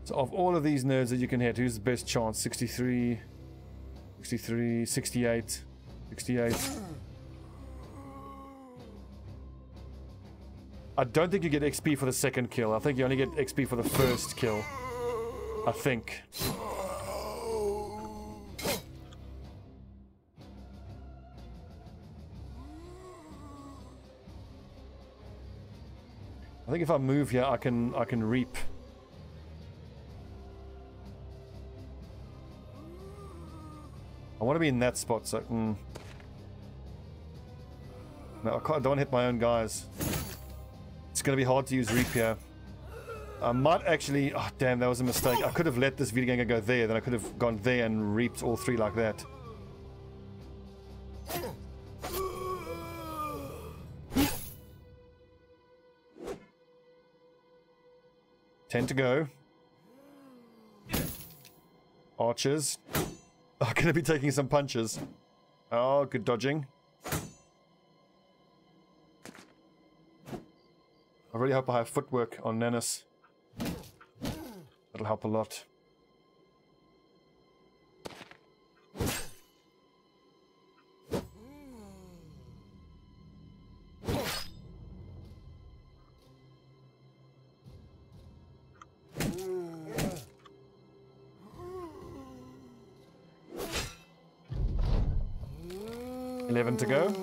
So of all of these nerds that you can hit, who's the best chance? 63, 63, 68, 68. I don't think you get XP for the second kill. I think you only get XP for the first kill. I think. I think if I move here, I can reap. I want to be in that spot, so... No, I don't want to hit my own guys. It's going to be hard to use Reap here. I might actually... Oh, damn, that was a mistake. I could have let this Wiederganger go there, then I could have gone there and reaped all three like that. Ten to go. Archers. I'm going to be taking some punches. Oh, good dodging. I really hope I have footwork on Nanis. That'll help a lot. $11 to go.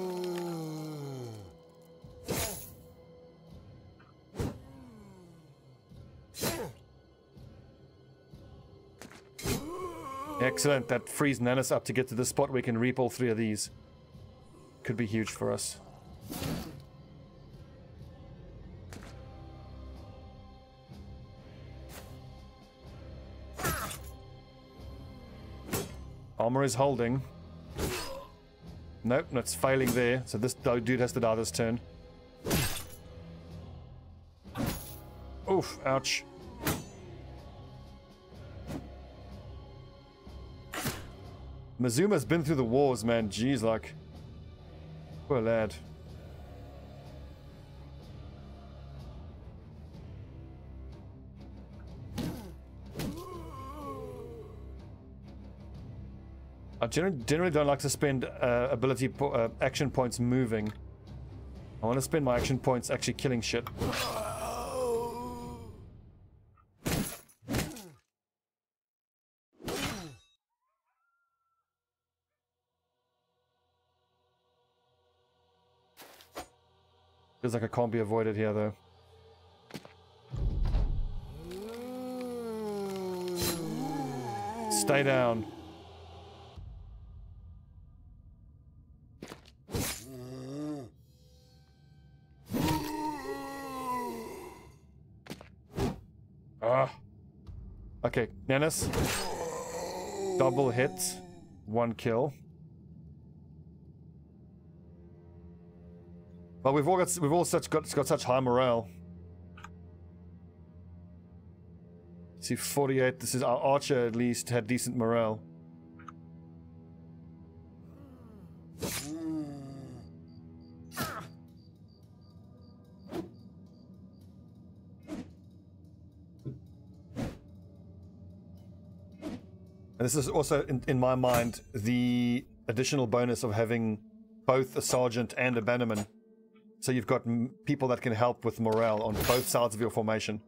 Excellent. That frees Nanis up to get to the spot where we can reap all three of these. Could be huge for us. Armor is holding. Nope, it's failing there. So this dude has to die this turn. Oof, ouch. Mizuma's been through the wars, man. Jeez, like... Poor lad. I generally don't like to spend action points moving. I want to spend my action points actually killing shit. Feels like I can't be avoided here, though. Stay down. Okay, Nanis. Double hit. 1 kill. But we've all got such high morale. See, 48. This is our archer, at least had decent morale. And this is also, in my mind, the additional bonus of having both a sergeant and a bannerman. So you've got people that can help with morale on both sides of your formation.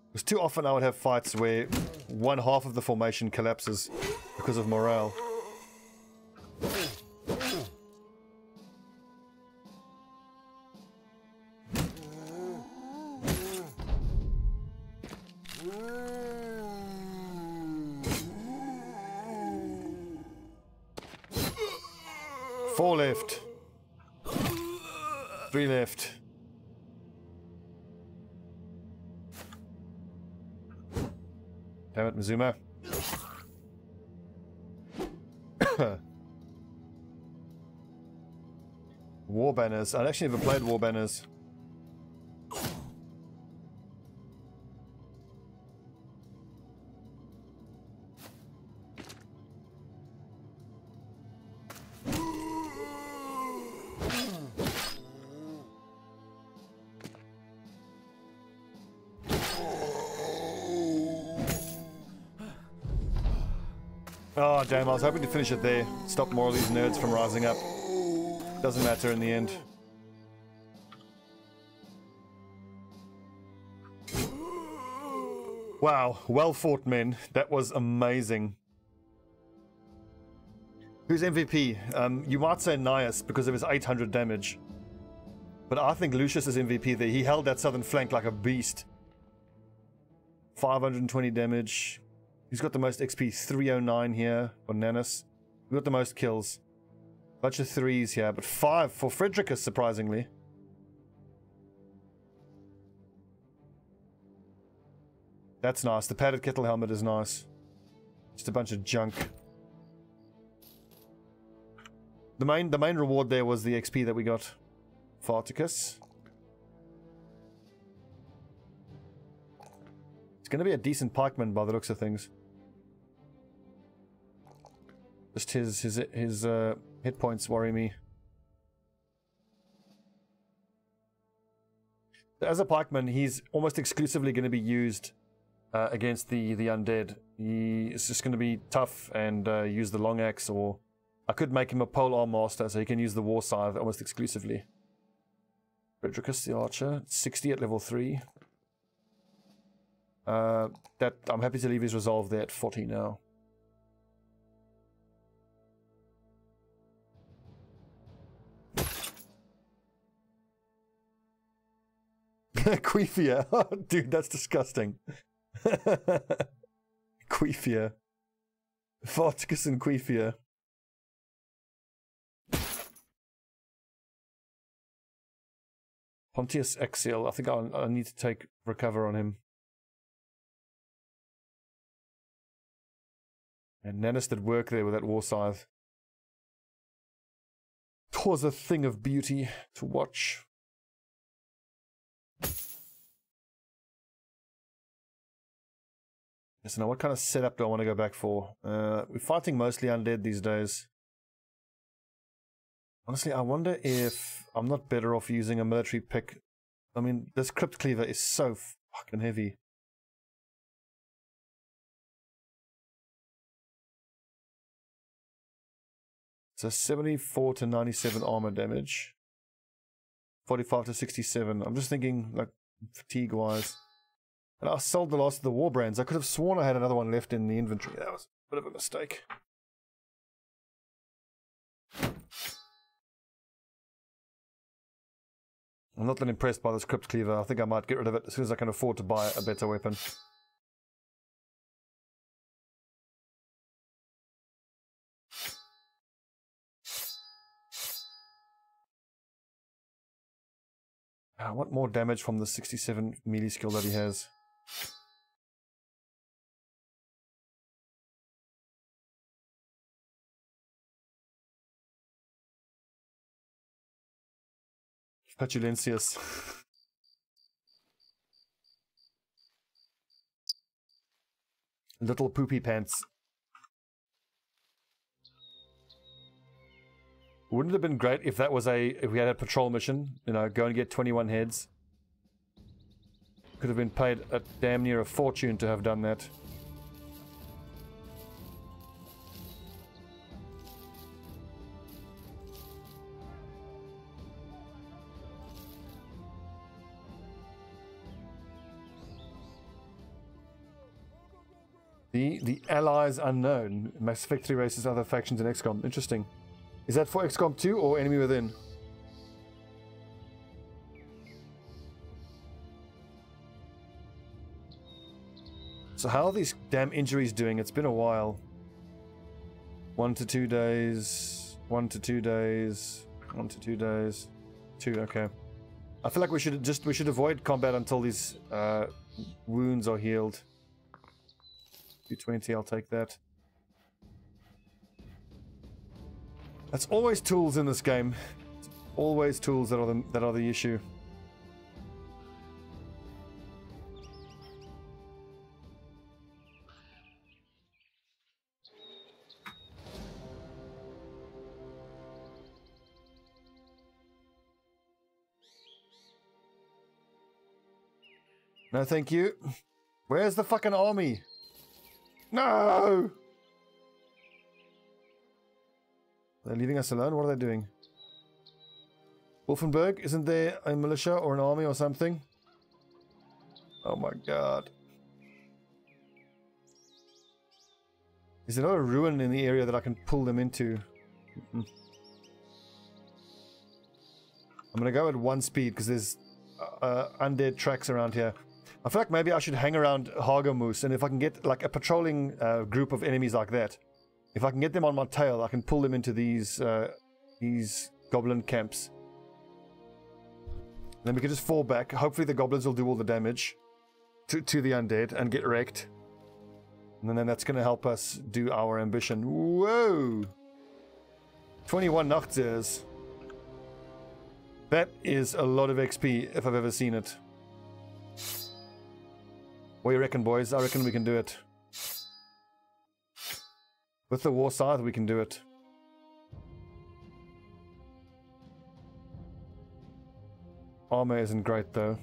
Because too often I would have fights where one half of the formation collapses because of morale. Four left. 3 left. Damn it, Mizuma. War banners. I actually never played war banners. Oh damn, I was hoping to finish it there. Stop more of these nerds from rising up. Doesn't matter in the end. Wow, well fought, men. That was amazing. Who's MVP? You might say Nias because of his 800 damage. But I think Lucius is MVP there. He held that southern flank like a beast. 520 damage. He's got the most XP, 309 here on Nanis. We got the most kills. Bunch of 3s here, but 5 for Fredricus, surprisingly. That's nice. The padded kettle helmet is nice. Just a bunch of junk. The main reward there was the XP that we got. Farticus. It's going to be a decent pikeman by the looks of things. Just his hit points worry me. As a pikeman, he's almost exclusively going to be used against the undead. He is just going to be tough and use the long axe, or I could make him a polearm master so he can use the war scythe almost exclusively. Fredricus the archer, 60 at level 3. That I'm happy to leave his resolve there at 40 now. Queefia. Oh, dude, that's disgusting. Queefia. Farticus and Queefia. Pontius Axial. I think I need to take recover on him. And Nanus did work there with that war scythe. It was a thing of beauty to watch. So now what kind of setup do I want to go back for? We're fighting mostly undead these days. Honestly, I wonder if I'm not better off using a military pick. I mean, this Crypt Cleaver is so fucking heavy. So 74 to 97 armor damage. 45 to 67. I'm just thinking, like, fatigue-wise. And I sold the last of the war brands. I could have sworn I had another one left in the inventory. That was a bit of a mistake. I'm not that impressed by this Crypt Cleaver. I think I might get rid of it as soon as I can afford to buy a better weapon. I want more damage from the 67 melee skill that he has. Petulensius. Little poopy pants. Wouldn't it have been great if that was if we had a patrol mission, you know, go and get 21 heads. Could have been paid a damn near a fortune to have done that. The allies unknown. Mass Effect 3 races other factions in XCOM. Interesting. Is that for XCOM 2 or Enemy Within? So how are these damn injuries doing? It's been a while. 1 to 2 days. 1 to 2 days. 1 to 2 days. 2, okay. I feel like we should avoid combat until these wounds are healed. 220, I'll take that. That's always tools in this game. It's always tools that are the issue. No, thank you. Where's the fucking army? No! They're leaving us alone? What are they doing? Wolfenberg? Isn't there a militia or an army or something? Oh my god. Is there not a ruin in the area that I can pull them into? I'm gonna go at 1 speed because there's undead tracks around here. I feel like maybe I should hang around Hagermoose, and if I can get like a patrolling group of enemies like that, If I can get them on my tail, I can pull them into these goblin camps. Then we can just fall back. Hopefully the goblins will do all the damage to the undead and get wrecked. And then that's going to help us do our ambition. Whoa! 21 Nachtzehrs. That is a lot of XP if I've ever seen it. What do you reckon, boys? I reckon we can do it. With the War Scythe, we can do it. Armor isn't great, though.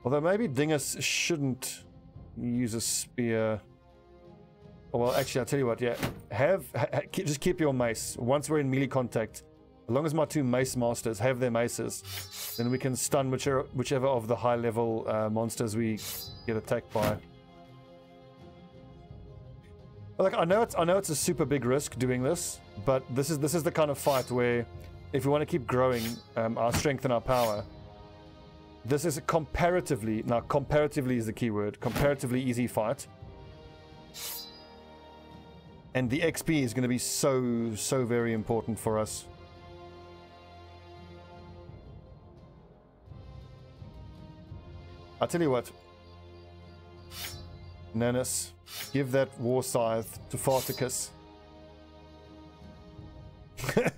Although maybe Dingus shouldn't use a spear. Oh, well, actually, I'll tell you what, yeah. Just keep your mace. Once we're in melee contact, as long as my two mace masters have their maces, then we can stun whichever of the high level monsters we get attacked by. Like, I know it's a super big risk doing this, but this is the kind of fight where if we want to keep growing our strength and our power, this is comparatively is the key word, comparatively easy fight. And the XP is going to be so very important for us. I'll tell you what. Nanus, give that War Scythe to Farticus.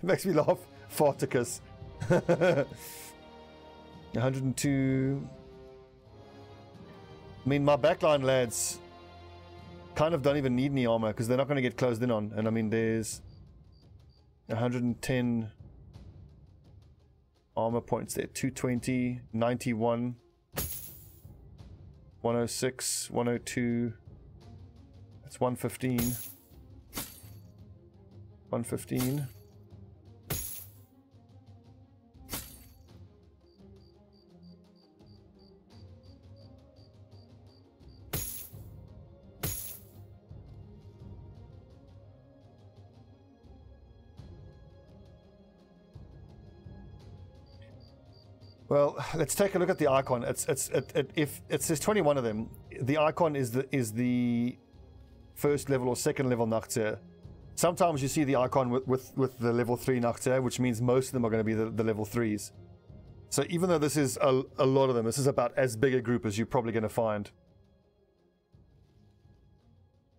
Makes me laugh. Farticus. 102. I mean, my backline lads kind of don't even need any armor because they're not going to get closed in on. And I mean, there's 110 armor points there. 220, 91, 106, 102. That's 115. 115. Well, let's take a look at the icon. If it says 21 of them, the icon is the first level or second level Nachtzehr. Sometimes you see the icon with the level 3 Nachtzehr, which means most of them are going to be the level 3s. So even though this is a lot of them, this is about as big a group as you're probably going to find.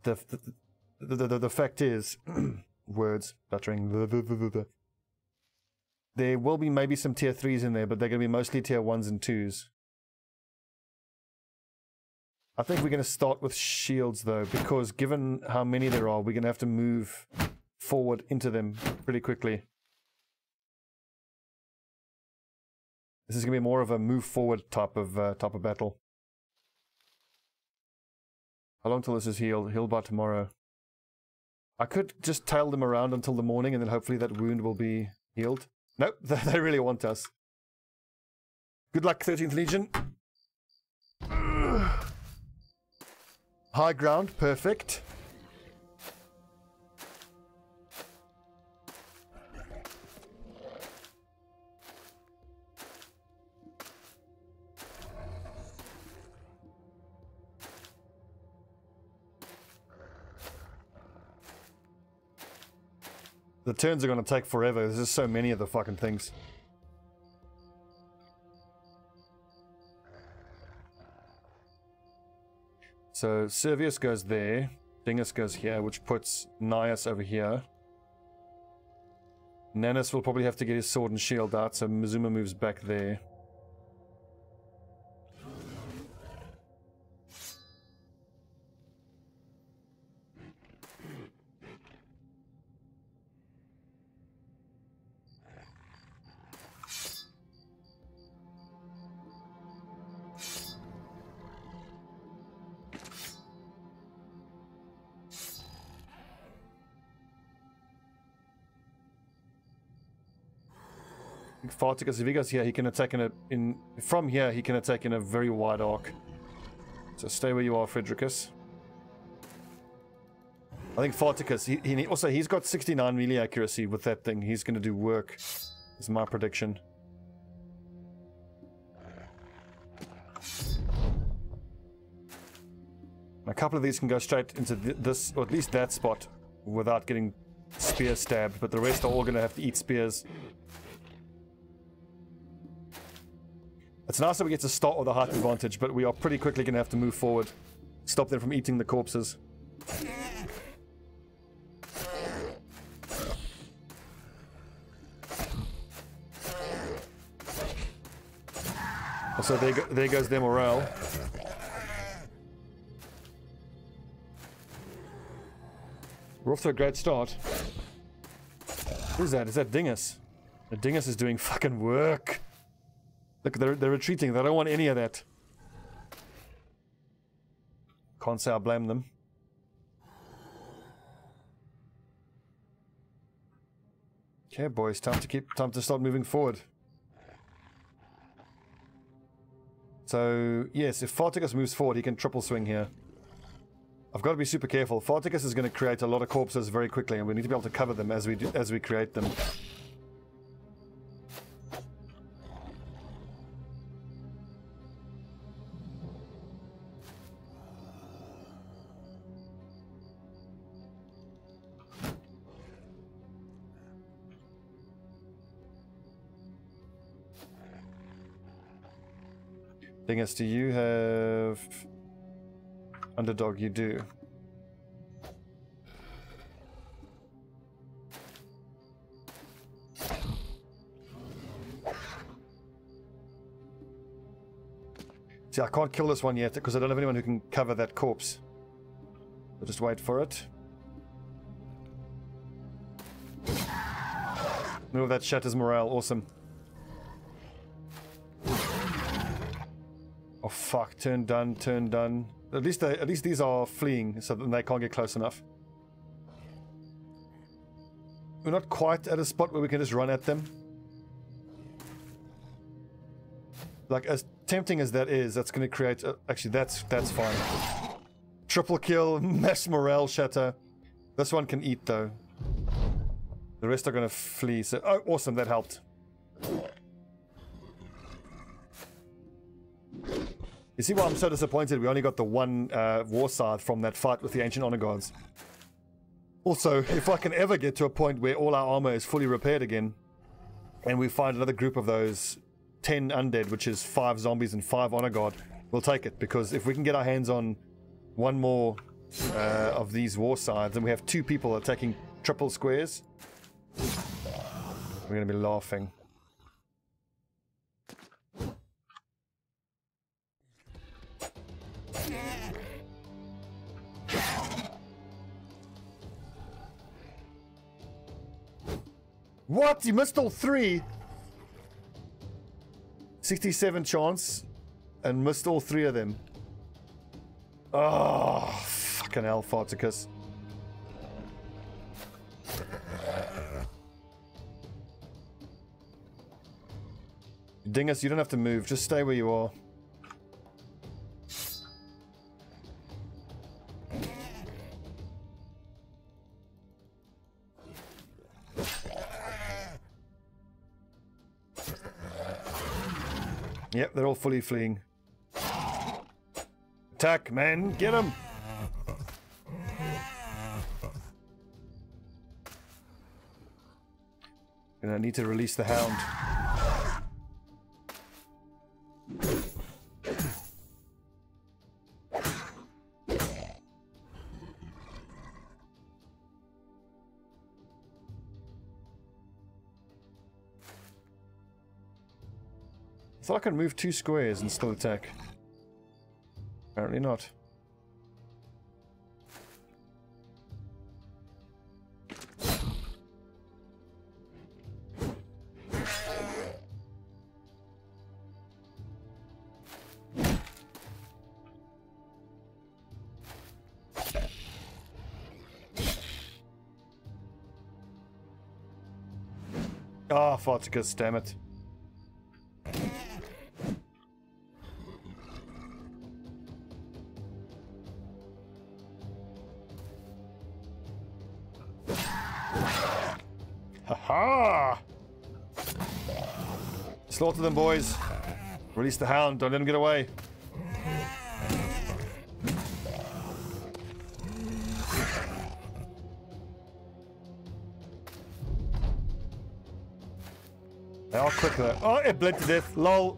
The fact is, words stuttering. There will be maybe some tier 3s in there, but they're going to be mostly tier 1s and 2s. I think we're going to start with shields though, because given how many there are, we're going to have to move forward into them pretty quickly. This is going to be more of a move forward type of battle. How long till this is healed? Healed by tomorrow. I could just tail them around until the morning and then hopefully that wound will be healed. Nope, they really want us. Good luck, 13th Legion. High ground, perfect. The turns are going to take forever. There's just so many of the fucking things. So Servius goes there. Dingus goes here, which puts Nias over here. Nanus will probably have to get his sword and shield out, so Mizuma moves back there. Farticus, if he goes here, he can attack from here, he can attack in a very wide arc. So stay where you are, Fredricus. I think Farticus, he's got 69 melee accuracy with that thing. He's going to do work, is my prediction. A couple of these can go straight into this, or at least that spot, without getting spear stabbed, but the rest are all going to have to eat spears. It's nice that we get to start with a height advantage, but we are pretty quickly going to have to move forward. Stop them from eating the corpses. So there goes their morale. We're off to a great start. Who's that? Is that Dingus? The Dingus is doing fucking work. Look, they're retreating. They don't want any of that. Can't say I blame them. Okay, boys, time to start moving forward. So yes, if Farticus moves forward, he can triple swing here. I've got to be super careful. Farticus is going to create a lot of corpses very quickly, and we need to be able to cover them as we create them. Thing is, do you have underdog? You do. See, I can't kill this one yet because I don't have anyone who can cover that corpse. I'll just wait for it. Move, that shatters morale. Awesome. Oh fuck, turn done, turn done. At least these are fleeing, so that they can't get close enough. We're not quite at a spot where we can just run at them. Like, as tempting as that is, that's going to create... actually, that's fine. Triple kill, mass morale shatter. This one can eat, though. The rest are going to flee, so... Oh, awesome, that helped. You see why I'm so disappointed we only got the one war scythe from that fight with the Ancient Honor Guards. Also, if I can ever get to a point where all our armor is fully repaired again, and we find another group of those 10 undead, which is 5 zombies and 5 Honor Guard, we'll take it, because if we can get our hands on one more of these war scythes, and we have 2 people attacking triple squares, we're going to be laughing. What? You missed all 3? 67 chance and missed all 3 of them. Oh, fucking hell, Farticus. Dingus, you don't have to move. Just stay where you are. Yep, they're all fully fleeing. Attack, man! Get them! Gonna need to release the hound. I thought I could move 2 squares and still attack. Apparently not. Ah, Farticus, damn it. Ha-ha! Slaughter them, boys. Release the hound. Don't let him get away. They are quick though. Oh, it bled to death. Lol.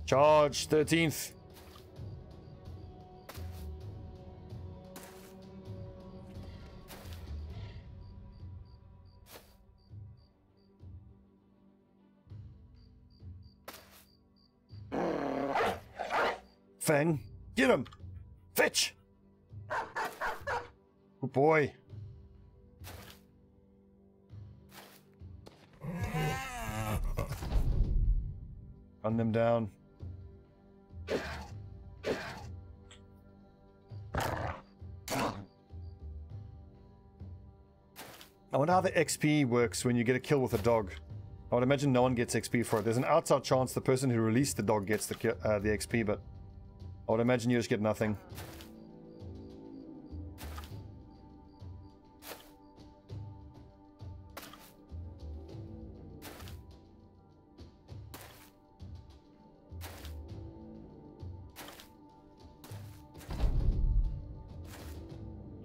Charge 13th. Fang, get him! Fetch! Good boy. Run them down. I wonder how the XP works when you get a kill with a dog. I would imagine no one gets XP for it. There's an outside chance the person who released the dog gets the XP, but I would imagine you just get nothing.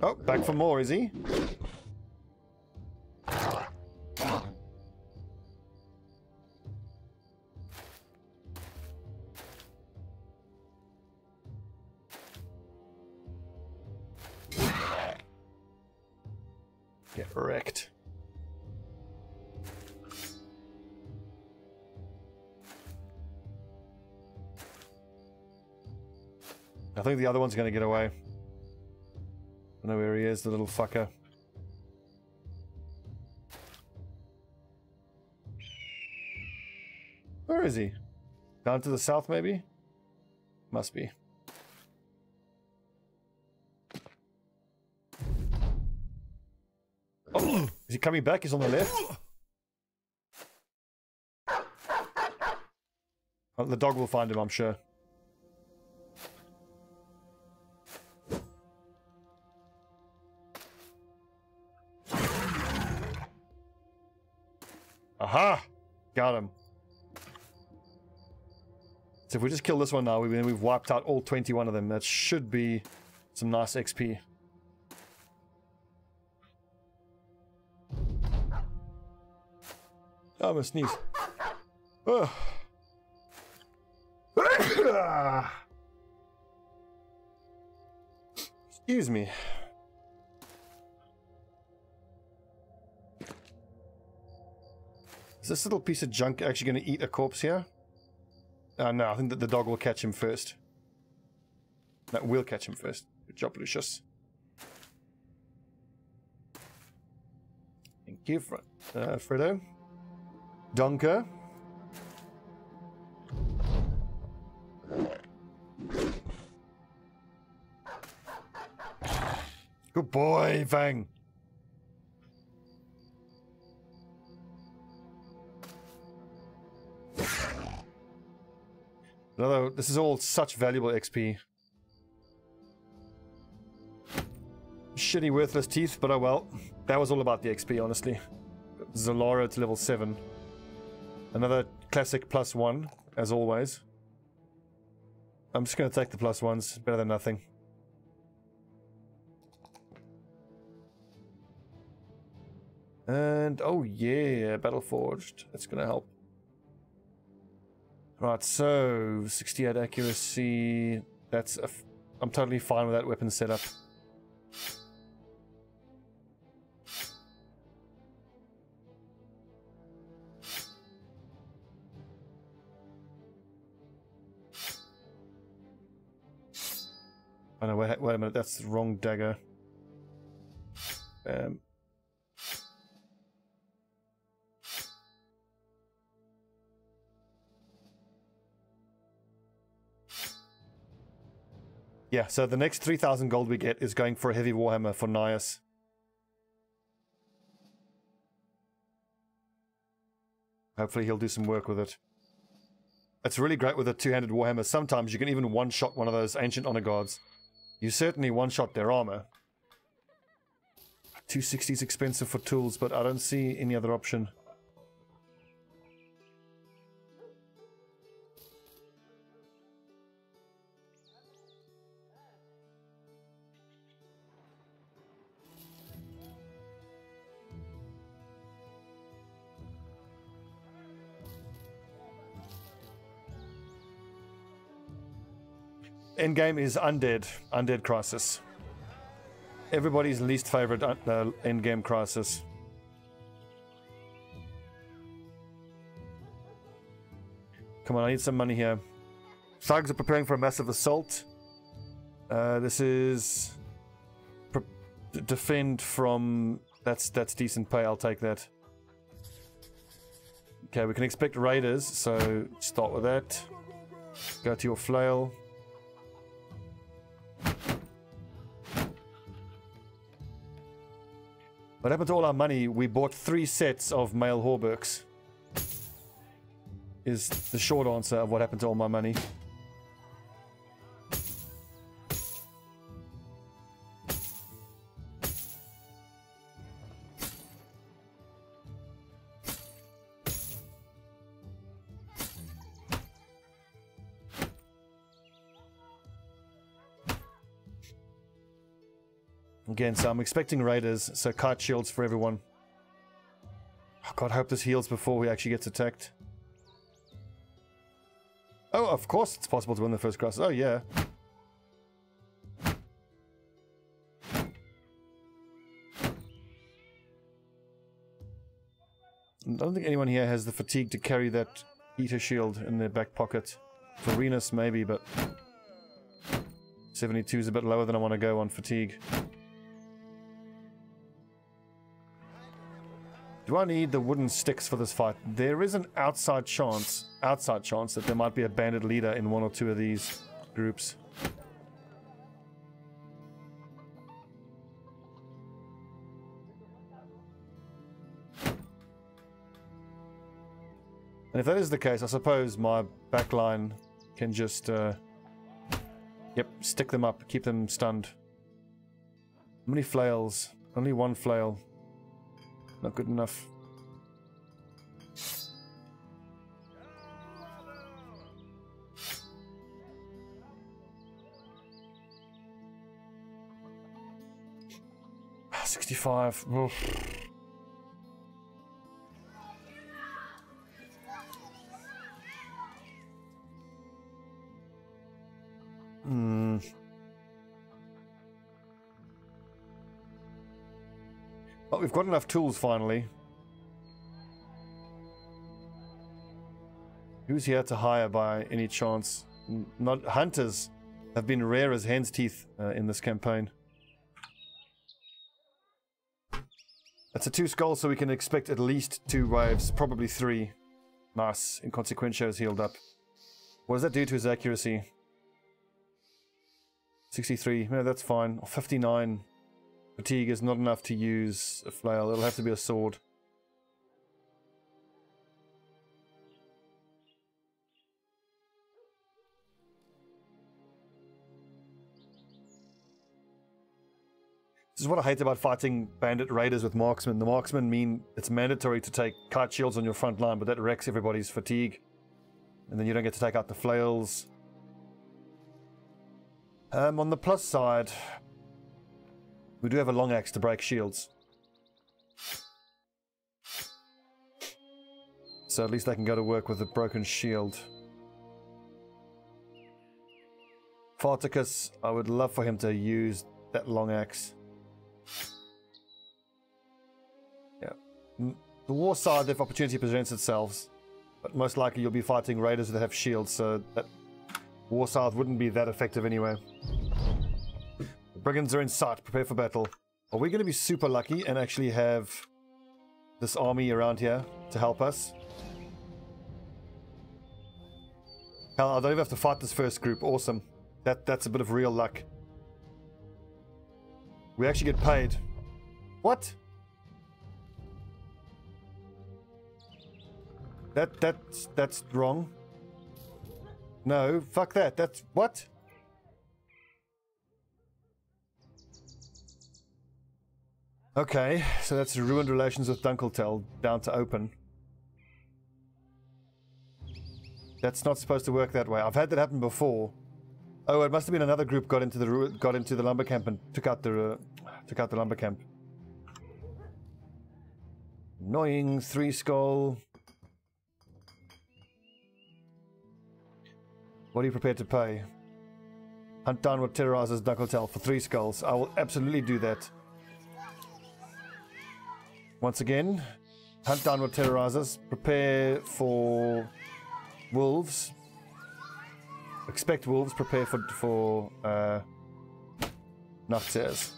Oh, back for more, is he? Get wrecked. I think the other one's going to get away. I don't know where he is, the little fucker. Where is he? Down to the south, maybe? Must be. Oh, is he coming back? He's on the left. Oh, the dog will find him, I'm sure. Aha! Got him. So if we just kill this one now, we've wiped out all 21 of them. That should be some nice XP. Oh, I'm gonna sneeze. Oh. Excuse me. Is this little piece of junk actually going to eat a corpse here? No, I think that the dog will catch him first. That will catch him first. Good job, Lucius. Thank you, Fredo. Dunker. Good boy, Fang. Although this is all such valuable XP. Shitty worthless teeth, but oh well. That was all about the XP, honestly. Zalora to level 7. Another classic +1, as always. I'm just going to take the +1s. Better than nothing. And, oh yeah, Battle Forged. That's going to help. Right, so 68 accuracy. That's I'm totally fine with that weapon setup. Oh no, wait a minute, that's the wrong dagger. Yeah, so the next 3,000 gold we get is going for a heavy warhammer for Nias. Hopefully he'll do some work with it. It's really great with a two-handed warhammer. Sometimes you can even one-shot one of those ancient honor guards. You certainly one-shot their armor. 260 is expensive for tools, but I don't see any other option. Endgame is Undead Crisis. Everybody's least favorite endgame crisis. Come on, I need some money here. Thugs are preparing for a massive assault. This is defend from. That's decent pay. I'll take that. Okay, we can expect raiders, so start with that. Go to your flail. What happened to all our money? We bought 3 sets of male hauberks. Is the short answer of what happened to all my money. Again, so I'm expecting raiders, so kite shields for everyone. Oh God, I hope this heals before he actually gets attacked. Oh, of course it's possible to win the first crisis. Oh, yeah. I don't think anyone here has the fatigue to carry that eater shield in their back pocket. For Renus, maybe, but 72 is a bit lower than I want to go on fatigue. Do I need the wooden sticks for this fight? There is an outside chance that there might be a bandit leader in one or two of these groups. And if that is the case, I suppose my backline can just, yep, stick them up, keep them stunned. How many flails? Only 1 flail. Not good enough. Ah, 65. Oof. Oh, we've got enough tools finally. Who's here to hire by any chance? Not hunters have been rare as hen's teeth in this campaign. That's a 2 skulls, so we can expect at least 2 waves, probably 3. Nice. Inconsequentio is healed up. What does that do to his accuracy? 63. No, that's fine. 59. Fatigue is not enough to use a flail. It'll have to be a sword. This is what I hate about fighting bandit raiders with marksmen. The marksmen mean it's mandatory to take kite shields on your front line, but that wrecks everybody's fatigue. And then you don't get to take out the flails. On the plus side, we do have a long axe to break shields. So at least I can go to work with a broken shield. Farticus, I would love for him to use that long axe. Yeah. The war side, if opportunity presents itself, but most likely you'll be fighting raiders that have shields, so that war side wouldn't be that effective anyway. The brigands are in sight, prepare for battle. Are we going to be super lucky and actually have this army around here to help us? Hell, I don't even have to fight this first group. Awesome. That's a bit of real luck. We actually get paid. What? That's wrong. No, fuck that. That's... What? Okay, so that's ruined relations with Dunkeltel, down to open. That's not supposed to work that way. I've had that happen before. Oh, it must have been another group got into the lumber camp and took out the lumber camp. Annoying 3 skull. What are you prepared to pay? Hunt down what terrorizes Dunkeltel for 3 skulls. I will absolutely do that. Once again, hunt down what terrorizes. Prepare for wolves. Expect wolves. Prepare for Nachtseers.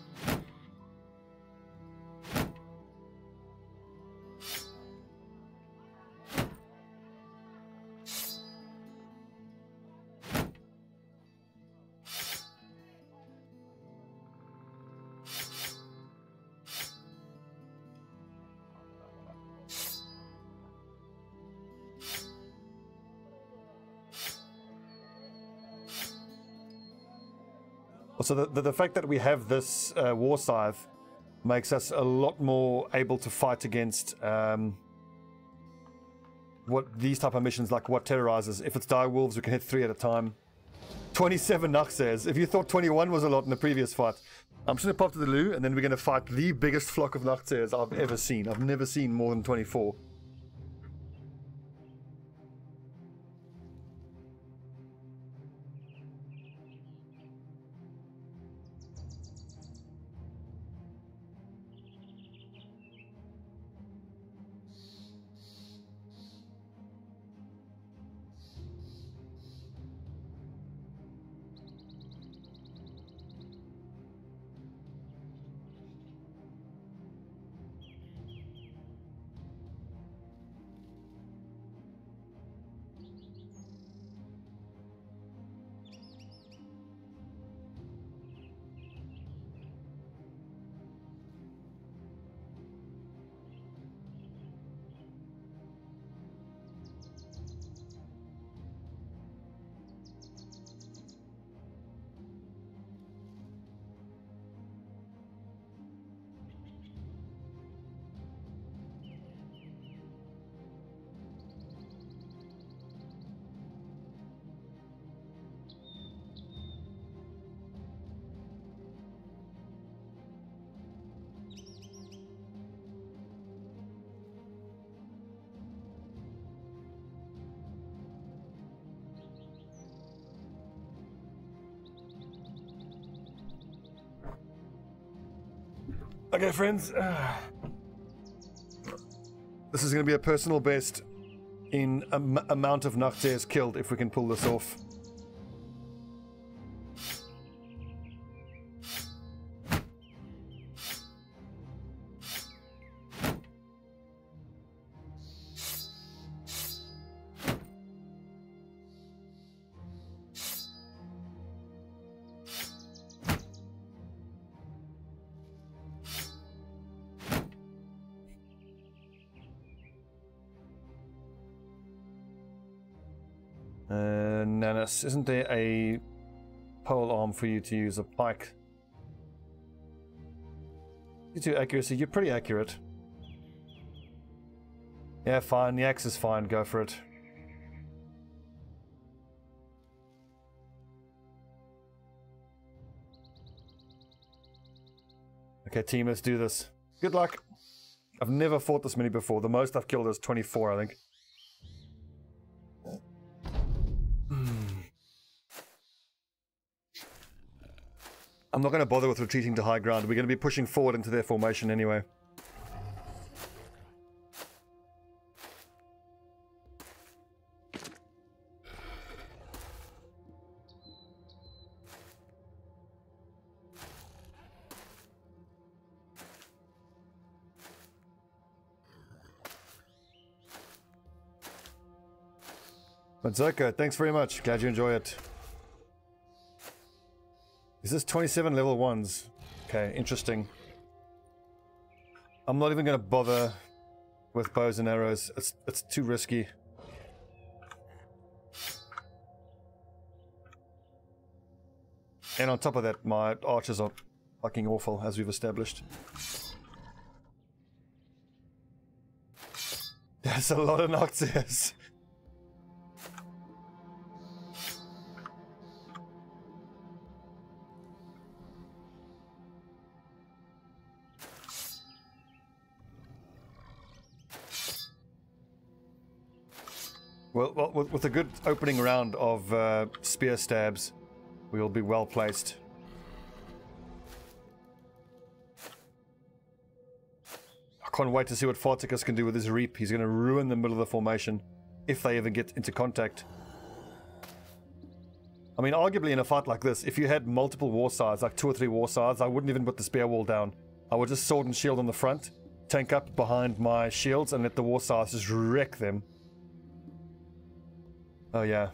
So the fact that we have this war scythe makes us a lot more able to fight against what these type of missions, like what terrorizes. If it's dire wolves, we can hit 3 at a time. 27 Nachtseers. If you thought 21 was a lot in the previous fight, I'm just going to pop to the loo, and then we're going to fight the biggest flock of Nachtseers I've ever seen. I've never seen more than 24. Okay, friends. This is going to be a personal best in amount of Nachtseers killed if we can pull this off. Nanis, isn't there a pole arm for you to use? A pike? You do accuracy, you're pretty accurate. Yeah, fine, the axe is fine, go for it. Okay, team, let's do this. Good luck. I've never fought this many before. The most I've killed is 24, I think. I'm not going to bother with retreating to high ground. We're going to be pushing forward into their formation anyway. Mazzoka, thanks very much. Glad you enjoy it. Is this 27 level 1s? Okay, interesting. I'm not even going to bother with bows and arrows. It's too risky. And on top of that, my archers are fucking awful, as we've established. That's a lot of Noctis. Well, with a good opening round of spear stabs, we will be well placed. I can't wait to see what Farticus can do with his Reap. He's going to ruin the middle of the formation if they ever get into contact. I mean, arguably in a fight like this, if you had multiple war sides, like 2 or 3 war sides, I wouldn't even put the spear wall down. I would just sword and shield on the front, tank up behind my shields, and let the war sides just wreck them. Oh yeah.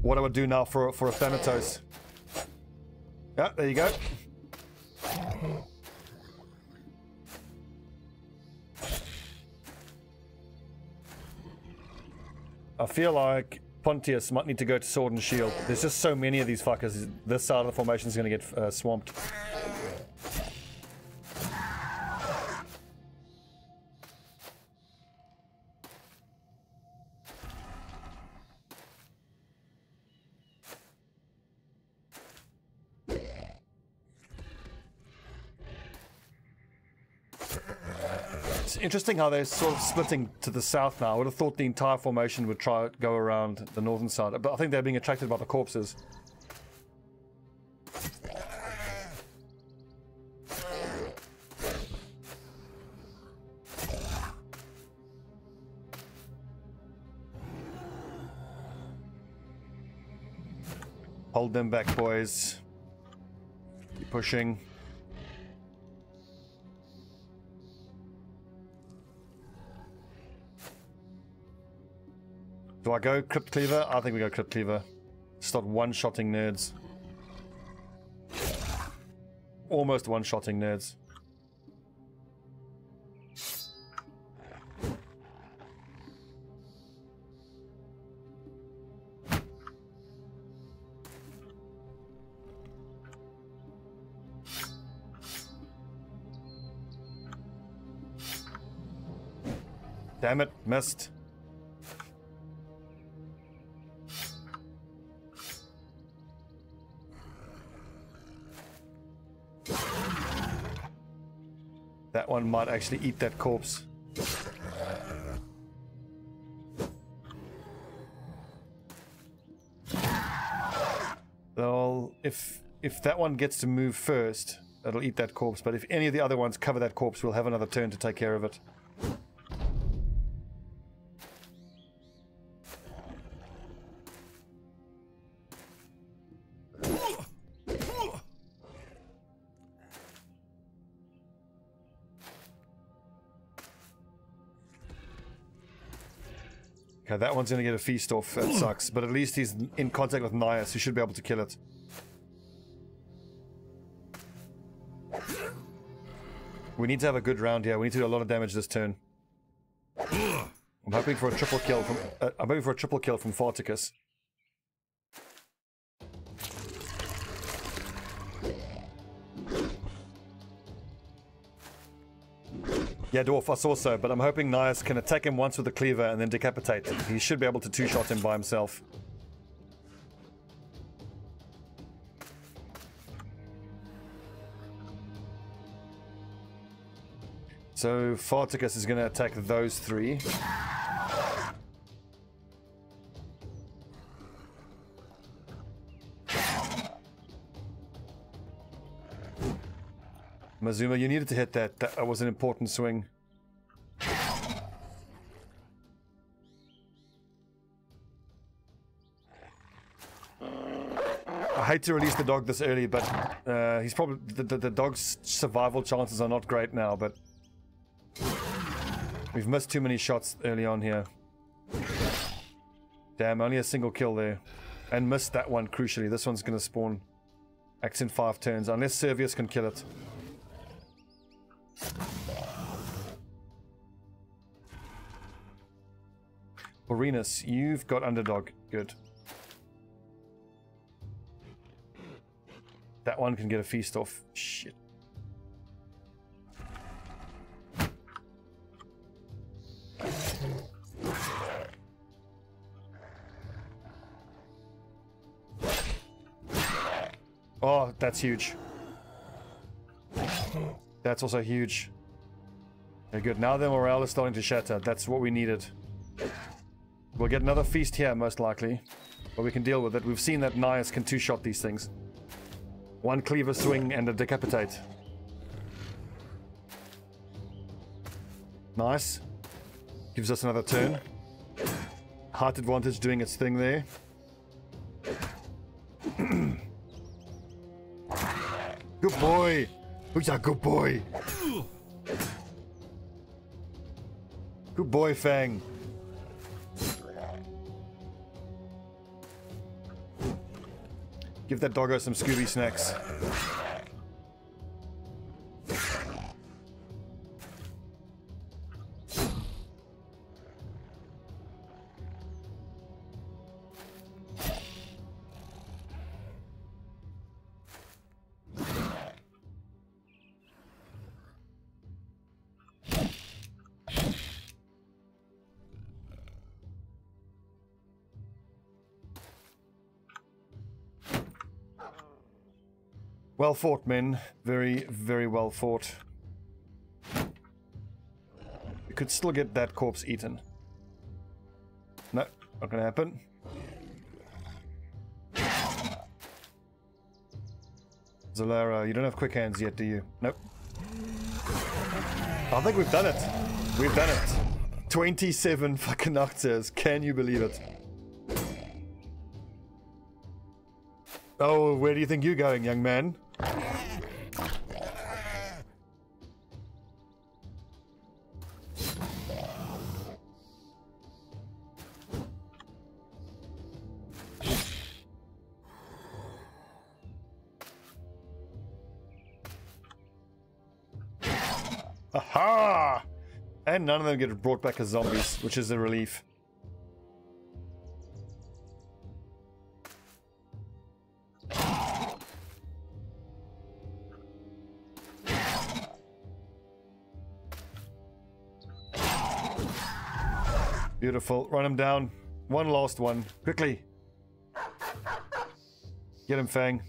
What I would do now for a Thanatos. Yeah, there you go. I feel like Pontius might need to go to sword and shield. There's just so many of these fuckers. This side of the formation is going to get swamped. It's interesting how they're sort of splitting to the south now. I would have thought the entire formation would try to go around the northern side, but I think they're being attracted by the corpses. Hold them back, boys. Keep pushing. Do I go Crypt Cleaver? I think we go Crypt Cleaver. Start one-shotting nerds. Almost one-shotting nerds. Damn it, missed. That one might actually eat that corpse. Well, if that one gets to move first, it'll eat that corpse. But if any of the other ones cover that corpse, we'll have another turn to take care of it. Okay, that one's going to get a feast off. That sucks. But at least he's in contact with Nias, who should be able to kill it. We need to have a good round here. We need to do a lot of damage this turn. I'm hoping for a triple kill from Farticus. Yeah, Dwarf, I saw so, but I'm hoping Nias can attack him once with the cleaver and then decapitate him. He should be able to two-shot him by himself. So Farticus is going to attack those 3. Mazuma, you needed to hit that. That was an important swing. I hate to release the dog this early, but he's probably the dog's survival chances are not great now. But we've missed too many shots early on here. Damn, only a single kill there, and missed that one crucially. This one's going to spawn. Acts in 5 turns, unless Servius can kill it. Borinus, you've got underdog. Good. that one can get a feast off. Shit. Oh, that's huge. That's also huge. Very good. Now the morale is starting to shatter. That's what we needed. We'll get another feast here, most likely. But we can deal with it. We've seen that Nias can two-shot these things. One cleaver swing and a decapitate. Nice. Gives us another turn. Heart advantage doing its thing there. Good boy. Who's a good boy? Good boy, Fang. Give that doggo some Scooby snacks. Well fought, men. Very, very well fought. We could still get that corpse eaten. No, not gonna happen. Zalera, you don't have quick hands yet, do you? Nope. I think we've done it. We've done it. 27 fucking Nocturs. Can you believe it? Oh, where do you think you're going, young man? Aha! And none of them get brought back as zombies, which is a relief. Beautiful. Run him down. One last one. Quickly. Get him, Fang.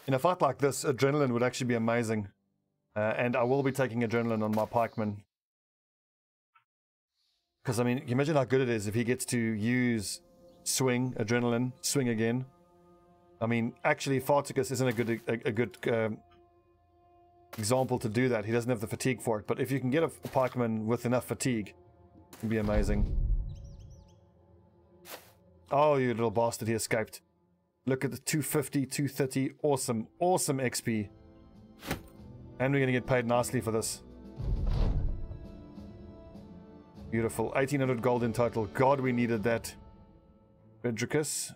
In a fight like this, adrenaline would actually be amazing. And I will be taking adrenaline on my pikeman. Because, I mean, can you imagine how good it is if he gets to use swing, adrenaline, swing again. I mean, actually, Farticus isn't a good example to do that. He doesn't have the fatigue for it. But if you can get a pikeman with enough fatigue, it can be amazing. Oh, you little bastard, he escaped. Look at the 250, 230. Awesome, awesome XP. And we're going to get paid nicely for this. Beautiful. 1800 gold in total. God, we needed that. Fredricus,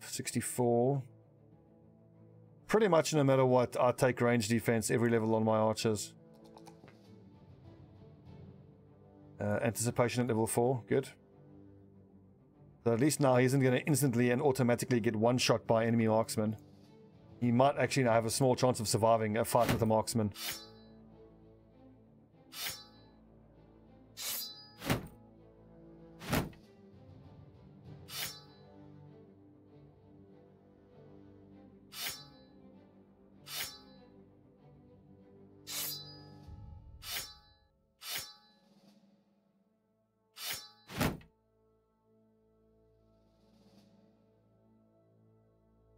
64. Pretty much no matter what, I take range defense every level on my archers. Anticipation at level 4. Good. So at least now he isn't going to instantly and automatically get one shot by enemy marksman. He might actually now have a small chance of surviving a fight with a marksman.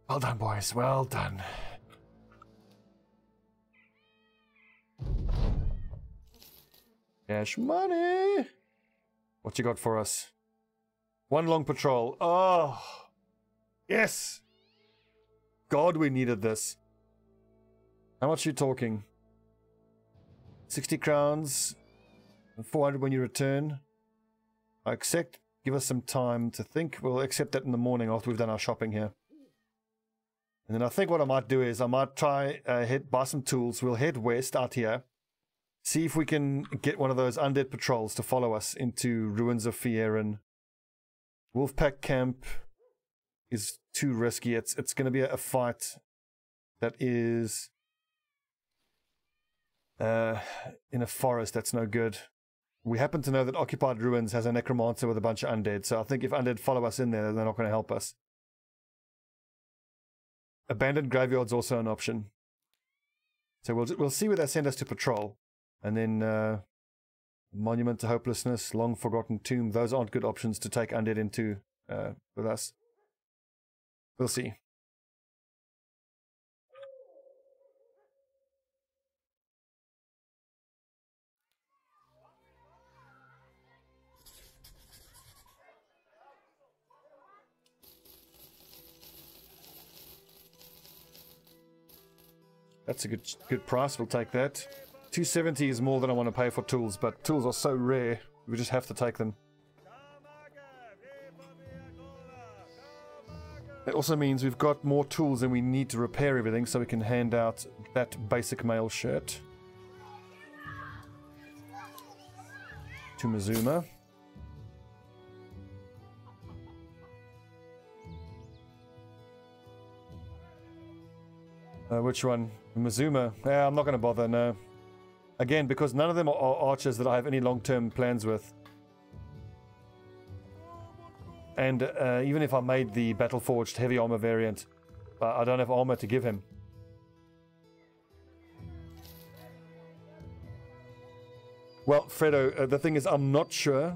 Well done, boys. Well done. Cash money. What you got for us? One long patrol. Oh, yes. God, we needed this. How much are you talking? 60 crowns. 400 when you return. I accept. Give us some time to think. We'll accept that in the morning after we've done our shopping here. And then I think what I might do is I might try buy some tools. We'll head west out here. See if we can get one of those undead patrols to follow us into Ruins of Fierin. Wolfpack camp is too risky. It's going to be a fight that is in a forest. That's no good. We happen to know that Occupied Ruins has a necromancer with a bunch of undead, so I think if undead follow us in there, they're not going to help us. Abandoned Graveyard's also an option. So we'll see where they send us to patrol. And then Monument to Hopelessness, Long Forgotten Tomb, those aren't good options to take undead into with us. We'll see. That's a good price, we'll take that. 270 is more than I want to pay for tools, but tools are so rare, we just have to take them. It also means we've got more tools and we need to repair everything, so we can hand out that basic mail shirt to Mizuma. Which one? Mizuma? Yeah, I'm not going to bother, no. Again, because none of them are archers that I have any long-term plans with. And even if I made the Battle-Forged heavy armor variant, I don't have armor to give him. Well, Fredo, the thing is, I'm not sure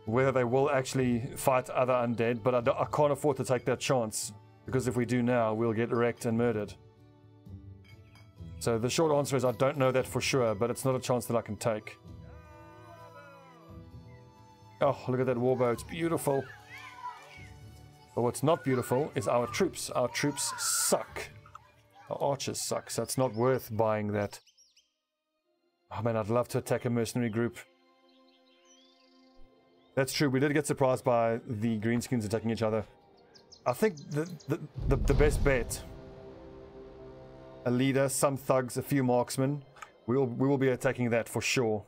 whether they will actually fight other undead, but I can't afford to take that chance, because if we do now, we'll get wrecked and murdered. So the short answer is I don't know that for sure, but it's not a chance that I can take. Oh, look at that warbow, it's beautiful. But what's not beautiful is our troops. Our troops suck. Our archers suck, so it's not worth buying that. Oh man, I'd love to attack a mercenary group. That's true, we did get surprised by the greenskins attacking each other. I think the best bet, a leader, some thugs, a few marksmen, we will be attacking that for sure.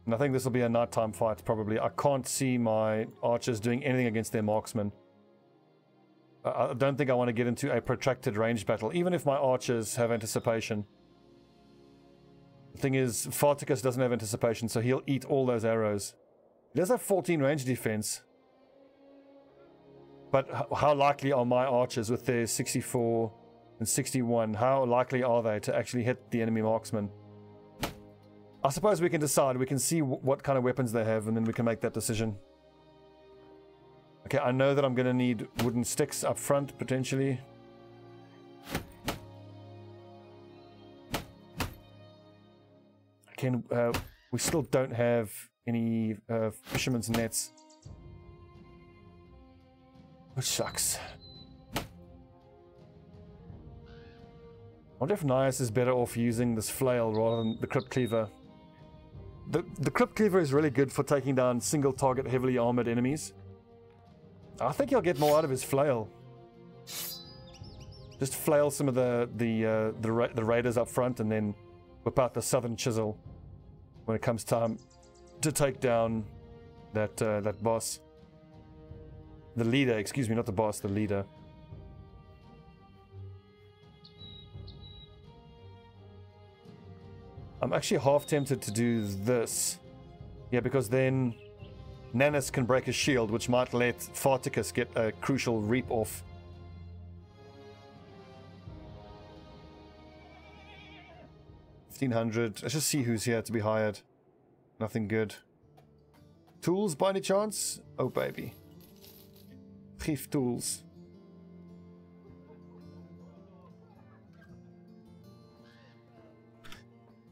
And I think this will be a nighttime fight, probably. I can't see my archers doing anything against their marksmen. I don't think I want to get into a protracted ranged battle, even if my archers have anticipation. The thing is, Farticus doesn't have anticipation, so he'll eat all those arrows. He does have 14 range defense. But how likely are my archers with their 64 and 61? How likely are they to actually hit the enemy marksman? I suppose we can decide. We can see what kind of weapons they have, and then we can make that decision. Okay, I know that I'm going to need wooden sticks up front, potentially. Again, we still don't have any fisherman's nets. Which sucks. I wonder if Nias is better off using this flail rather than the Crypt Cleaver. The Crypt Cleaver is really good for taking down single target heavily armored enemies. I think he'll get more out of his flail. Just flail some of the raiders up front and then whip out the Southern Chisel when it comes time to take down that boss. The leader, excuse me, not the boss, the leader. I'm actually half tempted to do this. Yeah, because then Nanus can break his shield, which might let Farticus get a crucial reap off. $1,500. Let's just see who's here to be hired. Nothing good. Tools by any chance? Oh baby. Thief tools.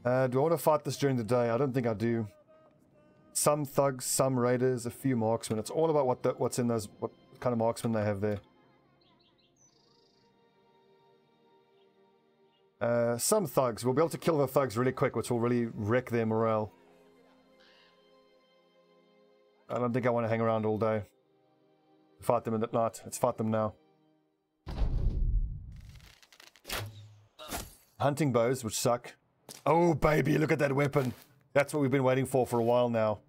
Do I want to fight this during the day? I don't think I do. Some thugs, some raiders, a few marksmen. It's all about what's in those, what kind of marksmen they have there. Some thugs. We'll be able to kill the thugs really quick, which will really wreck their morale. I don't think I want to hang around all day. Fight them at night. Let's fight them now. Hunting bows, which suck. Oh, baby, look at that weapon. That's what we've been waiting for a while now.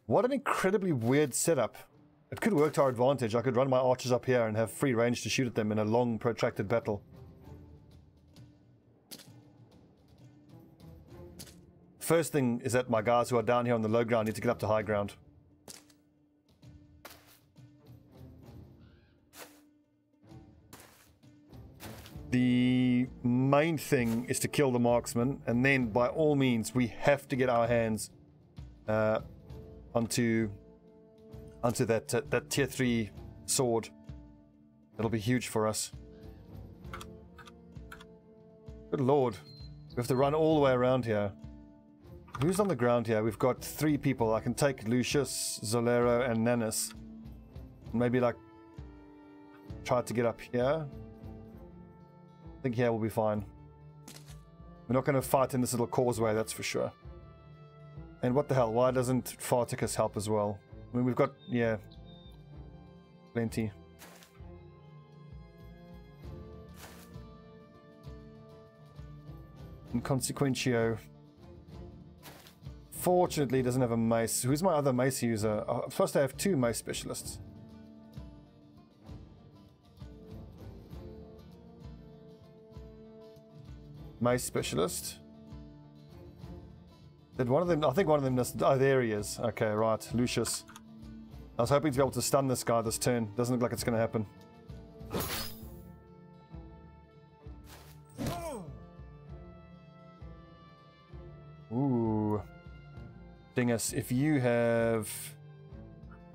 What an incredibly weird setup. It could work to our advantage. I could run my archers up here and have free range to shoot at them in a long, protracted battle. First thing is that my guys who are down here on the low ground need to get up to high ground. The main thing is to kill the marksman, and then by all means we have to get our hands onto that tier 3 sword. That'll be huge for us. Good lord. We have to run all the way around here. Who's on the ground here? We've got 3 people. I can take Lucius, Zolero, and Nanis. Maybe like try to get up here. I think here will be fine. We're not going to fight in this little causeway, that's for sure. And what the hell? Why doesn't Farticus help as well? I mean, we've got, yeah, plenty. Inconsequentio. Fortunately, doesn't have a mace. Who's my other mace user? I'm supposed to have 2 mace specialists. Mace specialist. Did one of them? I think one of them just. Oh, there he is. Okay, right. Lucius. I was hoping to be able to stun this guy this turn. Doesn't look like it's going to happen. Ooh. Dingus, if you have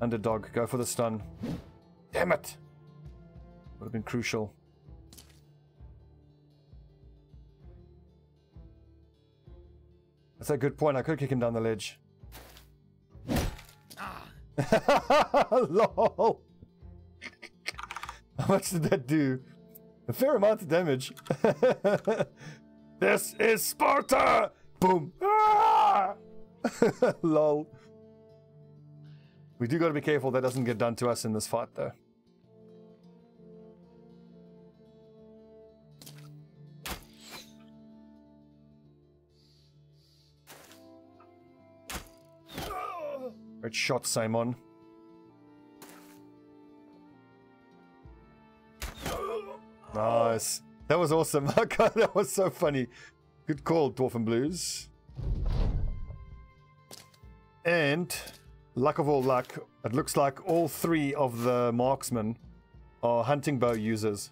underdog, go for the stun. Damn it! Would have been crucial. That's a good point. I could kick him down the ledge. Lol. How much did that do? A fair amount of damage. This is Sparta! Boom! Ah! Lol. We do got to be careful that doesn't get done to us in this fight, though. Great shot, Simon. Nice. That was awesome. God, that was so funny. Good call, Dwarfen Blues. And, luck of all luck, it looks like all 3 of the marksmen are hunting bow users.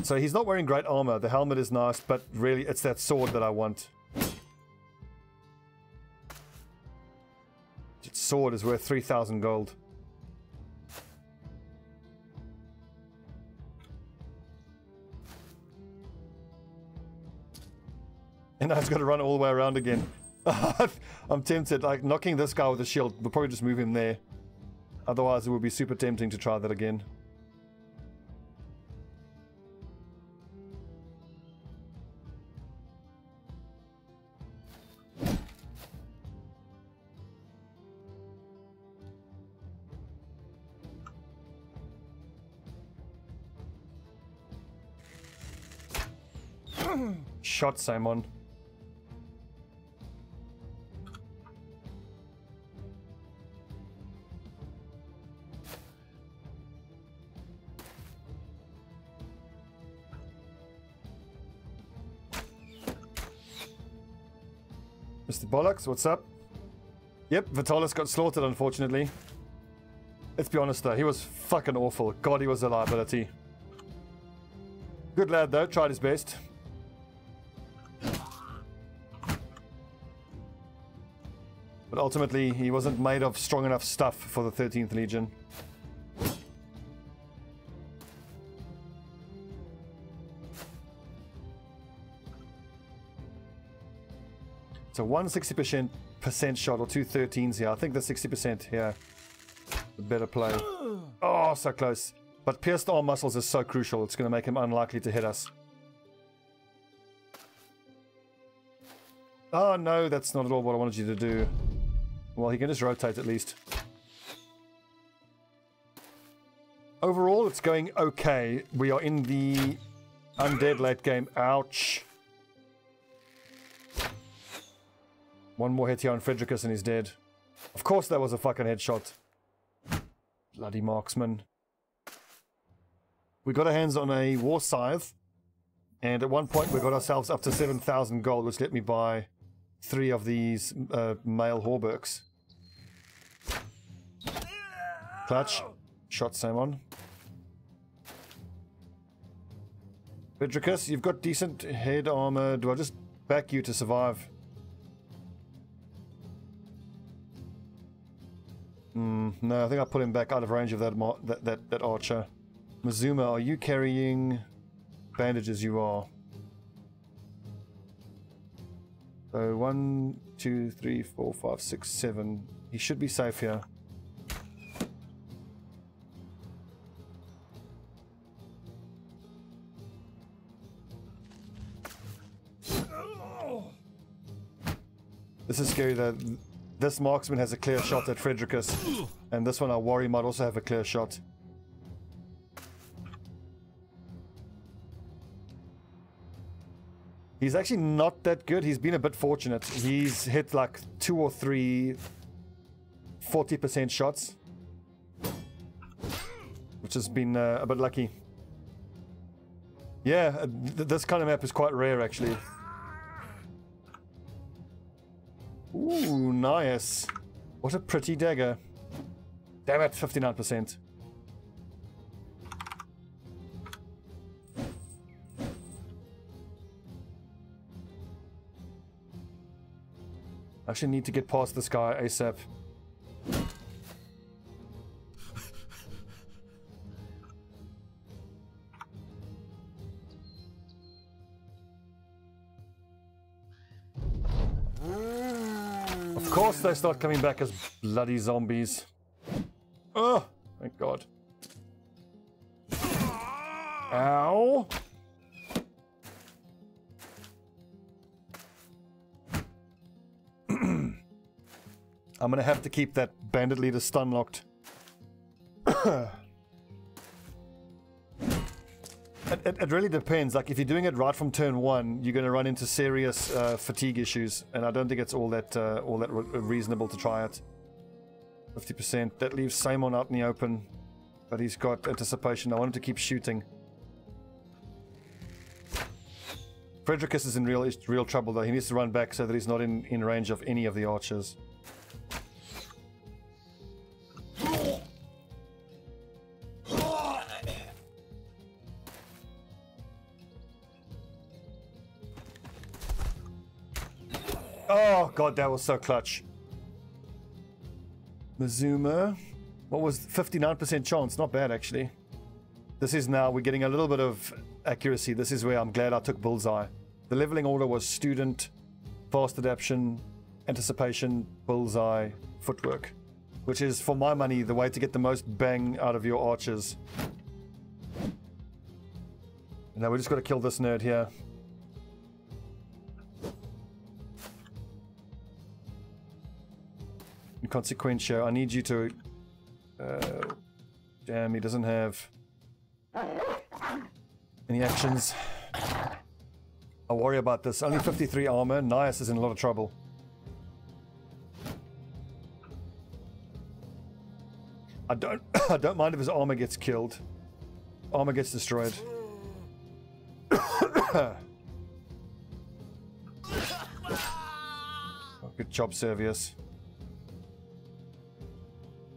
So he's not wearing great armor. The helmet is nice, but really it's that sword that I want. Its sword is worth 3,000 gold. And now he's got to run all the way around again. I'm tempted. Like, knocking this guy with a shield, we'll probably just move him there. Otherwise, it would be super tempting to try that again. Shot, Simon. Mr. Bollocks, what's up? Yep, Vitalis got slaughtered, unfortunately. Let's be honest though, he was fucking awful. God, he was a liability. Good lad though, tried his best. But ultimately, he wasn't made of strong enough stuff for the 13th Legion. So one 60% shot or 2 13s here. I think the 60% here. The better play. Oh, so close. But pierced arm muscles is so crucial. It's going to make him unlikely to hit us. Oh no, that's not at all what I wanted you to do. Well, he can just rotate at least. Overall, it's going okay. We are in the undead late game. Ouch. One more hit here on Fredricus and he's dead. Of course that was a fucking headshot. Bloody marksman. We got our hands on a war scythe. And at one point we got ourselves up to 7,000 gold, which let me buy 3 of these male Hauberks. Clutch. Shot same on. Fredricus, you've got decent head armor. Do I just back you to survive? No, I think I put him back out of range of that archer. Mazuma, are you carrying bandages? You are. So 1, 2, 3, 4, 5, 6, 7. He should be safe here. This is scary that this marksman has a clear shot at Fredricus, and this one I worry might also have a clear shot. He's actually not that good. He's been a bit fortunate. He's hit like 2 or 3 40% shots, which has been a bit lucky. Yeah, this kind of map is quite rare actually. Ooh, nice. What a pretty dagger. Damn it, 59%. I actually need to get past this guy ASAP. Of course they start coming back as bloody zombies. Oh, thank God. Ow. I'm gonna have to keep that bandit leader stun locked. It really depends. Like if you're doing it right from turn 1, you're gonna run into serious fatigue issues, and I don't think it's all that reasonable to try it. 50%. That leaves Simon out in the open, but he's got anticipation. I want him to keep shooting. Fredricus is in real trouble though. He needs to run back so that he's not in range of any of the archers. Oh god, that was so clutch. Mazuma. What was 59% chance? Not bad actually. This is now, we're getting a little bit of accuracy. This is where I'm glad I took bullseye. The leveling order was student, fast adaptation, anticipation, bullseye, footwork. Which is, for my money, the way to get the most bang out of your archers. Now we just got to kill this nerd here. Inconsequential. I need you to... damn, he doesn't have any actions. I'll worry about this. Only 53 armor. Nias is in a lot of trouble. I don't mind if his armor gets killed. Armor gets destroyed. Oh, good job, Servius.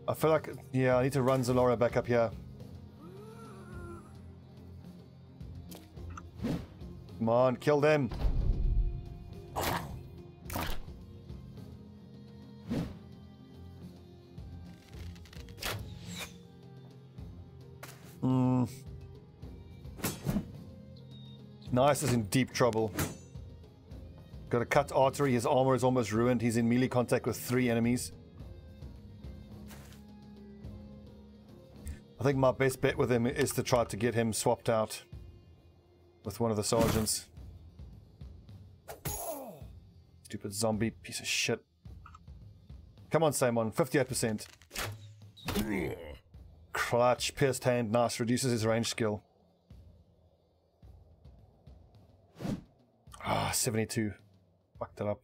I feel like, yeah, I need to run Zalora back up here. Come on, kill them. Nice is in deep trouble. Got a cut artery, his armor is almost ruined. He's in melee contact with 3 enemies. I think my best bet with him is to try to get him swapped out with one of the sergeants. Stupid zombie piece of shit. Come on, Simon. 58%. Clutch. Pierced hand. Nice. Reduces his range skill. Ah, 72. Fucked it up.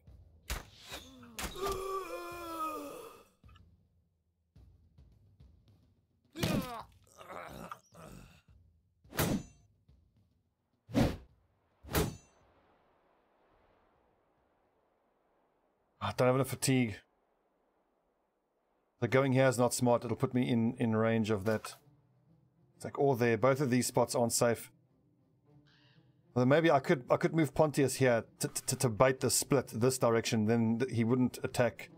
I don't have enough fatigue. The going here is not smart. It'll put me in range of that. It's like all there. Both of these spots aren't safe. Well, maybe I could move Pontius here to bait the split this direction. Then he wouldn't attack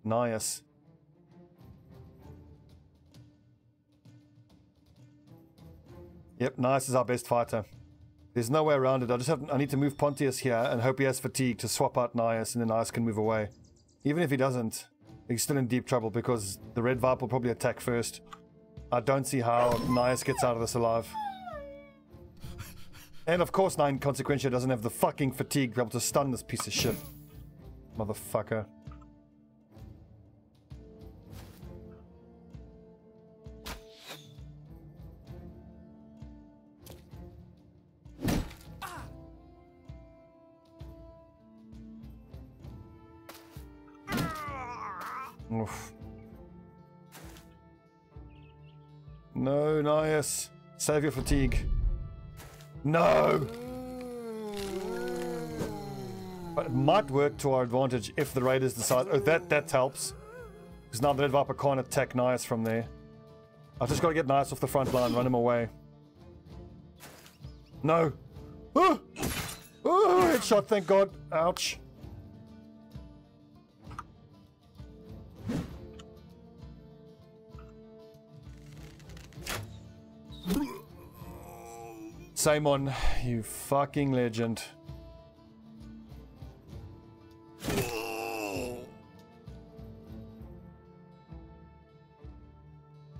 Nias. Yep, Nias is our best fighter. There's no way around it. I need to move Pontius here and hope he has fatigue to swap out Nias, and then Nias can move away. Even if he doesn't, he's still in deep trouble because the Red Viper will probably attack first. I don't see how Nias gets out of this alive. And of course, Consequentia doesn't have the fucking fatigue to be able to stun this piece of shit. Motherfucker. Oof. No, Nias. Save your fatigue. No! But it might work to our advantage if the raiders decide... Oh, that helps. Because now the Red Viper can't attack Nias from there. I've just got to get Nias off the front line, run him away. No! Oh! Oh, headshot, thank God. Ouch. Simon, you fucking legend.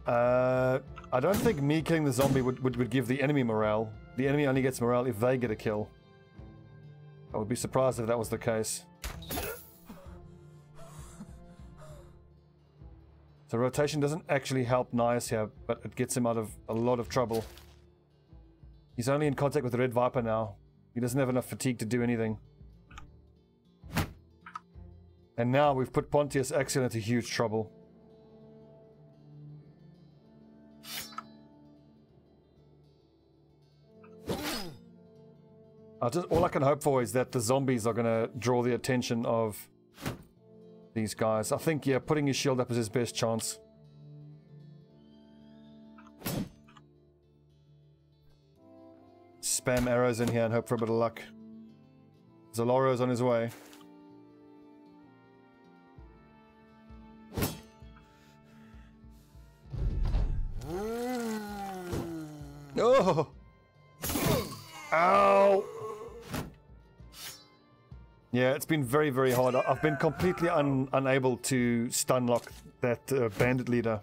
I don't think me killing the zombie would give the enemy morale. The enemy only gets morale if they get a kill. I would be surprised if that was the case. So rotation doesn't actually help Nias here, but it gets him out of a lot of trouble. He's only in contact with the Red Viper now. He doesn't have enough fatigue to do anything. And now we've put Pontius Axial into huge trouble. All I can hope for is that the zombies are going to draw the attention of these guys. I think, yeah, putting his shield up is his best chance. Spam arrows in here and hope for a bit of luck. Zaloro's on his way. Oh! Ow! Yeah, it's been very, very hard. I've been completely unable to stun lock that bandit leader.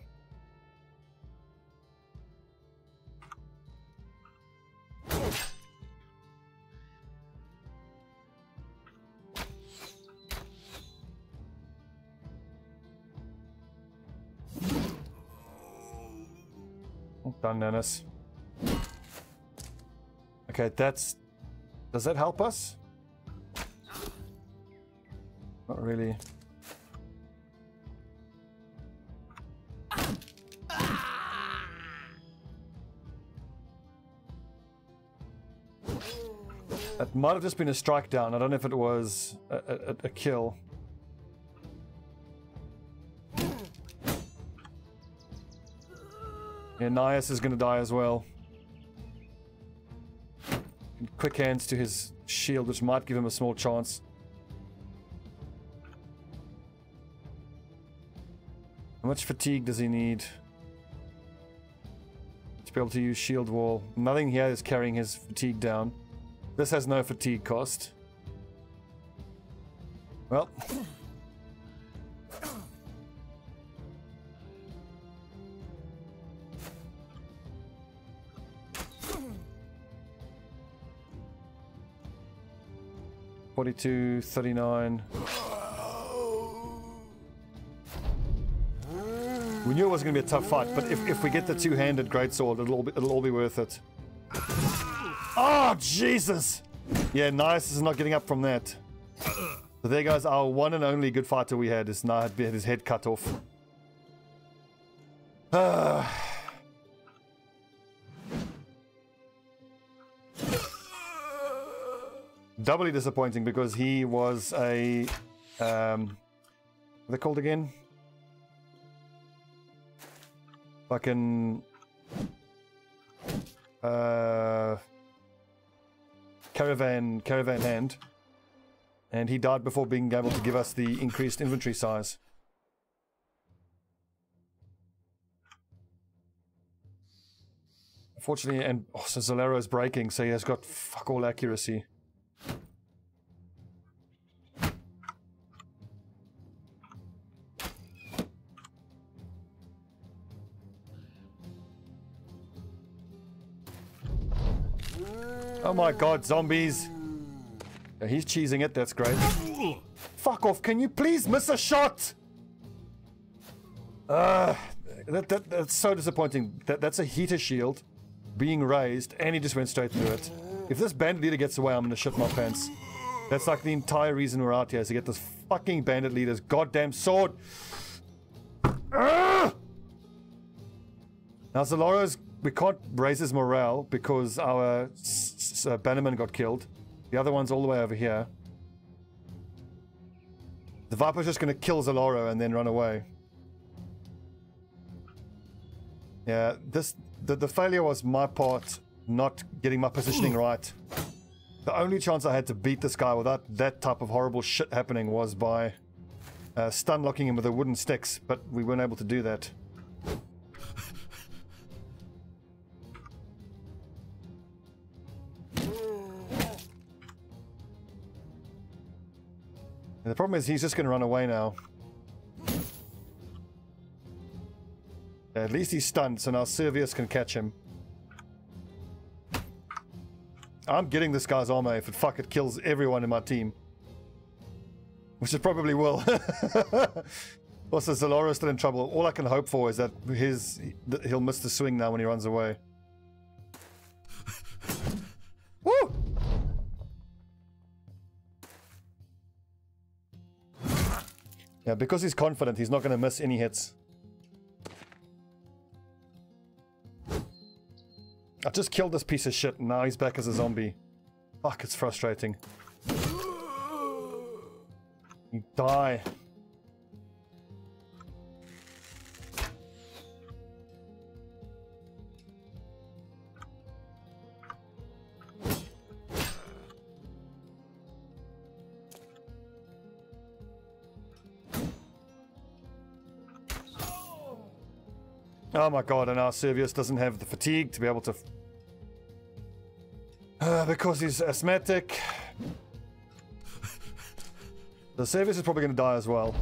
Done, Nanis. Okay, that's... Does that help us? Not really. It might have just been a strike down. I don't know if it was a kill. Yeah, Nias is going to die as well. Quick hands to his shield, which might give him a small chance. How much fatigue does he need to be able to use shield wall? Nothing here is carrying his fatigue down. This has no fatigue cost. Well. 42, 39. We knew it was going to be a tough fight, but if we get the two-handed greatsword, it'll all be worth it. Oh, Jesus! Yeah, nice is not getting up from that. So there goes our one and only good fighter we had. Is now had his head cut off. Doubly disappointing because he was a what are they called again? Fucking caravan hand, and he died before being able to give us the increased inventory size. Unfortunately, and so Zolero is breaking, so he has got fuck all accuracy. Oh my god, zombies! Yeah, he's cheesing it, that's great. Fuck off, can you please miss a shot? That's so disappointing. That's a heater shield being raised, and he just went straight through it. If this bandit leader gets away, I'm gonna shit my pants. That's like the entire reason we're out here, is to get this fucking bandit leader's goddamn sword. Now Zolaro's, we can't raise his morale because our bannerman got killed. The other one's all the way over here. The Viper's just gonna kill Zolaro and then run away. Yeah, the failure was my part, not getting my positioning right. The only chance I had to beat this guy without that type of horrible shit happening was by stun locking him with the wooden sticks, but we weren't able to do that. And the problem is he's just going to run away now. At least he's stunned, so now Servius can catch him. I'm getting this guy's armor if it kills everyone in my team. Which it probably will. Also, Zolaro's still in trouble. All I can hope for is that he'll miss the swing now when he runs away. Woo! Yeah, because he's confident, he's not going to miss any hits. I just killed this piece of shit and now he's back as a zombie. Fuck, it's frustrating. You die. Oh my god, and our Servius doesn't have the fatigue to be able to... because he's asthmatic. The Servius is probably going to die as well.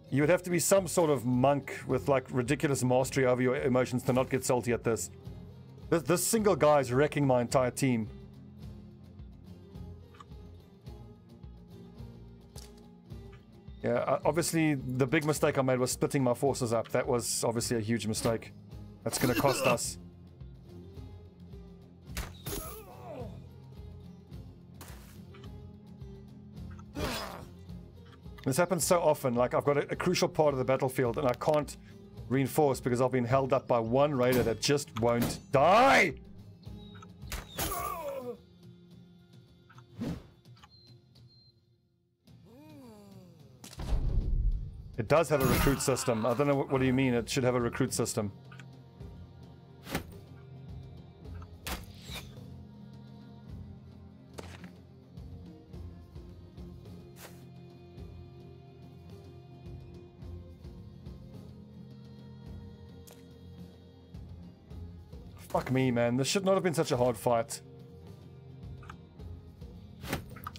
You would have to be some sort of monk with like ridiculous mastery over your emotions to not get salty at this. This single guy is wrecking my entire team. Yeah, obviously the big mistake I made was splitting my forces up. That was obviously a huge mistake. That's going to cost us. This happens so often. Like, I've got a crucial part of the battlefield and I can't reinforce because I've been held up by one raider that just won't die! It does have a recruit system. I don't know what do you mean it should have a recruit system. Fuck me, man. This should not have been such a hard fight.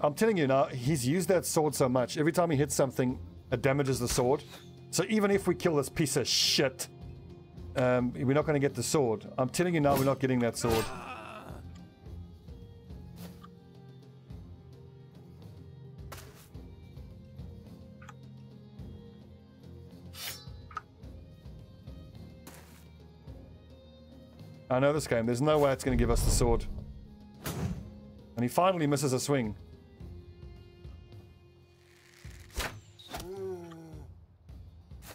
I'm telling you now, he's used that sword so much. Every time he hits something, it damages the sword. So even if we kill this piece of shit, we're not going to get the sword. I'm telling you now, we're not getting that sword. I know this game. There's no way it's going to give us the sword. And he finally misses a swing.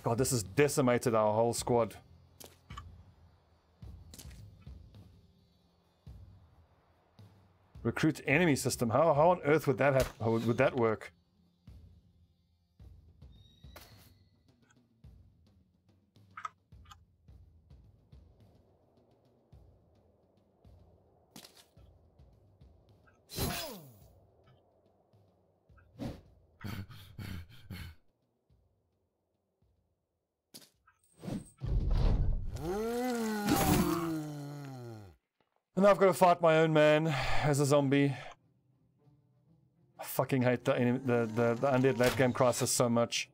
God, this has decimated our whole squad. Recruit enemy system. How on earth would that would that work? And I've got to fight my own man as a zombie. I fucking hate the undead late game crisis so much.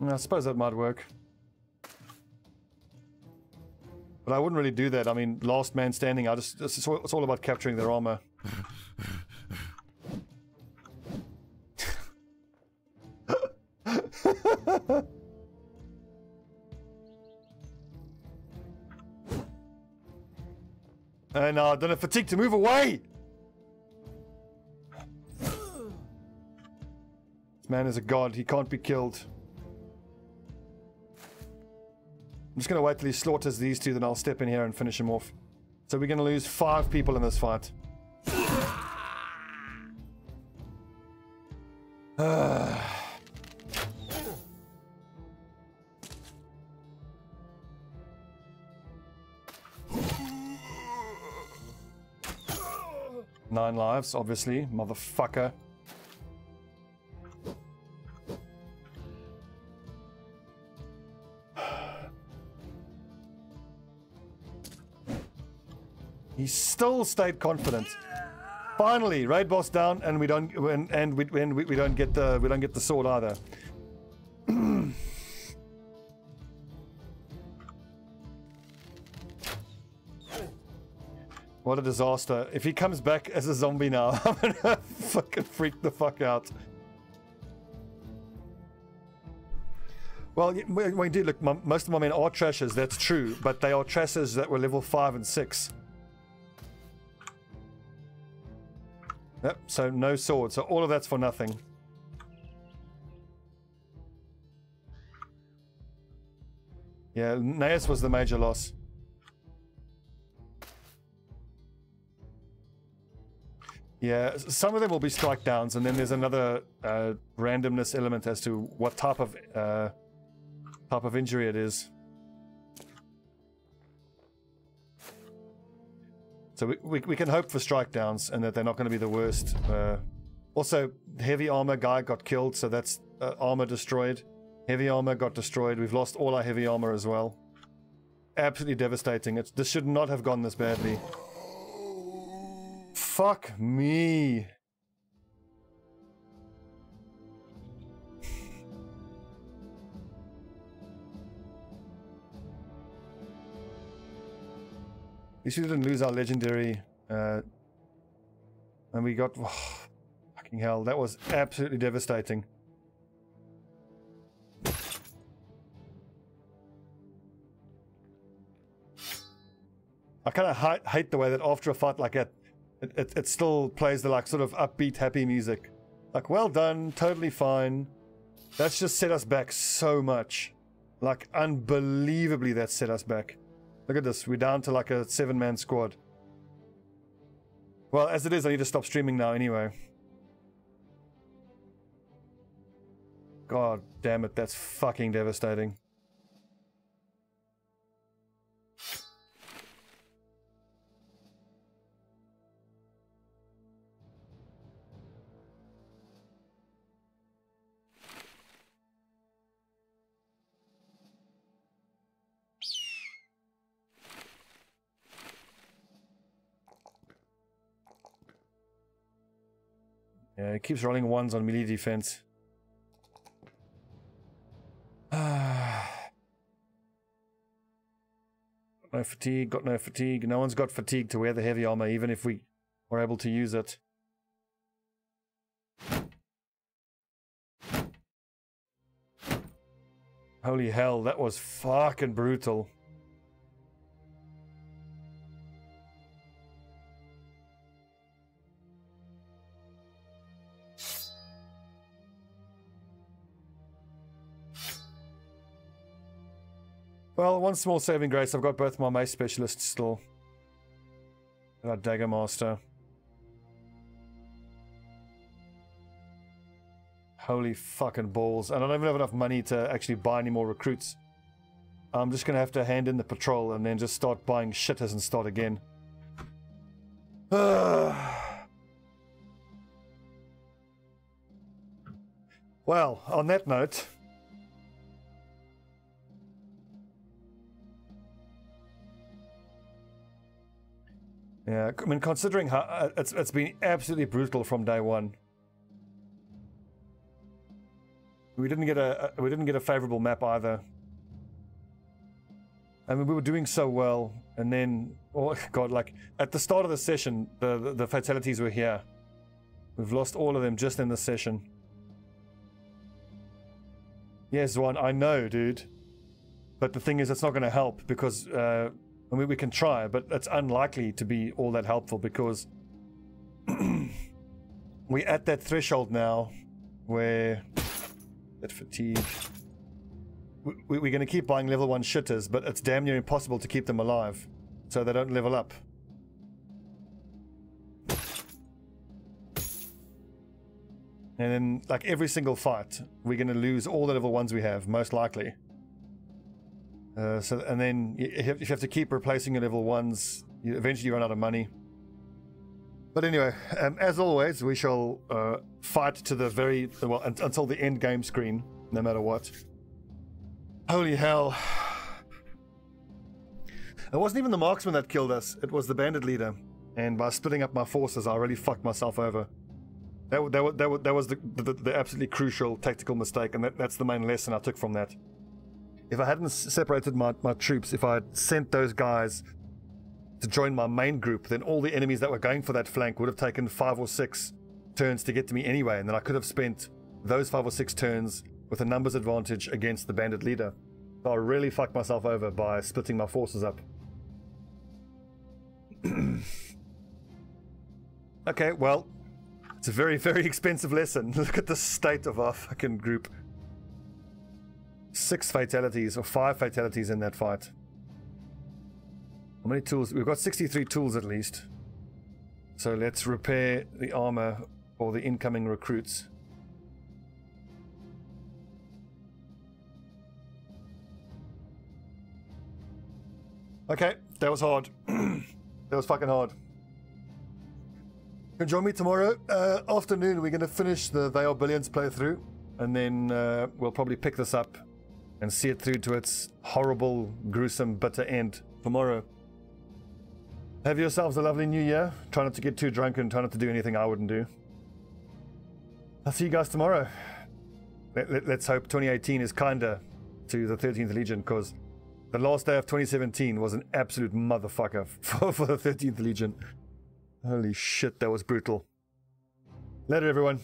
I suppose that might work. But I wouldn't really do that. I mean, last man standing. It's all about capturing their armor. And I don't have fatigue to move away. This man is a god. He can't be killed. I'm just going to wait till he slaughters these two, then I'll step in here and finish him off. So we're going to lose 5 people in this fight. 9 lives, obviously, motherfucker. He still stayed confident. Finally, raid boss down, and we don't get the sword either. What a disaster. If he comes back as a zombie now, I'm gonna fucking freak the fuck out. Well, we do look, most of my men are trashers, that's true, but they are trashers that were level 5 and 6. Yep, so no sword, so all of that's for nothing. Yeah, Naeus was the major loss. Yeah, some of them will be strike downs, and then there's another randomness element as to what type of injury it is. So we can hope for strike downs, and that they're not going to be the worst. Also, heavy armor guy got killed, so that's armor destroyed. Heavy armor got destroyed. We've lost all our heavy armor as well. Absolutely devastating. This should not have gone this badly. Fuck me. At least we didn't lose our legendary, and we got, fucking hell, that was absolutely devastating. I kind of hate the way that after a fight like that, it still plays the like sort of upbeat, happy music. Like, well done, totally fine. That's just set us back so much. Like, unbelievably that set us back. Look at this, we're down to like a 7-man squad. Well, as it is, I need to stop streaming now anyway. God damn it, that's fucking devastating. Yeah, it keeps rolling ones on melee defense. No fatigue, got no fatigue. No one's got fatigue to wear the heavy armor, even if we were able to use it. Holy hell, that was fucking brutal. Well, one small saving grace, I've got both my mace specialists still. And our dagger master. Holy fucking balls. And I don't even have enough money to actually buy any more recruits. I'm just going to have to hand in the patrol and then just start buying shitters and start again. Well, on that note... Yeah, I mean, considering how it's been absolutely brutal from day one. We didn't get a favorable map either. I mean, we were doing so well, and then, oh god, like at the start of the session, the fatalities were here. We've lost all of them just in this session. Yes, one, I know, dude. But the thing is, it's not going to help because. I mean, we can try, but it's unlikely to be all that helpful because we're at that threshold now where that fatigue. We're going to keep buying level 1 shitters, but it's damn near impossible to keep them alive so they don't level up. And then, like every single fight, we're going to lose all the level 1s we have, most likely. And then if you have to keep replacing your level 1s, you eventually run out of money. But anyway, as always, we shall fight to the until the end game screen, no matter what. Holy hell. It wasn't even the marksman that killed us, it was the bandit leader. And by splitting up my forces, I really fucked myself over. That was the absolutely crucial tactical mistake, and that's the main lesson I took from that. If I hadn't separated my troops, if I had sent those guys to join my main group, then all the enemies that were going for that flank would have taken 5 or 6 turns to get to me anyway, and then I could have spent those 5 or 6 turns with a numbers advantage against the bandit leader. So I really fucked myself over by splitting my forces up. Okay, well, it's a very, very expensive lesson. Look at the state of our fucking group. 6 fatalities, or 5 fatalities in that fight. How many tools? We've got 63 tools at least. So let's repair the armor for the incoming recruits. Okay, that was hard. That was fucking hard. You can join me tomorrow afternoon. We're going to finish the They Are Billions playthrough, and then we'll probably pick this up and see it through to its horrible, gruesome, bitter end tomorrow. Have yourselves a lovely new year. Try not to get too drunk and try not to do anything I wouldn't do. I'll see you guys tomorrow. Let's hope 2018 is kinder to the 13th Legion, because the last day of 2017 was an absolute motherfucker for the 13th Legion. Holy shit, that was brutal. Later, everyone.